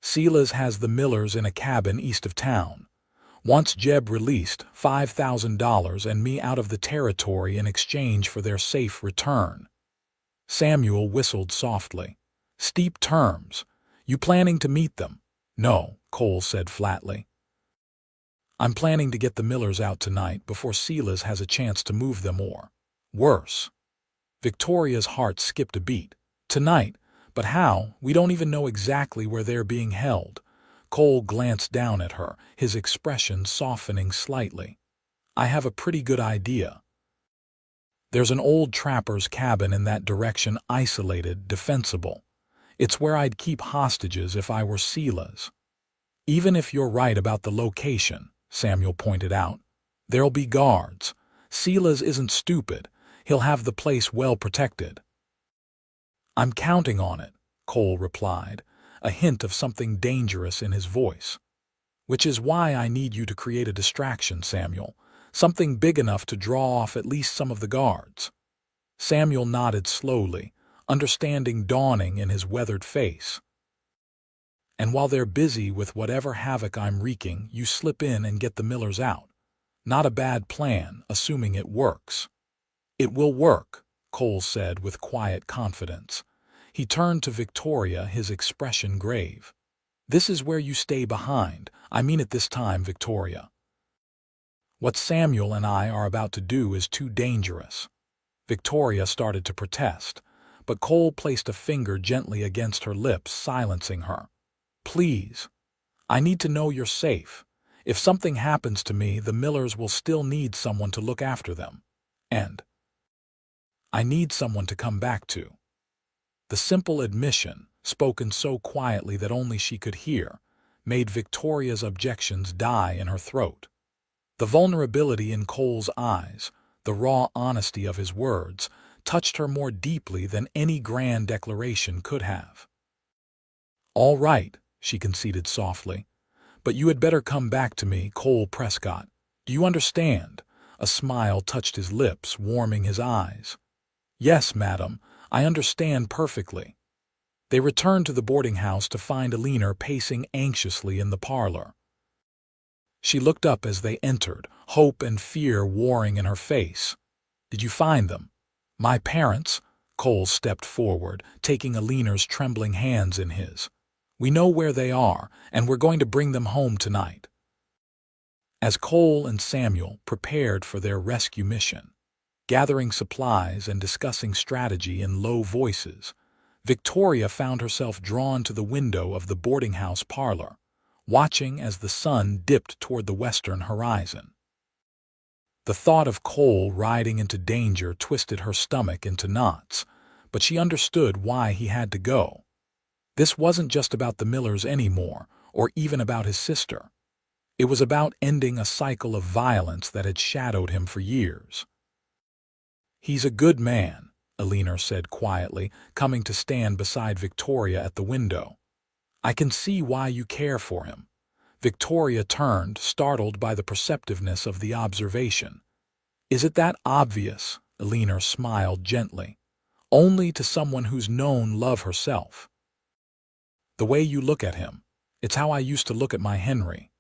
"Silas has the Millers in a cabin east of town. Wants Jeb released, $5,000, and me out of the territory in exchange for their safe return." Samuel whistled softly. "Steep terms. You planning to meet them?" "No," Cole said flatly. "I'm planning to get the Millers out tonight before Silas has a chance to move them or worse." Victoria's heart skipped a beat. "Tonight? But how? We don't even know exactly where they're being held." Cole glanced down at her, his expression softening slightly. "I have a pretty good idea. There's an old trapper's cabin in that direction, isolated, defensible. It's where I'd keep hostages if I were Silas." "Even if you're right about the location," Samuel pointed out, "there'll be guards. Silas isn't stupid. He'll have the place well protected." "I'm counting on it," Cole replied, a hint of something dangerous in his voice. "Which is why I need you to create a distraction, Samuel. Something big enough to draw off at least some of the guards." Samuel nodded slowly, understanding dawning in his weathered face. "And while they're busy with whatever havoc I'm wreaking, you slip in and get the Millers out. Not a bad plan, assuming it works." "It will work," Cole said with quiet confidence. He turned to Victoria, his expression grave. "This is where you stay behind. I mean it this time, Victoria. What Samuel and I are about to do is too dangerous." Victoria started to protest, but Cole placed a finger gently against her lips, silencing her. "Please. I need to know you're safe. If something happens to me, the Millers will still need someone to look after them. And I need someone to come back to." The simple admission, spoken so quietly that only she could hear, made Victoria's objections die in her throat. The vulnerability in Cole's eyes, the raw honesty of his words, touched her more deeply than any grand declaration could have. "All right," she conceded softly, "but you had better come back to me, Cole Prescott. Do you understand?" A smile touched his lips, warming his eyes. "Yes, madam, I understand perfectly." They returned to the boarding house to find Alina pacing anxiously in the parlor. She looked up as they entered, hope and fear warring in her face. "Did you find them?" "My parents?" Cole stepped forward, taking Alina's trembling hands in his. "We know where they are, and we're going to bring them home tonight." As Cole and Samuel prepared for their rescue mission, gathering supplies and discussing strategy in low voices, Victoria found herself drawn to the window of the boarding house parlor, watching as the sun dipped toward the western horizon. The thought of Cole riding into danger twisted her stomach into knots, but she understood why he had to go. This wasn't just about the Millers anymore, or even about his sister. It was about ending a cycle of violence that had shadowed him for years. "He's a good man," Alina said quietly, coming to stand beside Victoria at the window. "I can see why you care for him." Victoria turned, startled by the perceptiveness of the observation. "Is it that obvious?" Alina smiled gently. "Only to someone who's known love herself." "The way you look at him. It's how I used to look at my Henry."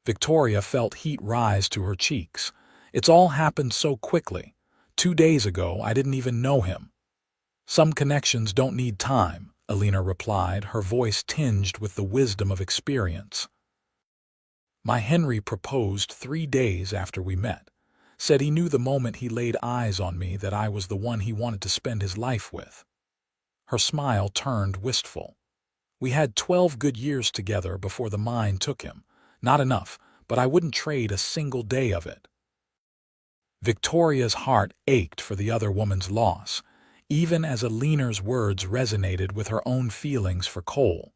Victoria felt heat rise to her cheeks. "It's all happened so quickly. 2 days ago, I didn't even know him." "Some connections don't need time," Alina replied, her voice tinged with the wisdom of experience. "My Henry proposed 3 days after we met. Said he knew the moment he laid eyes on me that I was the one he wanted to spend his life with." Her smile turned wistful. "We had 12 good years together before the mine took him. Not enough, but I wouldn't trade a single day of it." Victoria's heart ached for the other woman's loss, even as Alina's words resonated with her own feelings for Cole.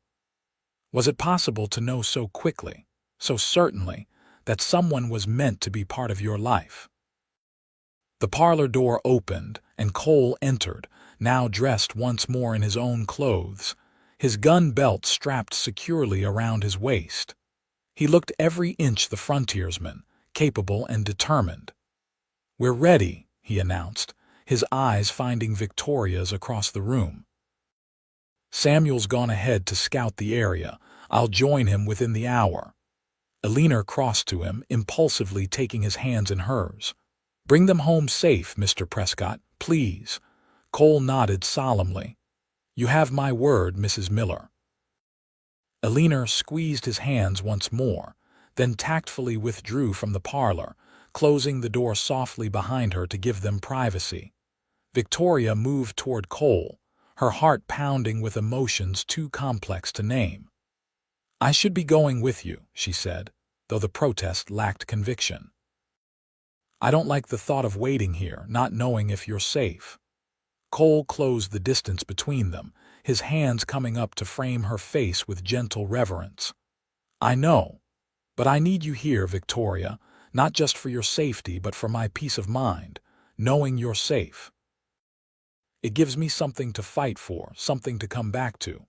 Was it possible to know so quickly, so certainly, that someone was meant to be part of your life? The parlor door opened, and Cole entered, now dressed once more in his own clothes, his gun belt strapped securely around his waist. He looked every inch the frontiersman, capable and determined. "We're ready," he announced, his eyes finding Victoria's across the room. "Samuel's gone ahead to scout the area. I'll join him within the hour." Alina crossed to him, impulsively taking his hands in hers. "Bring them home safe, Mr. Prescott, please." Cole nodded solemnly. "You have my word, Mrs. Miller." Alina squeezed his hands once more, then tactfully withdrew from the parlor, closing the door softly behind her to give them privacy. Victoria moved toward Cole, her heart pounding with emotions too complex to name. "I should be going with you," she said, though the protest lacked conviction. "I don't like the thought of waiting here, not knowing if you're safe." Cole closed the distance between them, his hands coming up to frame her face with gentle reverence. "I know, but I need you here, Victoria, not just for your safety but for my peace of mind, knowing you're safe. It gives me something to fight for, something to come back to."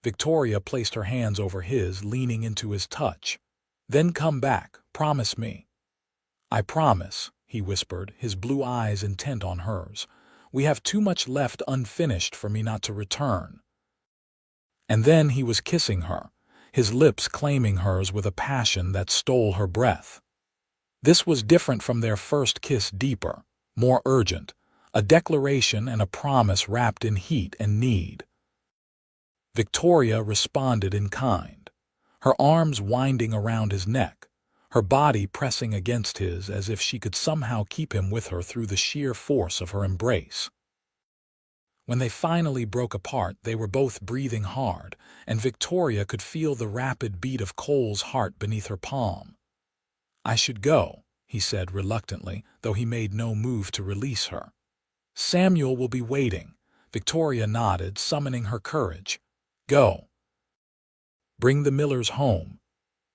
Victoria placed her hands over his, leaning into his touch. "Then come back, promise me." "I promise," he whispered, his blue eyes intent on hers. "We have too much left unfinished for me not to return." And then he was kissing her, his lips claiming hers with a passion that stole her breath. This was different from their first kiss, deeper, more urgent, a declaration and a promise wrapped in heat and need. Victoria responded in kind, her arms winding around his neck, her body pressing against his as if she could somehow keep him with her through the sheer force of her embrace. When they finally broke apart, they were both breathing hard, and Victoria could feel the rapid beat of Cole's heart beneath her palm. "I should go," he said reluctantly, though he made no move to release her. "Samuel will be waiting." Victoria nodded, summoning her courage. "Go. Bring the Millers home."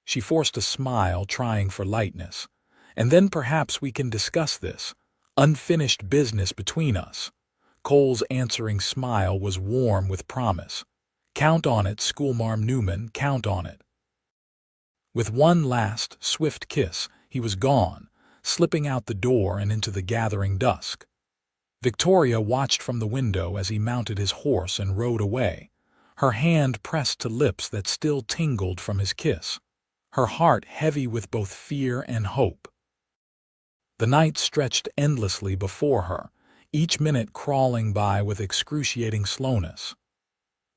She forced a smile, trying for lightness. "And then perhaps we can discuss this unfinished business between us." Cole's answering smile was warm with promise. "Count on it, Schoolmarm Newman, count on it." With one last, swift kiss, he was gone, slipping out the door and into the gathering dusk. Victoria watched from the window as he mounted his horse and rode away, her hand pressed to lips that still tingled from his kiss, her heart heavy with both fear and hope. The night stretched endlessly before her, each minute crawling by with excruciating slowness.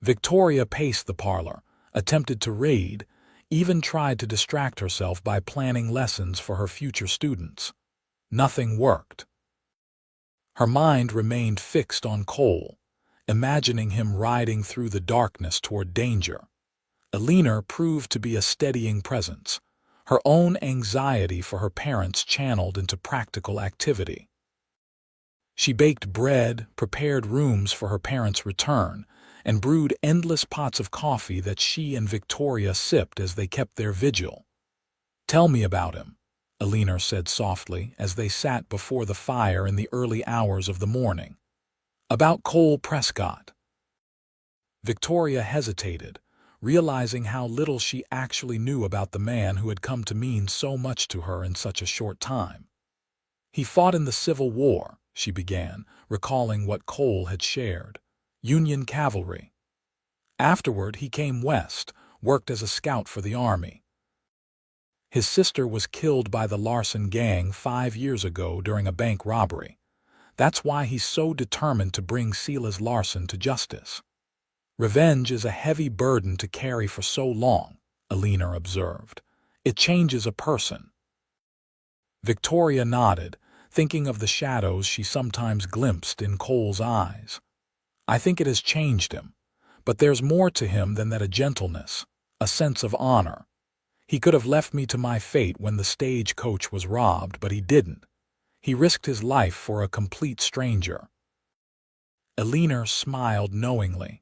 Victoria paced the parlor, attempted to read, even tried to distract herself by planning lessons for her future students. Nothing worked. Her mind remained fixed on Cole, imagining him riding through the darkness toward danger. Elena proved to be a steadying presence, her own anxiety for her parents channeled into practical activity. She baked bread, prepared rooms for her parents' return, and brewed endless pots of coffee that she and Victoria sipped as they kept their vigil. "Tell me about him," Elena said softly as they sat before the fire in the early hours of the morning. "About Cole Prescott." Victoria hesitated, realizing how little she actually knew about the man who had come to mean so much to her in such a short time. "He fought in the Civil War," she began, recalling what Cole had shared. "Union cavalry. Afterward, he came west, worked as a scout for the army. His sister was killed by the Larsson gang 5 years ago during a bank robbery. That's why he's so determined to bring Silas Larsson to justice. Revenge is a heavy burden to carry for so long," Elena observed. "It changes a person." Victoria nodded, thinking of the shadows she sometimes glimpsed in Cole's eyes. "I think it has changed him, but there's more to him than that, a gentleness, a sense of honor. He could have left me to my fate when the stagecoach was robbed, but he didn't. He risked his life for a complete stranger." Elena smiled knowingly,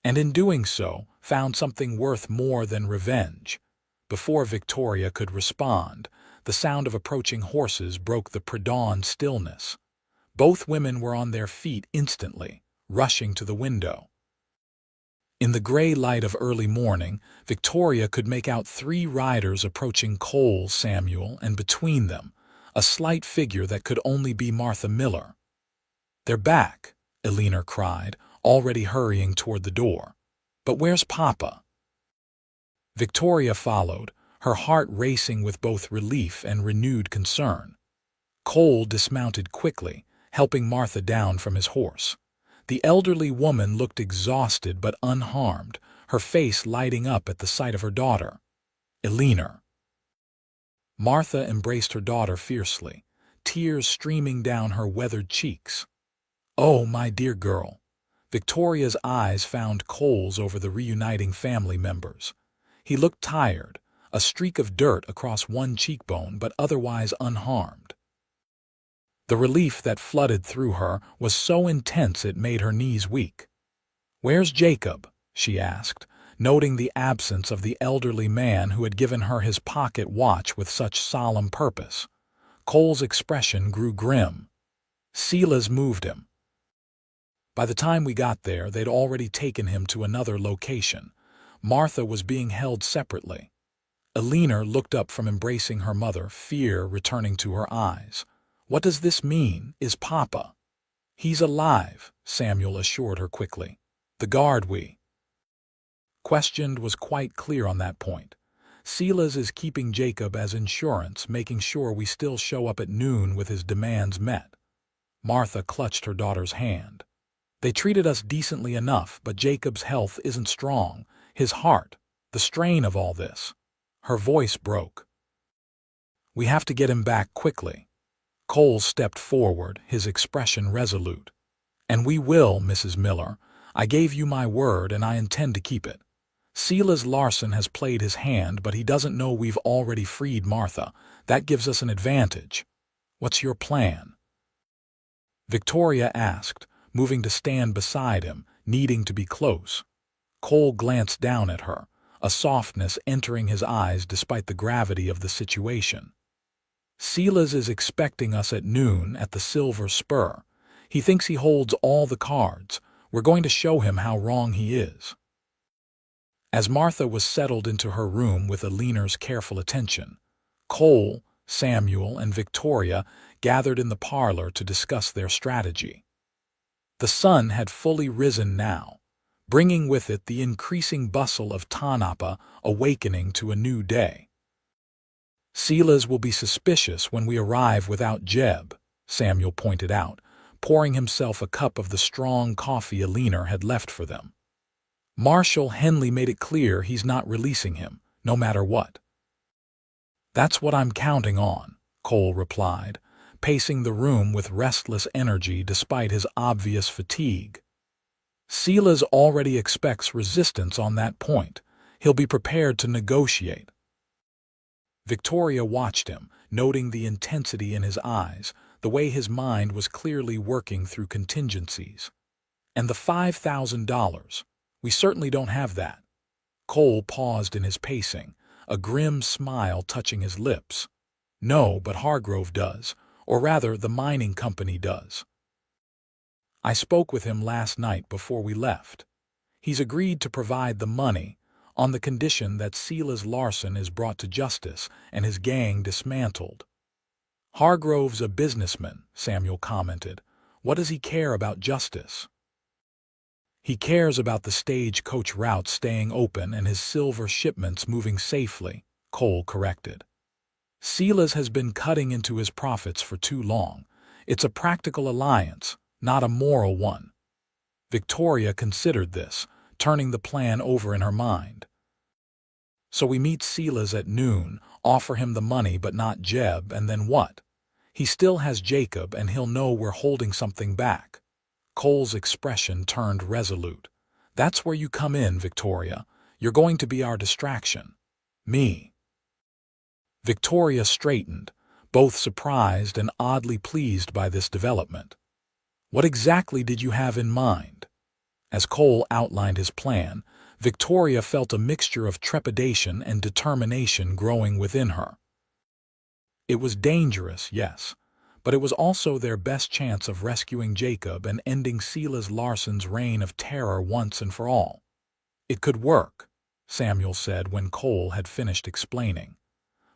and in doing so found something worth more than revenge. Before Victoria could respond, the sound of approaching horses broke the pre-dawn stillness. Both women were on their feet instantly, rushing to the window. In the gray light of early morning, Victoria could make out 3 riders approaching Cole, Samuel, and between them, a slight figure that could only be Martha Miller. "They're back," Elena cried, already hurrying toward the door. "But where's Papa?" Victoria followed, her heart racing with both relief and renewed concern. Cole dismounted quickly, helping Martha down from his horse. The elderly woman looked exhausted but unharmed, her face lighting up at the sight of her daughter. "Elena." Martha embraced her daughter fiercely, tears streaming down her weathered cheeks. "Oh, my dear girl." Victoria's eyes found Cole's over the reuniting family members. He looked tired, a streak of dirt across one cheekbone, but otherwise unharmed. The relief that flooded through her was so intense it made her knees weak. "Where's Jacob?" she asked, noting the absence of the elderly man who had given her his pocket watch with such solemn purpose. Cole's expression grew grim. "Silas moved him." By the time we got there, they'd already taken him to another location. Martha was being held separately. Elena looked up from embracing her mother, fear returning to her eyes. "What does this mean? Is Papa?" "He's alive," Samuel assured her quickly. "The guard we questioned was quite clear on that point. Silas is keeping Jacob as insurance, making sure we still show up at noon with his demands met." Martha clutched her daughter's hand. "They treated us decently enough, but Jacob's health isn't strong. His heart, the strain of all this." Her voice broke. "We have to get him back quickly." Cole stepped forward, his expression resolute. "And we will, Mrs. Miller. I gave you my word, and I intend to keep it. Silas Larsson has played his hand, but he doesn't know we've already freed Martha. That gives us an advantage. What's your plan?" Victoria asked, moving to stand beside him, needing to be close. Cole glanced down at her, a softness entering his eyes despite the gravity of the situation. "Silas is expecting us at noon at the Silver Spur. He thinks he holds all the cards. We're going to show him how wrong he is." As Martha was settled into her room with Aliner's careful attention, Cole, Samuel, and Victoria gathered in the parlor to discuss their strategy. The sun had fully risen now, bringing with it the increasing bustle of Tanapa awakening to a new day. "Silas will be suspicious when we arrive without Jeb," Samuel pointed out, pouring himself a cup of the strong coffee Aliner had left for them. "Marshal Henley made it clear he's not releasing him, no matter what." "That's what I'm counting on," Cole replied, pacing the room with restless energy despite his obvious fatigue. "Silas already expects resistance on that point. He'll be prepared to negotiate." Victoria watched him, noting the intensity in his eyes, the way his mind was clearly working through contingencies. "And the $5,000. We certainly don't have that." Cole paused in his pacing, a grim smile touching his lips. "No, but Hargrove does, or rather the mining company does. I spoke with him last night before we left. He's agreed to provide the money on the condition that Silas Larsson is brought to justice and his gang dismantled." "Hargrove's a businessman," Samuel commented. "What does he care about justice?" "He cares about the stagecoach route staying open and his silver shipments moving safely," Cole corrected. "Silas has been cutting into his profits for too long. It's a practical alliance, not a moral one." Victoria considered this, turning the plan over in her mind. "So we meet Silas at noon, offer him the money but not Jeb, and then what? He still has Jacob and he'll know we're holding something back." Cole's expression turned resolute. "That's where you come in, Victoria. You're going to be our distraction." "Me?" Victoria straightened, both surprised and oddly pleased by this development. "What exactly did you have in mind?" As Cole outlined his plan, Victoria felt a mixture of trepidation and determination growing within her. It was dangerous, yes, but it was also their best chance of rescuing Jacob and ending Silas Larsson's reign of terror once and for all. "It could work," Samuel said when Cole had finished explaining.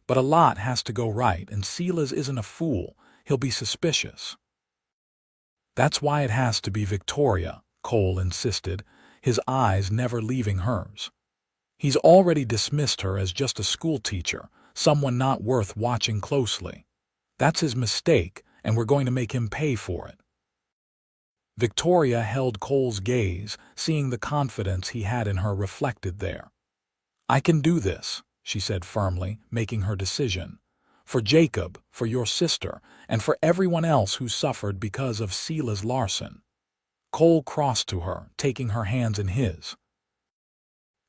"But a lot has to go right, and Silas isn't a fool. He'll be suspicious." "That's why it has to be Victoria," Cole insisted, his eyes never leaving hers. "He's already dismissed her as just a schoolteacher, someone not worth watching closely. That's his mistake, and we're going to make him pay for it." Victoria held Cole's gaze, seeing the confidence he had in her reflected there. "I can do this," she said firmly, making her decision. "For Jacob, for your sister, and for everyone else who suffered because of Silas Larsson." Cole crossed to her, taking her hands in his.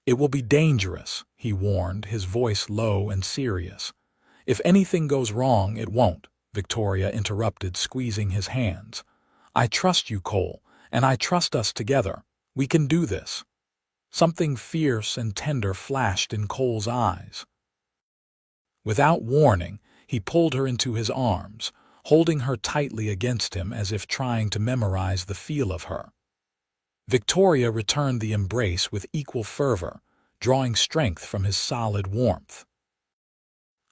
"It will be dangerous," he warned, his voice low and serious. "If anything goes wrong, it won't," Victoria interrupted, squeezing his hands. "I trust you, Cole, and I trust us together. We can do this." Something fierce and tender flashed in Cole's eyes. Without warning, he pulled her into his arms, holding her tightly against him as if trying to memorize the feel of her. Victoria returned the embrace with equal fervor, drawing strength from his solid warmth.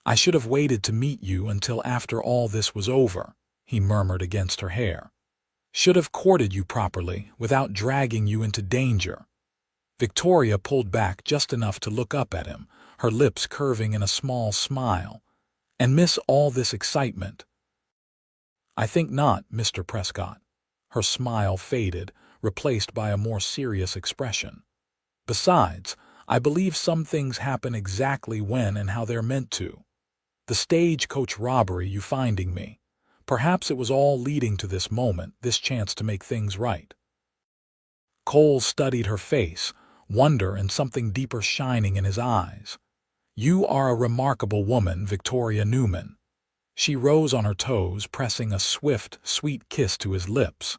"I should have waited to meet you until after all this was over," he murmured against her hair. "Should have courted you properly, without dragging you into danger." Victoria pulled back just enough to look up at him, her lips curving in a small smile. "And miss all this excitement?" "I think not, Mr. Prescott." Her smile faded, replaced by a more serious expression. "Besides, I believe some things happen exactly when and how they're meant to. The stagecoach robbery, you finding me. Perhaps it was all leading to this moment, this chance to make things right." Cole studied her face, wonder and something deeper shining in his eyes. "You are a remarkable woman, Victoria Newman." She rose on her toes, pressing a swift, sweet kiss to his lips.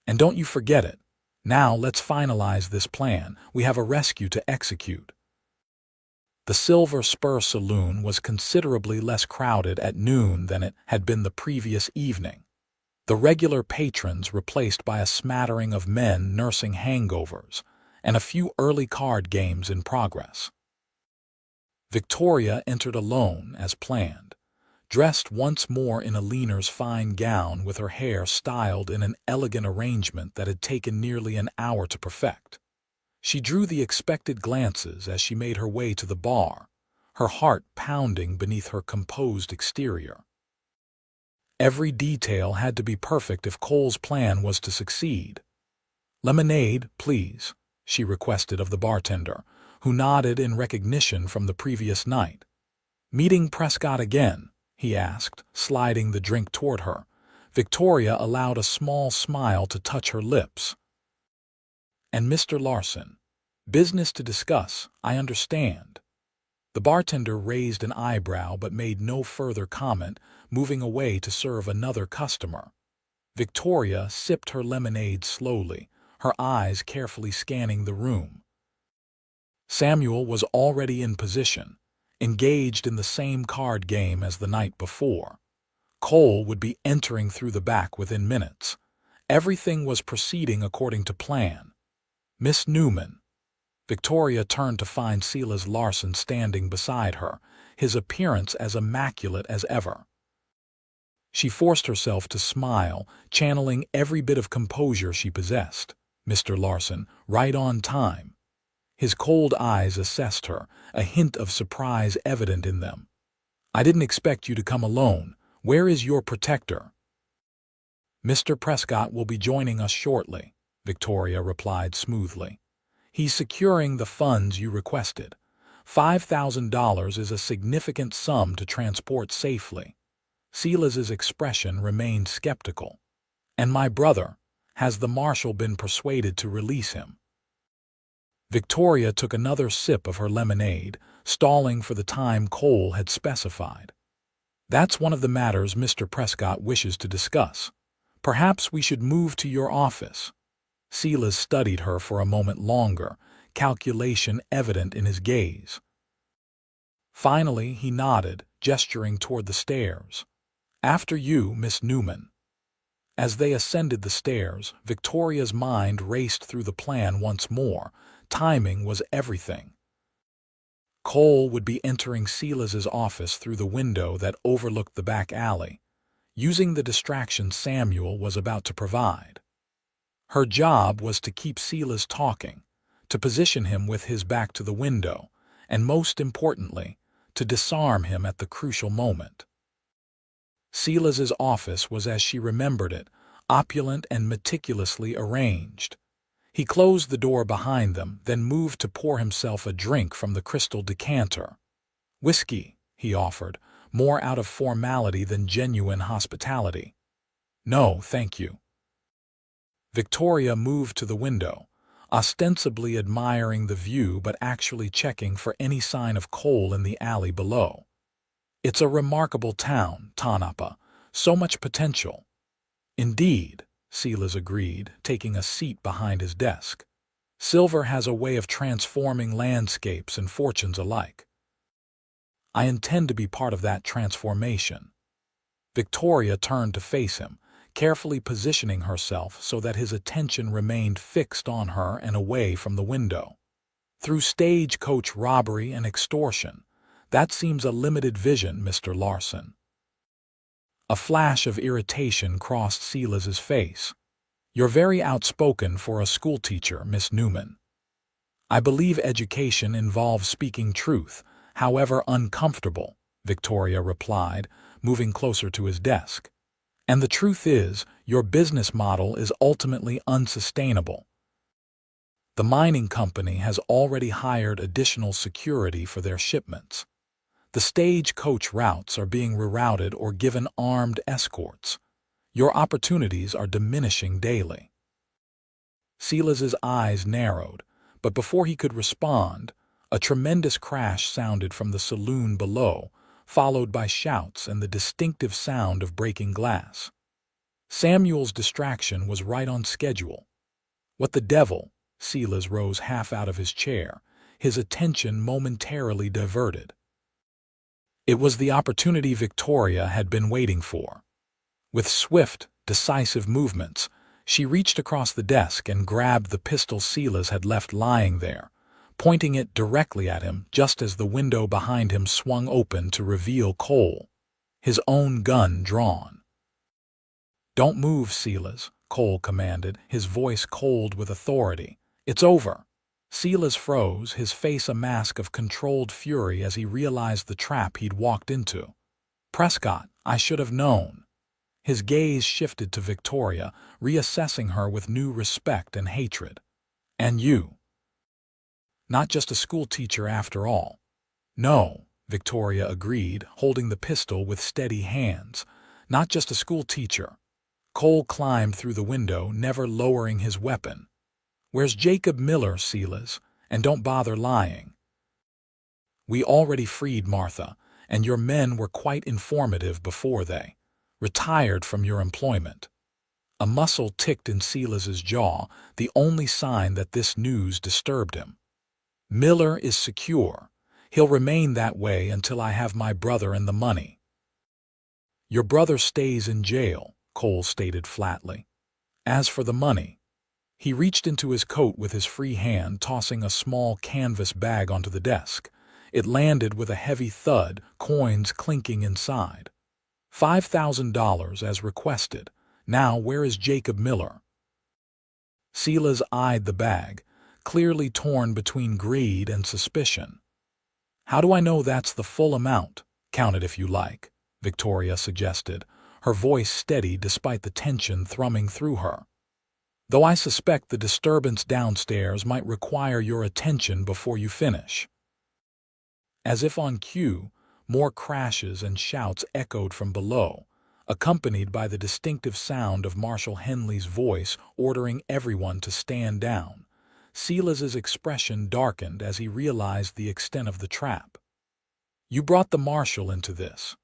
"And don't you forget it. Now let's finalize this plan. We have a rescue to execute." The Silver Spur Saloon was considerably less crowded at noon than it had been the previous evening. the regular patrons replaced by a smattering of men nursing hangovers, and a few early card games in progress. Victoria entered alone as planned, dressed once more in a leaner's fine gown with her hair styled in an elegant arrangement that had taken nearly an hour to perfect. She drew the expected glances as she made her way to the bar, her heart pounding beneath her composed exterior. Every detail had to be perfect if Cole's plan was to succeed. "Lemonade, please," she requested of the bartender, who nodded in recognition from the previous night. "Meeting Prescott again?" he asked, sliding the drink toward her. Victoria allowed a small smile to touch her lips. "And Mr. Larsson. Business to discuss, I understand." The bartender raised an eyebrow but made no further comment, moving away to serve another customer. Victoria sipped her lemonade slowly, her eyes carefully scanning the room. Samuel was already in position, engaged in the same card game as the night before. Cole would be entering through the back within minutes. Everything was proceeding according to plan. "Miss Newman." Victoria turned to find Silas Larsson standing beside her, his appearance as immaculate as ever. She forced herself to smile, channeling every bit of composure she possessed. "Mr. Larsson, right on time." His cold eyes assessed her, a hint of surprise evident in them. "I didn't expect you to come alone. Where is your protector?" "Mr. Prescott will be joining us shortly," Victoria replied smoothly. "He's securing the funds you requested. $5,000 is a significant sum to transport safely." Silas's expression remained skeptical. "And my brother, has the marshal been persuaded to release him?" Victoria took another sip of her lemonade, stalling for the time Cole had specified. "That's one of the matters Mr. Prescott wishes to discuss. Perhaps we should move to your office." Silas studied her for a moment longer, calculation evident in his gaze. Finally, he nodded, gesturing toward the stairs. "After you, Miss Newman." As they ascended the stairs, Victoria's mind raced through the plan once more. Timing was everything. Cole would be entering Silas's office through the window that overlooked the back alley, using the distraction Samuel was about to provide. Her job was to keep Silas talking, to position him with his back to the window, and most importantly, to disarm him at the crucial moment. Silas's office was as she remembered it, opulent and meticulously arranged. He closed the door behind them, then moved to pour himself a drink from the crystal decanter. "Whiskey," he offered, more out of formality than genuine hospitality. "No, thank you." Victoria moved to the window, ostensibly admiring the view but actually checking for any sign of Cole in the alley below. "It's a remarkable town, Tanapa. So much potential." "Indeed," Silas agreed, taking a seat behind his desk. "Silver has a way of transforming landscapes and fortunes alike." "I intend to be part of that transformation." Victoria turned to face him, carefully positioning herself so that his attention remained fixed on her and away from the window. "Through stagecoach robbery and extortion. That seems a limited vision, Mr. Larsson." A flash of irritation crossed Silas's face. "You're very outspoken for a schoolteacher, Miss Newman." "I believe education involves speaking truth, however uncomfortable," Victoria replied, moving closer to his desk. "And the truth is, your business model is ultimately unsustainable. The mining company has already hired additional security for their shipments. The stagecoach routes are being rerouted or given armed escorts. Your opportunities are diminishing daily." Silas's eyes narrowed, but before he could respond, a tremendous crash sounded from the saloon below, followed by shouts and the distinctive sound of breaking glass. Samuel's distraction was right on schedule. "What the devil?" Silas rose half out of his chair, his attention momentarily diverted. It was the opportunity Victoria had been waiting for. With swift, decisive movements. She reached across the desk and grabbed the pistol Silas had left lying there, pointing it directly at him just as the window behind him swung open to reveal Cole, his own gun drawn. "Don't move, Silas," Cole commanded, his voice cold with authority. "It's over." Silas froze, his face a mask of controlled fury as he realized the trap he'd walked into. "Prescott, I should have known." His gaze shifted to Victoria, reassessing her with new respect and hatred. "And you? Not just a schoolteacher after all." "No," Victoria agreed, holding the pistol with steady hands. "Not just a schoolteacher." Cole climbed through the window, never lowering his weapon. "Where's Jacob Miller, Silas? And don't bother lying." "We already freed Martha, and your men were quite informative before they retired from your employment." A muscle ticked in Silas's jaw, the only sign that this news disturbed him. "Miller is secure. He'll remain that way until I have my brother and the money." "Your brother stays in jail," Cole stated flatly. "As for the money—" He reached into his coat with his free hand, tossing a small canvas bag onto the desk. It landed with a heavy thud, coins clinking inside. $5,000 as requested. Now where is Jacob Miller? Silas eyed the bag, clearly torn between greed and suspicion. "How do I know that's the full amount? Count it if you like," Victoria suggested, her voice steady despite the tension thrumming through her. "Though I suspect the disturbance downstairs might require your attention before you finish." As if on cue, more crashes and shouts echoed from below, accompanied by the distinctive sound of Marshal Henley's voice ordering everyone to stand down. Silas's expression darkened as he realized the extent of the trap. "You brought the marshal into this.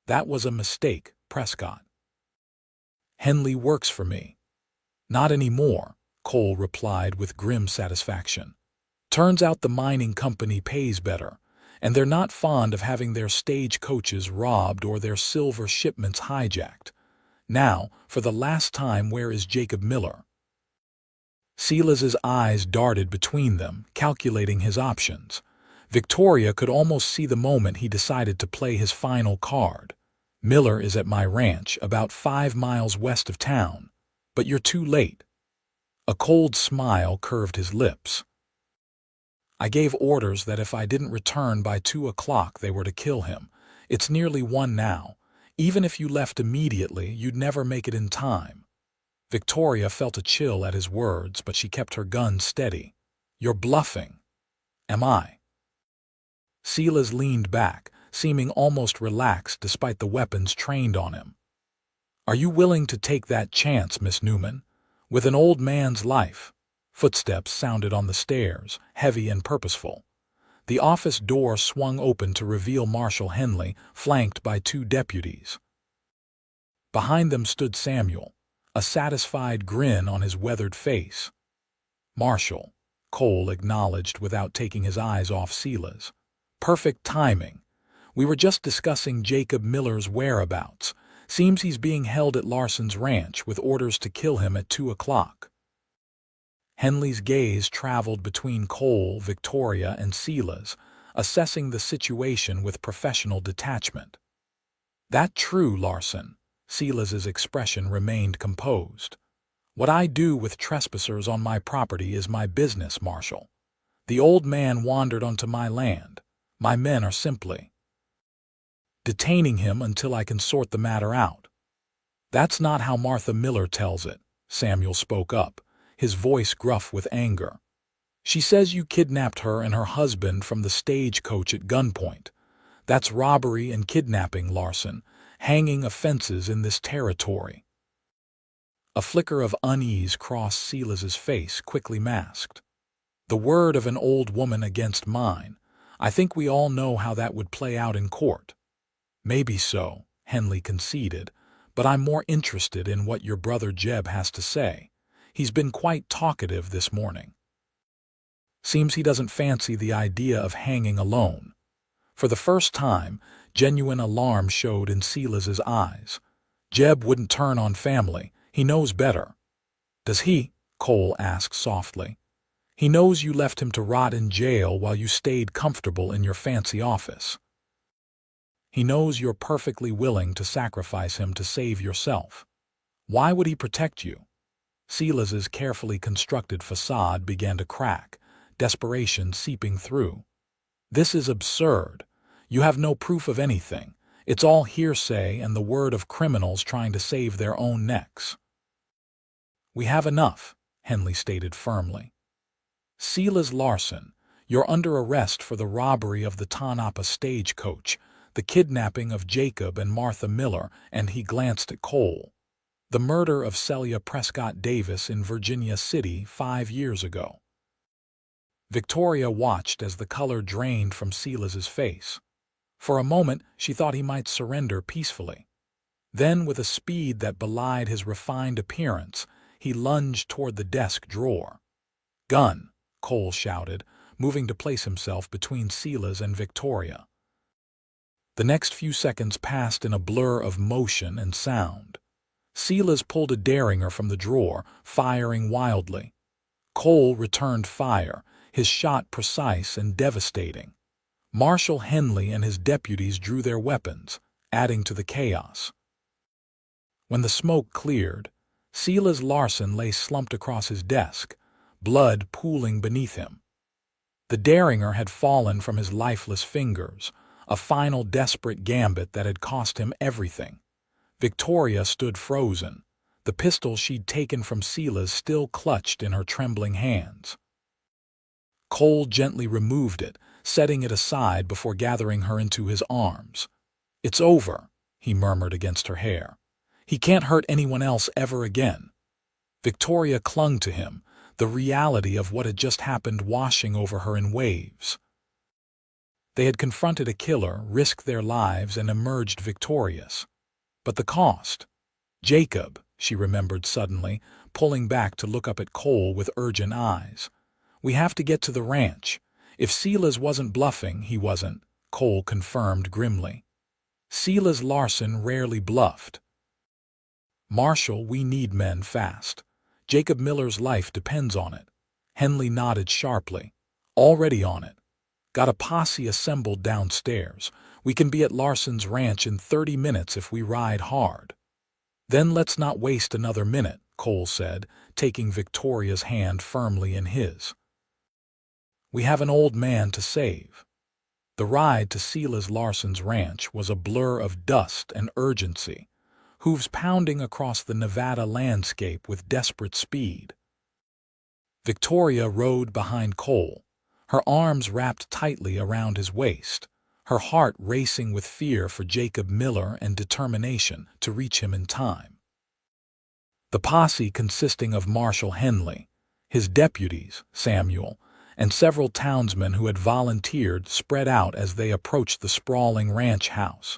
That was a mistake, Prescott." "Henley works for me." "Not anymore," Cole replied with grim satisfaction. "Turns out the mining company pays better, and they're not fond of having their stagecoaches robbed or their silver shipments hijacked. Now, for the last time, where is Jacob Miller?" Silas's eyes darted between them, calculating his options. Victoria could almost see the moment he decided to play his final card. "Miller is at my ranch, about 5 miles west of town. But you're too late." A cold smile curved his lips. "I gave orders that if I didn't return by 2 o'clock they were to kill him. It's nearly 1 now. Even if you left immediately, you'd never make it in time." Victoria felt a chill at his words, but she kept her gun steady. "You're bluffing." "Am I?" Silas leaned back, seeming almost relaxed despite the weapons trained on him. "Are you willing to take that chance, Miss Newman? With an old man's life?" Footsteps sounded on the stairs, heavy and purposeful. The office door swung open to reveal Marshal Henley, flanked by 2 deputies. Behind them stood Samuel, a satisfied grin on his weathered face. "Marshal," Cole acknowledged without taking his eyes off Silas. "Perfect timing. We were just discussing Jacob Miller's whereabouts. Seems he's being held at Larsson's ranch with orders to kill him at 2 o'clock. Henley's gaze traveled between Cole, Victoria, and Silas, assessing the situation with professional detachment. "That true, Larsson?" Silas's expression remained composed. "What I do with trespassers on my property is my business, Marshal. The old man wandered onto my land. My men are simply detaining him until I can sort the matter out." "That's not how Martha Miller tells it," Samuel spoke up, his voice gruff with anger. "She says you kidnapped her and her husband from the stagecoach at gunpoint. That's robbery and kidnapping, Larsson, hanging offenses in this territory." A flicker of unease crossed Silas's face, quickly masked. "The word of an old woman against mine. I think we all know how that would play out in court." "Maybe so," Henley conceded, "but I'm more interested in what your brother Jeb has to say. He's been quite talkative this morning. Seems he doesn't fancy the idea of hanging alone." For the first time, genuine alarm showed in Silas's eyes. Jeb wouldn't turn on family. He knows better. Does he? Cole asked softly. He knows you left him to rot in jail while you stayed comfortable in your fancy office. He knows you're perfectly willing to sacrifice him to save yourself. Why would he protect you? Silas's carefully constructed facade began to crack, desperation seeping through. This is absurd. You have no proof of anything. It's all hearsay and the word of criminals trying to save their own necks. We have enough, Henley stated firmly. Silas Larsson, you're under arrest for the robbery of the Tanapa stagecoach, the kidnapping of Jacob and Martha Miller, and he glanced at Cole. The murder of Celia Prescott Davis in Virginia City 5 years ago. Victoria watched as the color drained from Silas's face. For a moment, she thought he might surrender peacefully. Then, with a speed that belied his refined appearance, he lunged toward the desk drawer. Gun, Cole shouted, moving to place himself between Silas and Victoria. The next few seconds passed in a blur of motion and sound. Silas pulled a derringer from the drawer, firing wildly. Cole returned fire, his shot precise and devastating. Marshal Henley and his deputies drew their weapons, adding to the chaos. When the smoke cleared, Silas Larsson lay slumped across his desk, blood pooling beneath him. The derringer had fallen from his lifeless fingers, a final desperate gambit that had cost him everything. Victoria stood frozen, the pistol she'd taken from Silas still clutched in her trembling hands. Cole gently removed it, setting it aside before gathering her into his arms. It's over, he murmured against her hair. He can't hurt anyone else ever again. Victoria clung to him, the reality of what had just happened washing over her in waves. They had confronted a killer, risked their lives, and emerged victorious. But the cost? Jacob, she remembered suddenly, pulling back to look up at Cole with urgent eyes. We have to get to the ranch. If Silas wasn't bluffing, he wasn't, Cole confirmed grimly. Silas Larsson rarely bluffed. Marshal, we need men fast. Jacob Miller's life depends on it. Henley nodded sharply. Already on it. Got a posse assembled downstairs. We can be at Larsson's ranch in 30 minutes if we ride hard. Then let's not waste another minute, Cole said, taking Victoria's hand firmly in his. We have an old man to save. The ride to Silas Larsson's ranch was a blur of dust and urgency, hooves pounding across the Nevada landscape with desperate speed. Victoria rode behind Cole, her arms wrapped tightly around his waist, her heart racing with fear for Jacob Miller and determination to reach him in time. The posse consisting of Marshal Henley, his deputies, Samuel, and several townsmen who had volunteered spread out as they approached the sprawling ranch house.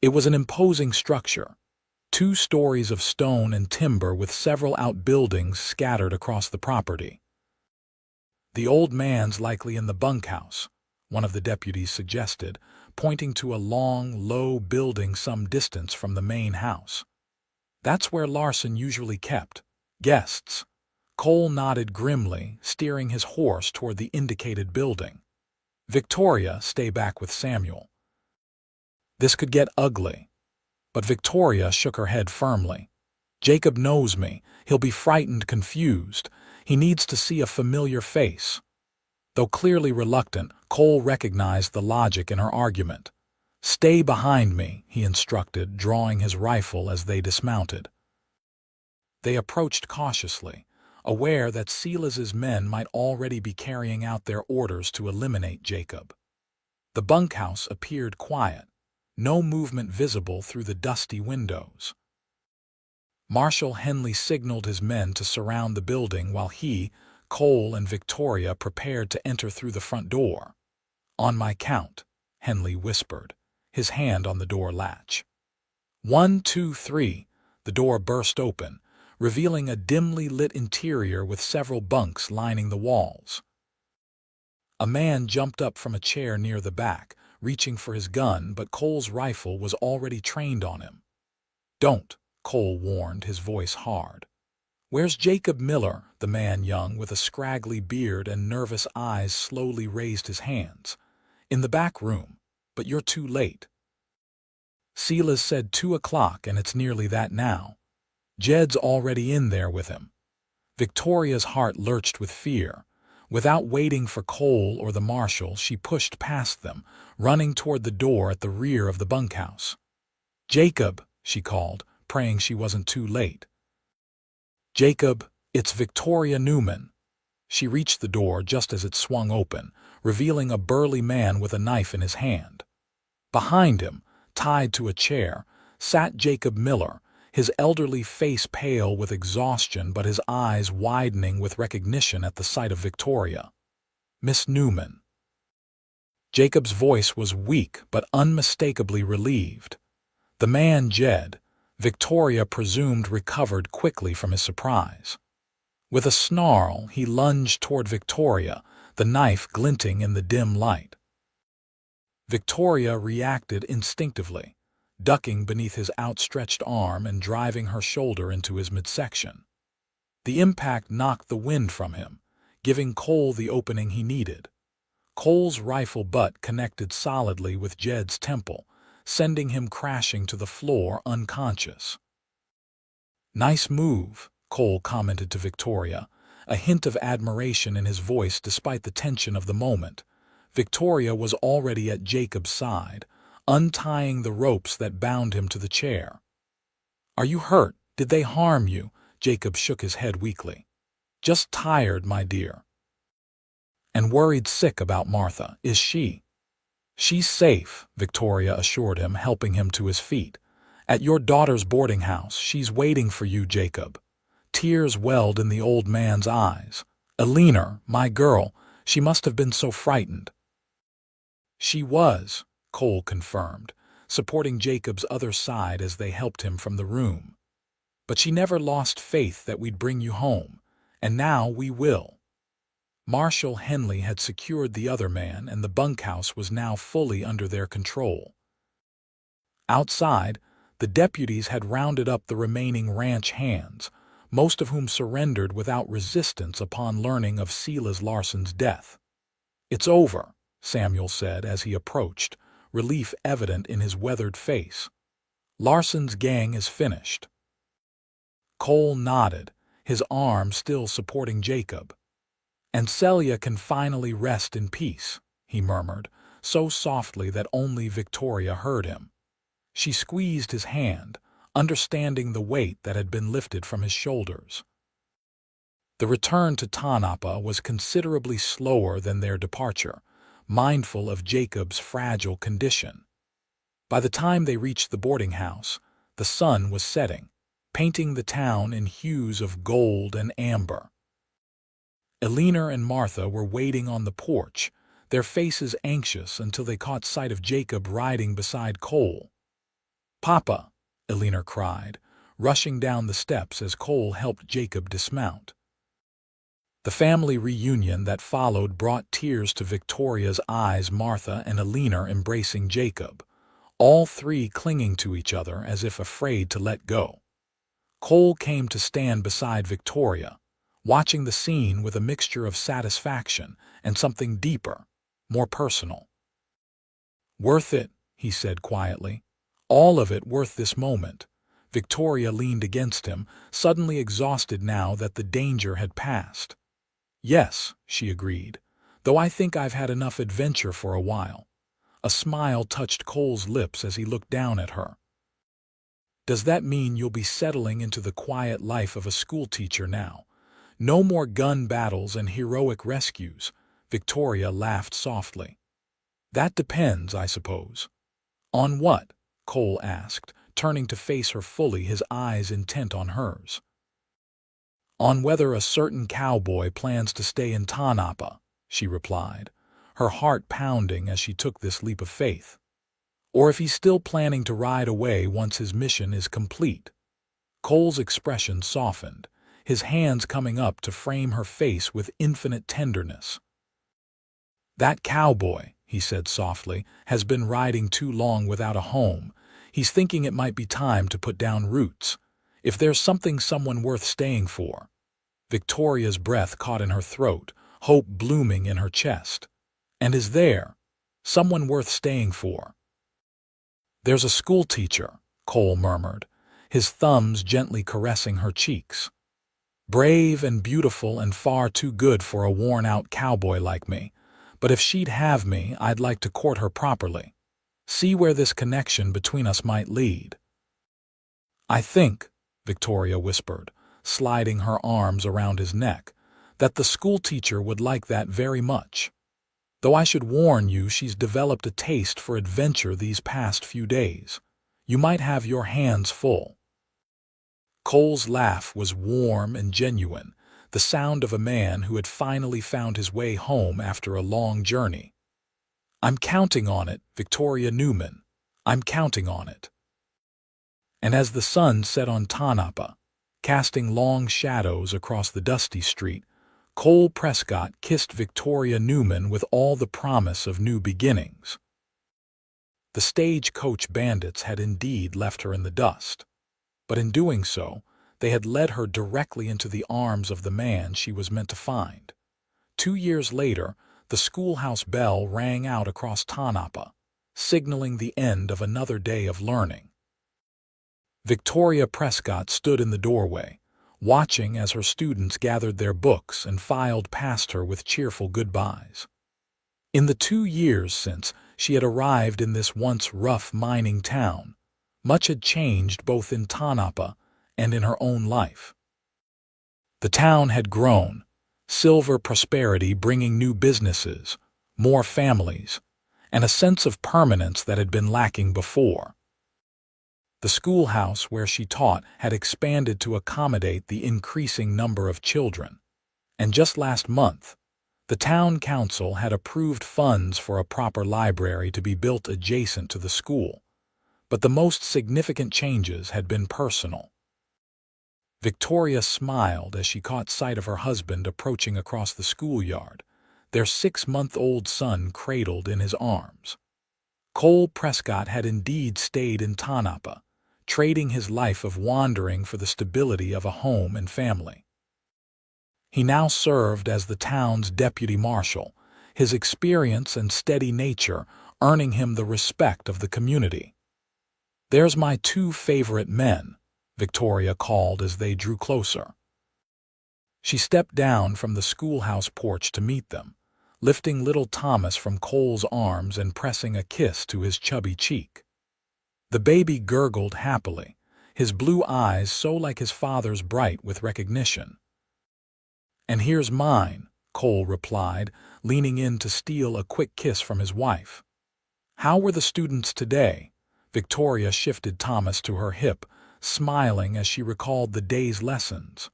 It was an imposing structure, 2 stories of stone and timber with several outbuildings scattered across the property. The old man's likely in the bunkhouse, one of the deputies suggested, pointing to a long, low building some distance from the main house. That's where Larsson usually kept guests. Cole nodded grimly, steering his horse toward the indicated building. Victoria, stay back with Samuel. This could get ugly. But Victoria shook her head firmly. Jacob knows me. He'll be frightened, confused. He needs to see a familiar face. Though clearly reluctant, Cole recognized the logic in her argument. Stay behind me, he instructed, drawing his rifle as they dismounted. They approached cautiously, aware that Silas's men might already be carrying out their orders to eliminate Jacob. The bunkhouse appeared quiet, no movement visible through the dusty windows. Marshal Henley signaled his men to surround the building while he, Cole, and Victoria prepared to enter through the front door. On my count, Henley whispered, his hand on the door latch. 1, 2, 3, the door burst open, revealing a dimly lit interior with several bunks lining the walls. A man jumped up from a chair near the back, reaching for his gun, but Cole's rifle was already trained on him. Don't, Cole warned, his voice hard. Where's Jacob Miller? The man, young, with a scraggly beard and nervous eyes, slowly raised his hands. In the back room, but you're too late. Silas said 2 o'clock, and it's nearly that now. Jed's already in there with him. Victoria's heart lurched with fear. Without waiting for Cole or the marshal, she pushed past them, running toward the door at the rear of the bunkhouse. "Jacob," she called, praying she wasn't too late. "Jacob, it's Victoria Newman." She reached the door just as it swung open, revealing a burly man with a knife in his hand. Behind him, tied to a chair, sat Jacob Miller, his elderly face pale with exhaustion but his eyes widening with recognition at the sight of Victoria. "Miss Newman." Jacob's voice was weak but unmistakably relieved. The man, Jed, Victoria presumed, recovered quickly from his surprise. With a snarl, he lunged toward Victoria, the knife glinting in the dim light. Victoria reacted instinctively, ducking beneath his outstretched arm and driving her shoulder into his midsection. The impact knocked the wind from him, giving Cole the opening he needed. Cole's rifle butt connected solidly with Jed's temple, sending him crashing to the floor unconscious. "Nice move," Cole commented to Victoria, a hint of admiration in his voice despite the tension of the moment. Victoria was already at Jacob's side, untying the ropes that bound him to the chair. "Are you hurt? Did they harm you?" Jacob shook his head weakly. "Just tired, my dear." "And worried sick about Martha, is she?" "She's safe," Victoria assured him, helping him to his feet. "At your daughter's boarding house. She's waiting for you, Jacob." Tears welled in the old man's eyes. "Eleanor, my girl, she must have been so frightened." "She was," Cole confirmed, supporting Jacob's other side as they helped him from the room. "But she never lost faith that we'd bring you home, and now we will." Marshal Henley had secured the other man, and the bunkhouse was now fully under their control. Outside, the deputies had rounded up the remaining ranch hands, most of whom surrendered without resistance upon learning of Silas Larsson's death. "It's over," Samuel said as he approached, relief evident in his weathered face. "Larsson's gang is finished." Cole nodded, his arm still supporting Jacob. "And Celia can finally rest in peace," he murmured, so softly that only Victoria heard him. She squeezed his hand, understanding the weight that had been lifted from his shoulders. The return to Tanapa was considerably slower than their departure, mindful of Jacob's fragile condition. By the time they reached the boarding house, the sun was setting, painting the town in hues of gold and amber. Eleanor and Martha were waiting on the porch, their faces anxious until they caught sight of Jacob riding beside Cole. "Papa!" Eleanor cried, rushing down the steps as Cole helped Jacob dismount. The family reunion that followed brought tears to Victoria's eyes, Martha and Eleanor embracing Jacob, all three clinging to each other as if afraid to let go. Cole came to stand beside Victoria, watching the scene with a mixture of satisfaction and something deeper, more personal. "Worth it," he said quietly. "All of it worth this moment." Victoria leaned against him, suddenly exhausted now that the danger had passed. "Yes," she agreed, "though I think I've had enough adventure for a while." A smile touched Cole's lips as he looked down at her. "Does that mean you'll be settling into the quiet life of a schoolteacher now? No more gun battles and heroic rescues?" Victoria laughed softly. "That depends, I suppose." "On what?" Cole asked, turning to face her fully, his eyes intent on hers. "On whether a certain cowboy plans to stay in Tanapa," she replied, her heart pounding as she took this leap of faith. "Or if he's still planning to ride away once his mission is complete." Cole's expression softened, his hands coming up to frame her face with infinite tenderness. "That cowboy," he said softly, "has been riding too long without a home. He's thinking it might be time to put down roots. If there's someone worth staying for. Victoria's breath caught in her throat, hope blooming in her chest. And is there someone worth staying for? There's a schoolteacher, Cole murmured, his thumbs gently caressing her cheeks. Brave and beautiful and far too good for a worn-out cowboy like me. But if she'd have me, I'd like to court her properly. See where this connection between us might lead. I think, Victoria whispered, sliding her arms around his neck, that the schoolteacher would like that very much. Though I should warn you, she's developed a taste for adventure these past few days. You might have your hands full. Cole's laugh was warm and genuine, the sound of a man who had finally found his way home after a long journey. I'm counting on it, Victoria Newman. I'm counting on it. And as the sun set on Tanapa, casting long shadows across the dusty street, Cole Prescott kissed Victoria Newman with all the promise of new beginnings. The stagecoach bandits had indeed left her in the dust, but in doing so, they had led her directly into the arms of the man she was meant to find. 2 years later, the schoolhouse bell rang out across Tanapa, signaling the end of another day of learning. Victoria Prescott stood in the doorway, watching as her students gathered their books and filed past her with cheerful goodbyes. In the 2 years since she had arrived in this once rough mining town, much had changed both in Tanapa and in her own life. The town had grown, silver prosperity bringing new businesses, more families, and a sense of permanence that had been lacking before. The schoolhouse where she taught had expanded to accommodate the increasing number of children, and just last month, the town council had approved funds for a proper library to be built adjacent to the school. But the most significant changes had been personal. Victoria smiled as she caught sight of her husband approaching across the schoolyard, their 6-month-old son cradled in his arms. Cole Prescott had indeed stayed in Tanapa, trading his life of wandering for the stability of a home and family. He now served as the town's deputy marshal, his experience and steady nature earning him the respect of the community. "There's my 2 favorite men," Victoria called as they drew closer. She stepped down from the schoolhouse porch to meet them, lifting little Thomas from Cole's arms and pressing a kiss to his chubby cheek. The baby gurgled happily, his blue eyes so like his father's bright with recognition. "And here's mine," Cole replied, leaning in to steal a quick kiss from his wife. "How were the students today?" Victoria shifted Thomas to her hip, smiling as she recalled the day's lessons.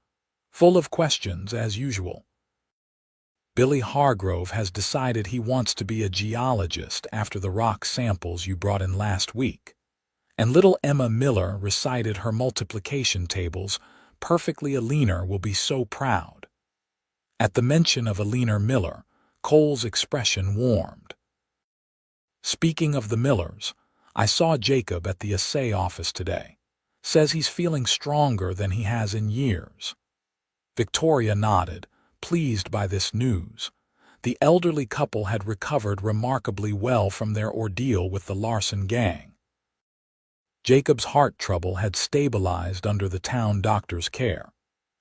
"Full of questions, as usual." "Billy Hargrove has decided he wants to be a geologist after the rock samples you brought in last week. And little Emma Miller recited her multiplication tables perfectly. Alina will be so proud." At the mention of Alina Miller, Cole's expression warmed. "Speaking of the Millers, I saw Jacob at the assay office today. Says he's feeling stronger than he has in years." Victoria nodded, pleased by this news. The elderly couple had recovered remarkably well from their ordeal with the Larsson gang. Jacob's heart trouble had stabilized under the town doctor's care,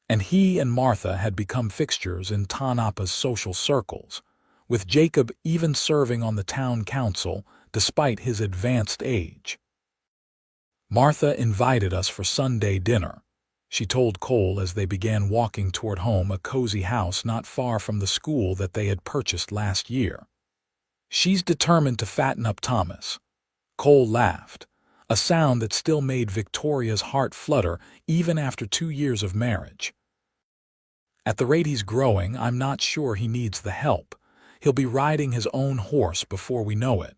and he and Martha had become fixtures in Tanapa's social circles, with Jacob even serving on the town council despite his advanced age. "Martha invited us for Sunday dinner," she told Cole as they began walking toward home, a cozy house not far from the school that they had purchased last year. "She's determined to fatten up Thomas." Cole laughed, a sound that still made Victoria's heart flutter even after 2 years of marriage. "At the rate he's growing, I'm not sure he needs the help. He'll be riding his own horse before we know it."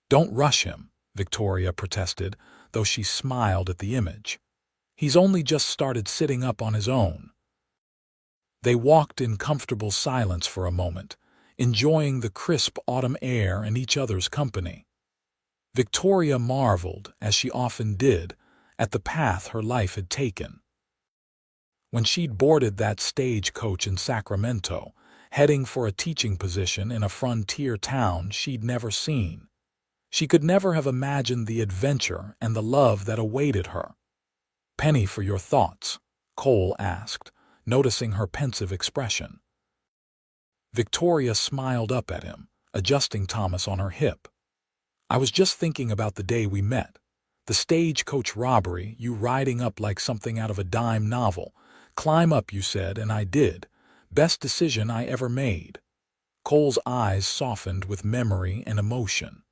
"Don't rush him," Victoria protested, though she smiled at the image. "He's only just started sitting up on his own." They walked in comfortable silence for a moment, enjoying the crisp autumn air and each other's company. Victoria marveled, as she often did, at the path her life had taken. When she'd boarded that stagecoach in Sacramento, heading for a teaching position in a frontier town she'd never seen, she could never have imagined the adventure and the love that awaited her. "Penny for your thoughts?" Cole asked, noticing her pensive expression. Victoria smiled up at him, adjusting Thomas on her hip. "I was just thinking about the day we met. The stagecoach robbery, you riding up like something out of a dime novel. Climb up, you said, and I did. Best decision I ever made." Cole's eyes softened with memory and emotion.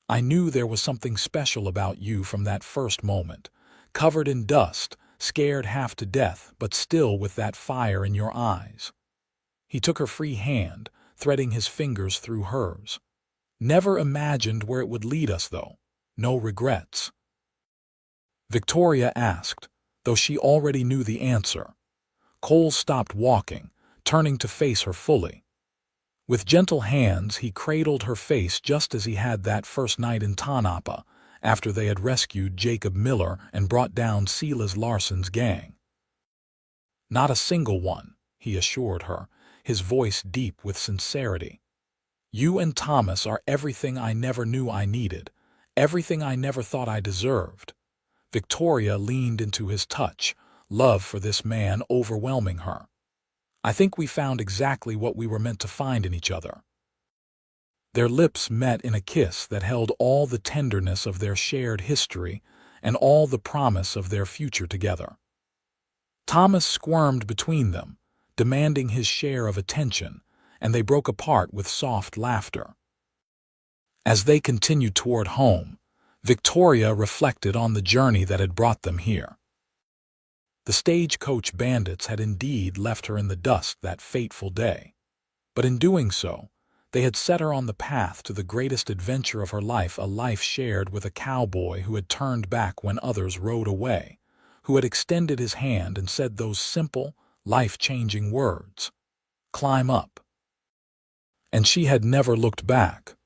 "I knew there was something special about you from that first moment. Covered in dust, scared half to death, but still with that fire in your eyes." He took her free hand, threading his fingers through hers. "Never imagined where it would lead us, though. No regrets?" Victoria asked, though she already knew the answer. Cole stopped walking, turning to face her fully. With gentle hands, he cradled her face just as he had that first night in Tanapa, after they had rescued Jacob Miller and brought down Silas Larsson's gang. "Not a single one," he assured her, his voice deep with sincerity. "You and Thomas are everything I never knew I needed, everything I never thought I deserved." Victoria leaned into his touch, love for this man overwhelming her. "I think we found exactly what we were meant to find in each other." Their lips met in a kiss that held all the tenderness of their shared history and all the promise of their future together. Thomas squirmed between them, demanding his share of attention, and they broke apart with soft laughter. As they continued toward home, Victoria reflected on the journey that had brought them here. The stagecoach bandits had indeed left her in the dust that fateful day, but in doing so, they had set her on the path to the greatest adventure of her life, a life shared with a cowboy who had turned back when others rode away, who had extended his hand and said those simple, life-changing words, "Climb up." And she had never looked back.